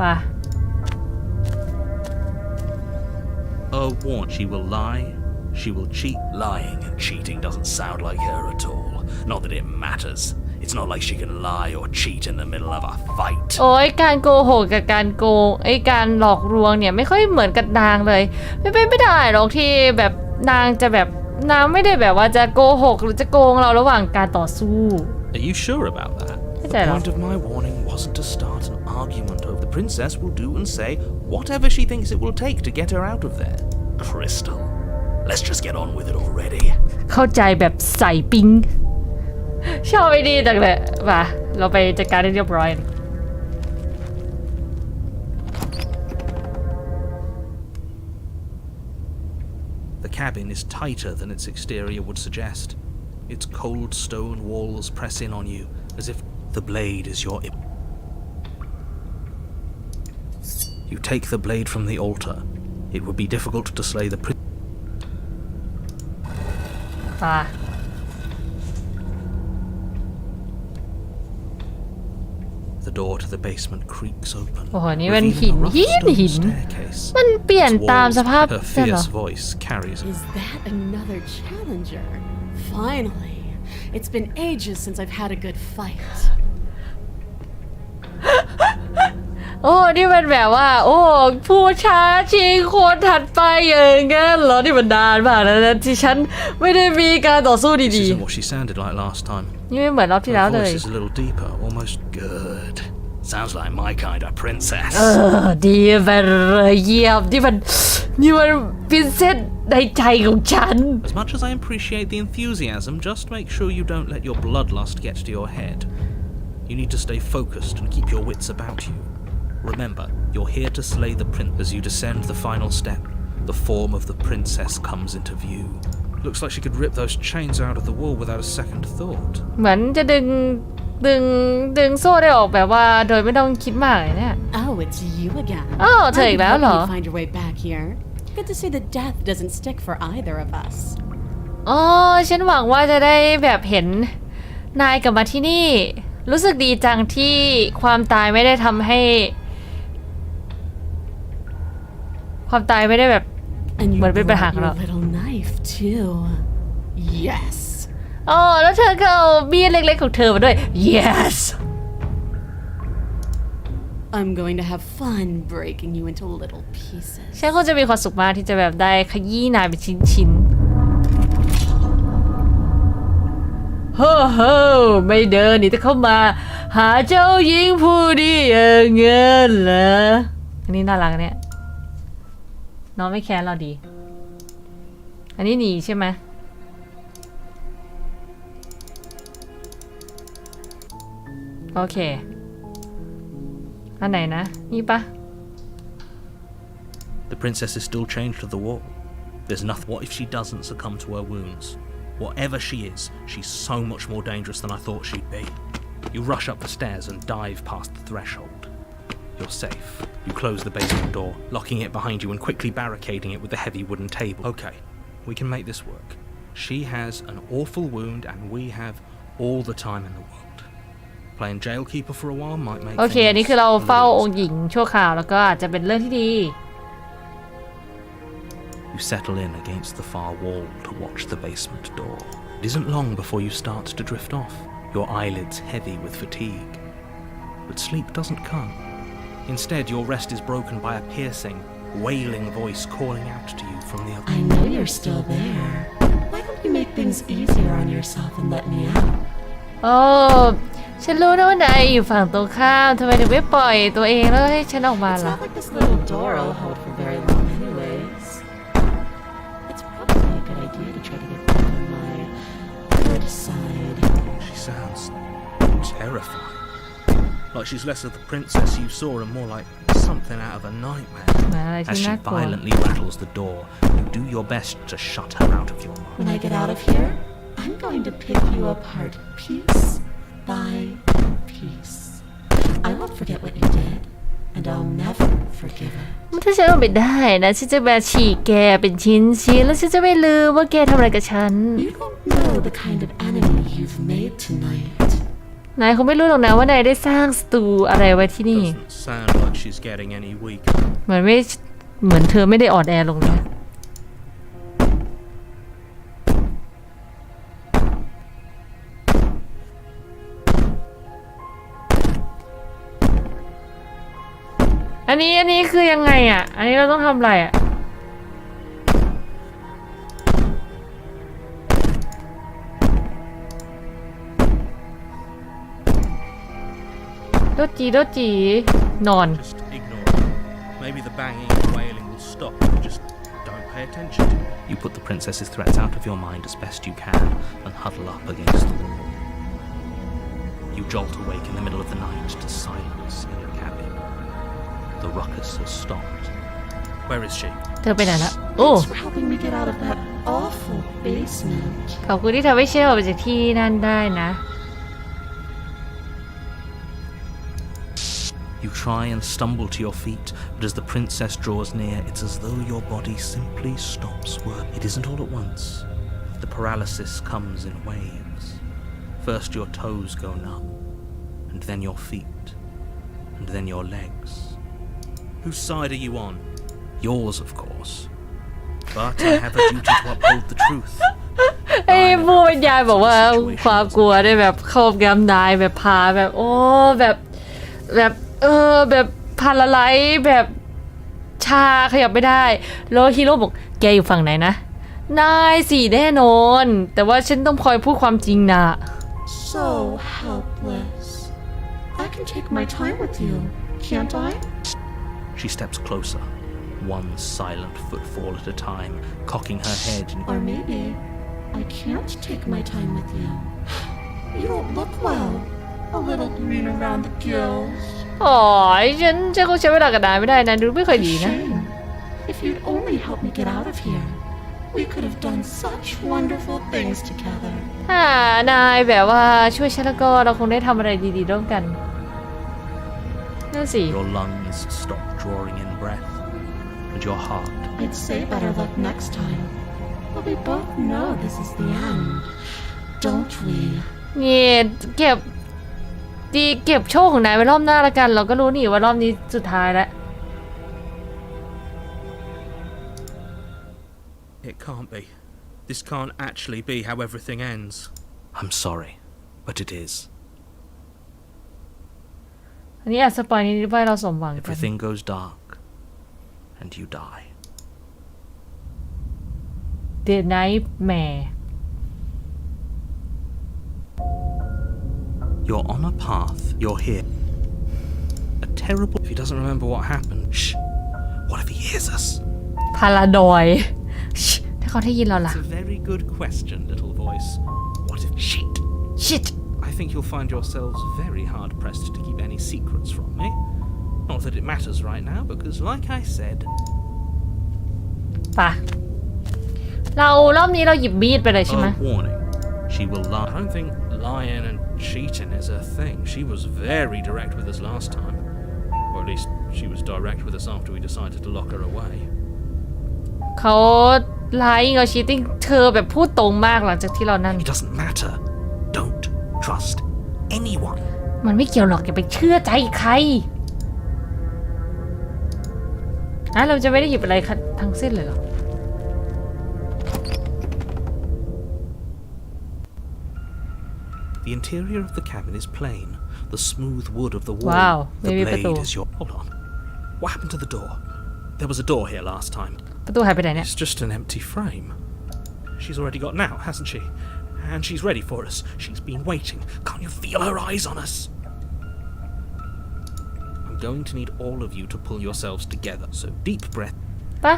ป่ะ warn. She will lie. She will cheat. Lying and cheating doesn't sound like her at all. Not that it matters. It's not like she can lie or cheat in the middle of a fight. โอ้ยการโกหกกับการโกงการหลอกลวงเนี่ยไม่ค่อยเหมือนกับนางเลยไม่ได้หรอกที่แบบนางจะแบบนางไม่ได้แบบว่าจะโกหกหรือจะโกงเราระหว่างการต่อสู้ Are you sure about that? The point of my warning wasn't to start an argument over. The princess will do and say whatever she thinks it will take to get her out of there. Crystal, let's just get on with it already. เข้าใจแบบใส่ปิ๊งชอบไอ้นี่จังเลยป่ะเราไปจัดการให้เรียบร้อย The cabin is tighter than its exterior would suggest. Its cold stone walls press in on you as if the blade is your... You take the blade from the altar. It would be difficult to slay the prince. ป่ะ The door to the basement creaks open. โอ้โหนี่มันหิน revealing a rough หิน stone staircase. มันเปลี่ยน Its ตาม walls, สภาพ her ใช่เหรอ fierce voice carries. Is that another challenger? Finally. It's been ages since I've had a good fight. โอ้นี่มันแบบว่าโอ้ผู้ช้าชิงคนถัดไปอย่างงั้นเหรอนี่มันนานมากแล้วนะที่ฉันไม่ได้มีการต่อสู้ This ดี isn't what she sounded like last time. ๆนี่ไม่เหมือนรอบที่แล้ว Her เลย voice is a little deeper, almost good. Sounds like my kind of princess. ดีไปเลยเยี่ยมนี่มันเป็นเส้นในใจของฉัน As much as I appreciate the enthusiasm, just make sure you don't let your bloodlust get to your head. You need to stay focused and keep your wits about you. Remember, you're here to slay the prince. As you descend the final step, the form of the princess comes into view. Looks like she could rip those chains out of the wall without a second thought. เหมือนจะดึง ดึงโซ่ได้ออกแบบว่าโดยไม่ต้องคิดมากเลยเนี่ย Oh, it's you again. อ้าวเธออีกแล้วเหรอ You find your way back here. Good to see that death doesn't stick for either of us. อ๋อฉันหวังว่าจะได้แบบเห็นนายกลับมาที่นี่รู้สึกดีจังที่ความตายไม่ได้ทำให้ความตายไม่ได้แบบ And you เหมือนเป็นปัญหา brought ของเรา your little knife too. Yes. อ๋อแล้วเธอก็เอามีดเล็กๆของเธอมาด้วย yes I'm going to have fun breaking you into little pieces. ฉันคงจะมีความสุขมากที่จะแบบได้ขยี้นายเป็นชิ้นๆโฮ้โฮ้ไม่เดินนี่จะเข้ามาหาเจ้าหญิงผู้ดีอย่างเงี้ยเหรออันนี้น่ารักเนี่ยน้องไม่แค้นเราดีอันนี้หนีใช่ไหมโอเคอันไหนนะนี่ปะ The princess is still chained to the wall. There's nothing. What if she doesn't succumb to her wounds? Whatever she is, she's so much more dangerous than I thought she'd be. You rush up the stairs and dive past the threshold. You're safe. You close the basement door, locking it behind you and quickly barricading it with the heavy wooden table. Okay, we can make this work. She has an awful wound and we have all the time in the world.Playing jailkeeper for a while might make โอเคอันนี้คือเราเฝ้าองค์หญิงชั่วคราวแล้วก็อาจจะเป็นเรื่องที่ดี You settle in against the far wall to watch the basement door. It isn't long before you start to drift off, your eyelids heavy with fatigue. But sleep doesn't come. Instead, your rest is broken by a piercing, wailing voice calling out to you from the other. I know you're still there. Why don't you make things easier on yourself and let me out? โอ้ฉันรู้นะว่านายอยู่ฝั่งตรงข้ามทำไมถึงไม่ปล่อยตัวเองแล้วให้ฉันออกมา It's ล่ะ not like this little door will hold for very long anyways. It's probably a good idea to try to get back on my good side. She sounds terrifying. Like she's less of the princess you saw and more like something out of a nightmare. เหมือนอะไรที่ As she น่ากลัว violently rattles the door, you do your best to shut her out of your mind. When I get out of here, I'm going to pick you apart piece by piece. I won't forget what you did, and I'll never forgive it. ถ้าฉันออกไปได้นะฉันจะมาฉีกแกเป็นชิ้นๆแล้วฉันจะไม่ลืมว่าแกทำอะไรกับฉัน You don't know the kind of enemy you've made tonight. นายคงไม่รู้หรอกนะว่านายได้สร้างศัตรูอะไรไว้ที่นี่ Doesn't sound like she's getting any weaker. เหมือนเธอไม่ได้อ่อนแอลงเลยอันนี้คือยังไงอ่ะอันนี้เราต้องทำอะไรอ่ะโดจีนอน Just ignore it. Maybe the banging and wailing will stop if you just don't pay attention to it. You put the princess's threats out of your mind as best you can and huddle up against the wall. You jolt awake in the middle of the night to silence in the cabin. The ruckus has stopped. Where is she? เธอไปไหนละโอ้ Thanks for helping me get out of that awful basement. ขอบคุณที่ทำให้เชลออกไปจากที่นั่นได้นะ You try and stumble to your feet, but as the princess draws near, it's as though your body simply stops working. It isn't all at once. The paralysis comes in waves. First your toes go numb, and then your feet, and then your legs. Whose side are you on? Yours, of course. But I have a duty to uphold the truth. ไอ้ผู้บรรยายบอกว่าความกลัวได้แบบครอบงำนายแบบพาแบบโอ้แบบพาราไลซ์แบบชาขยับไม่ได้แล้วฮีโร่บอกแกอยู่ฝั่งไหนนะนายสิแน่นอนแต่ว่าฉันต้องคอยพูดความจริงนะ So helpless. I can take my time with you, can't I? She steps closer, one silent footfall at a time, cocking her head. Or maybe I can't take my time with you. You don't look well. A little green around the gills. อ๋อฉันคงใช้เวลากับนายไม่ได้นะดูไม่ค่อยดีนะ Shame. If you'd only help me get out of here, We could have done such wonderful things together. ถ้านายแบบว่าช่วยฉันแล้วก็เราคงได้ทำอะไรดีๆร่วมกันนั่นสิ Your lungs stop drawing in breath, and your heart. I'd say better luck next time. But we both know this is the end, don't we? นี่เก็บโชคของนายไว้รอบหน้าละกันเราก็รู้นี่ว่ารอบนี้สุดท้ายแล้ว It can't be. This can't actually be how everything ends. I'm sorry, but it is. อันนี้อาจสปอยนิดๆว่าเราสมหวังกัน Everything goes dark, and you die. The Nightmare You're on a path. You're here. A terrible. If he doesn't remember what happened, Shh. What if he hears us? พาราดอยถ้าเขาได้ยินเราล่ะ It's a very good question, little voice. What if shit? shit I think you'll find yourselves very hard-pressed to keep any secrets from me. Not that it matters right now, because like I said... ป่ะเรารอบนี้เราหยิบมีดไปเลยใช่ไหม A warning. She will I lie. don't think lying and cheating is her thing. She was very direct with us last time. Or at least, she was direct with us after we decided to lock her away. เขาไลน์กับชีติ้งเธอแบบพูดตรงมากหลังจากที่เรานั่น It doesn't matter. Don't trust anyone. มันไม่เกี่ยวหรอกอย่าไปเชื่อใจใครเราจะไม่ได้หยิบอะไรทั้งสิ้นเลยเหรอ The interior of the cabin is plain. The smooth wood of the wall. Wow, The maybe blade betul. is your. Hold on. What happened to the door? There was a door here last time. ประตูหายไปไหนเนี่ย It's just an empty frame. She's already gotten out, hasn't she? And she's ready for us. She's been waiting. Can't you feel her eyes on us? I'm going to need all of you to pull yourselves together. So deep breath. ปะ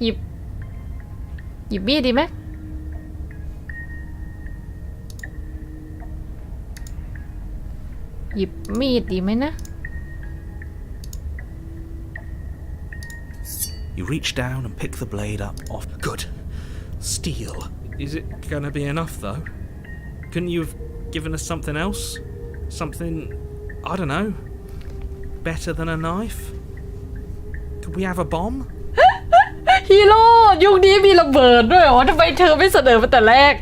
หยิบมีดดีไหมหยิบมีดดีไหมนะ You reach down and pick the blade up off. Good. Steel. Is it gonna be enough, though? Couldn't you have given us something else? Something, I don't know, better than a knife? Could we have a bomb? ฮีโร่ยุคนี้มีระเบิดด้วยเหรอทำไมเธอไม่เสนอมาแต่แรก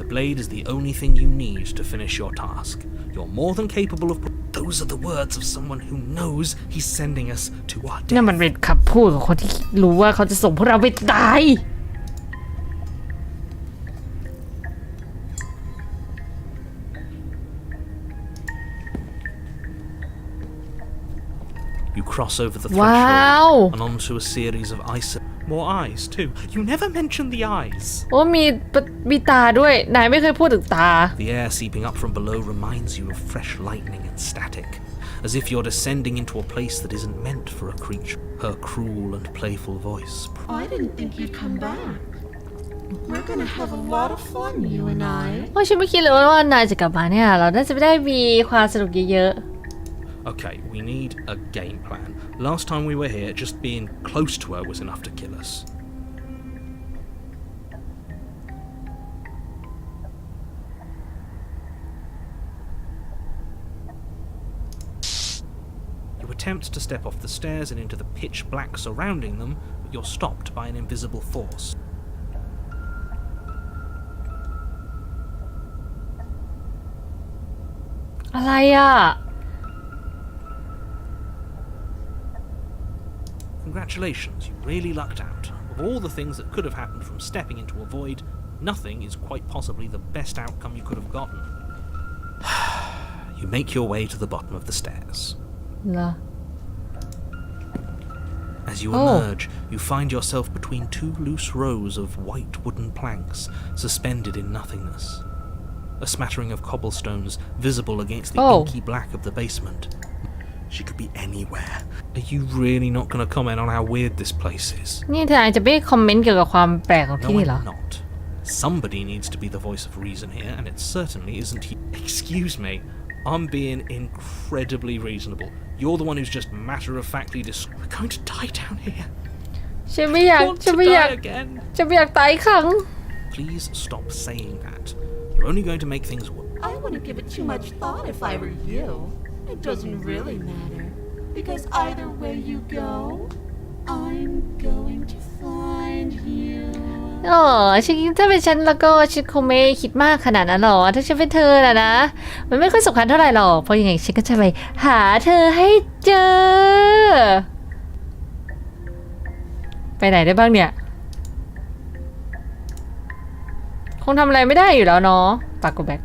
The blade is the only thing you need to finish your task. You're more than capable of. Those are the words of someone who knows he's sending us to our นั่น death. มันเป็นคำพูดของคนที่รู้ว่าเขาจะส่งพวกเราไปตาย You cross over the Wow. threshold and onto a series of ice. More eyes, too. You never mentioned the eyes. โอ้มีตาด้วยนายไม่เคยพูดถึงตา The air seeping up from below reminds you of fresh lightning and static, as if you're descending into a place that isn't meant for a creature. Her cruel and playful voice. I didn't think you'd come back. We're gonna have a lot of fun, you and I. โอ้ฉันไม่คิดเลยว่านายจะกลับมาเนี่ยเราน่าจะไม่ได้มีความสนุกเยอะ Okay, we need a game plan. Last time we were here, just being close to her was enough to kill us. You attempt to step off the stairs and into the pitch black surrounding them, but you're stopped by an invisible force. ๆอะไรอ่ะ Congratulations, you really lucked out. Of all the things that could have happened from stepping into a void, nothing is quite possibly the best outcome you could have gotten. You make your way to the bottom of the stairs. เหรอ As you Oh. emerge, you find yourself between two loose rows of white wooden planks suspended in nothingness. A smattering of cobblestones visible against the Oh. inky black of the basement. She could be anywhere. Are you really not going to comment on how weird this place is? นี่เธออาจจะไม่คอมเมนต์เกี่ยวกับความแปลกของ No, ที่นี่เหรอ I'm not. Somebody needs to be the voice of reason here, and it certainly isn't you. Excuse me, I'm being incredibly reasonable. You're the one who's just matter-of-factly We're going to die down here. ฉันไม่อยาก Want to die again. ตายอีกครั้ง Please stop saying that. You're only going to make things worse. I wouldn't give it too much thought if I were you. It doesn't really matter. Because either way you go, I'm going to find you. อ๋อฉันถ้าเป็นฉันแล้วก็ฉันคงไม่คิดมากขนาดนั้นหรอกถ้าฉันเป็นเธอนะมันไม่ค่อยสำคัญเท่าไหร่หรอกเพราะยังไงฉันก็จะไปหาเธอให้เจอไปไหนได้บ้างเนี่ยคงทำอะไรไม่ได้อยู่แล้วเนาะปากกูแบก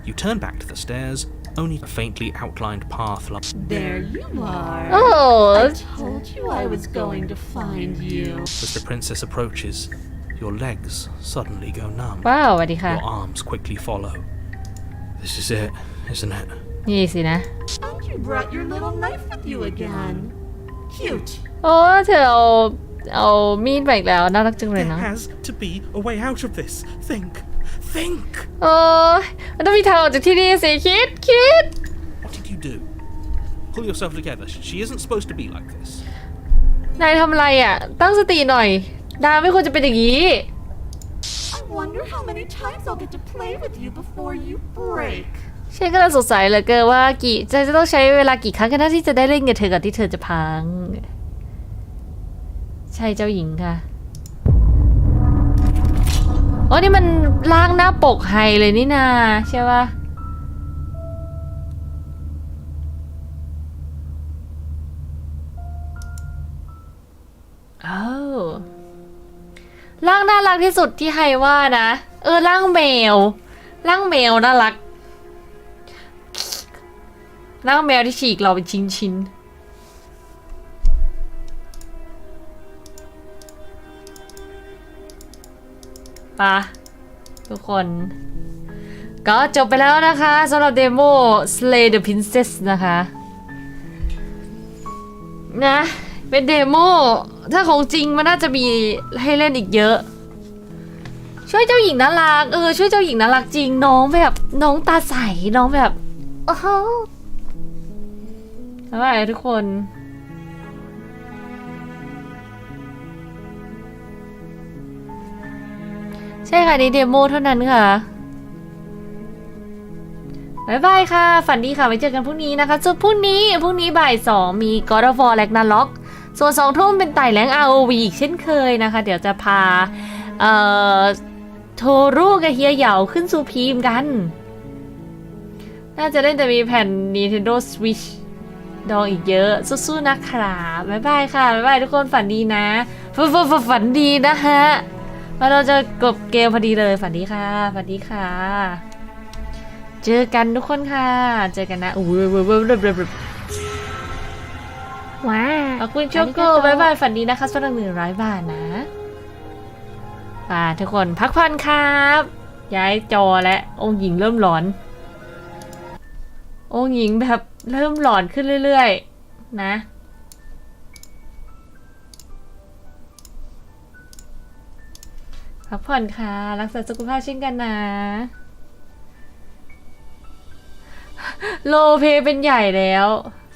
You turn back to the stairs, only a faintly outlined path. There you are. Oh. I told you I was going to find you. As the princess approaches, your legs suddenly go numb. ว้าวสวัสดีค่ะ Your arms quickly follow. This is it, isn't it? นี่สินะ And you brought your little knife with you again. Cute. โอ้เธอเอามีดไปอีกแล้วน่ารักจังเลย There เนาะ has to be a way out of this. Think. โอ้มันต้องมีทางออกจากที่นี่สิคิด What did you do? Pull yourself together. She isn't supposed to be like this. นายทำอะไรอ่ะตั้งสติหน่อยดาไม่ควรจะเป็นอย่างนี้ I wonder how many times I'll get to play with you before you break. ฉันก็เลยสงสัยเหลือเกินว่าจะต้องใช้เวลากี่ครั้งกันนะที่จะได้เล่นกับเธอก่อนที่เธอจะพังใช่เจ้าหญิงค่ะโอ้นี่มันล่างหน้าปกไฮเลยนี่นาใช่ปะร่างน่ารักที่สุดที่ไฮว่านะร่างแมวน่ารักร่างแมวที่ฉีกเราเป็นชิ้นปะทุกคนก็จบไปแล้วนะคะสำหรับเดโม Slay the Princess นะคะนะเป็นเดโมถ้าของจริงมันน่าจะมีให้เล่นอีกเยอะช่วยเจ้าหญิงน่ารักช่วยเจ้าหญิงน่ารักจริงน้องแบบน้องตาใสน้องแบบโอ้โหบ๊ายบายทุกคนใช่ค่ะนี่เดโมเท่านั้นค่ะบ๊ายบายค่ะฝันดีค่ะไว้เจอกันพรุ่งนี้นะคะส่วนพรุ่งนี้บ่าย 2มี God of War Ragnarok ส่วน 2 ทุ่มเป็นไต่แรง ROV อีกเช่นเคยนะคะเดี๋ยวจะพาโทรุกับเฮียเหยาขึ้นสู่พีมกันน่าจะเล่นแต่มีแผ่น Nintendo Switch ดองอีกเยอะสู้ๆนะครับบ๊ายบายค่ะบ๊ายบายทุกคนฝันดีนะฝันดีนะฮะว่าเราจะกบเกมพอดีเลยฝันดีค่ะฝันดีค่ะเจอกันทุกคนค่ะเจอกันนะว้าขอบคุณโชโก้บ๊ายบายฝันดีนะคะสำหรับ100 บาทนะทุกคนพักผ่อนครับย้ายจอและองค์หญิงเริ่มหลอนองค์หญิงแบบเริ่มหลอนขึ้นเรื่อยๆนะพักผ่อนค่ะรักษาสุขภาพเช่นกันนะโลเพเป็นใหญ่แล้ว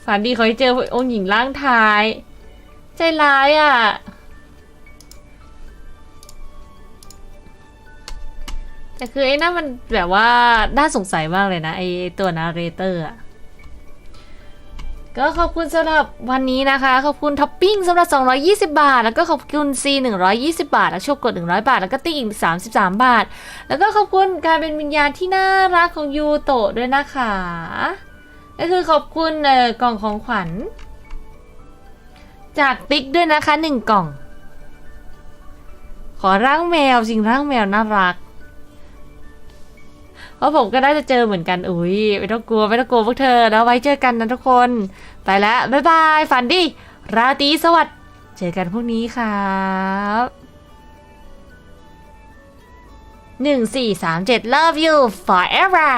ฝันดีขอให้เจอองค์หญิงร่างท้ายใจร้ายอ่ะแต่คือไอ้นั่นมันแบบว่าน่าสงสัยมากเลยนะไอ้ตัวนาเรเตอร์อ่ะก็ขอบคุณสำหรับวันนี้นะคะขอบคุณท็อปปิ้งสำหรับ220 บาทแล้วก็ขอบคุณซี120 บาทแล้วโชคกด100 บาทแล้วก็ติ๊กอีก33 บาทแล้วก็ขอบคุณการเป็นวิญญาณที่น่ารักของยูโตะด้วยนะคะก็คือขอบคุณกล่องของขวัญจากติ๊กด้วยนะคะ1 กล่องขอร่างแมวจริงร่างแมวน่ารักเพราะผมก็น่าจะเจอเหมือนกันอุ้ยไม่ต้องกลัวพวกเธอแล้วไว้เจอกันนะทุกคนไปแล้วบ๊ายบายฝันดีราตรีสวัสดิ์เจอกันพรุ่งนี้ครับ1437 love you forever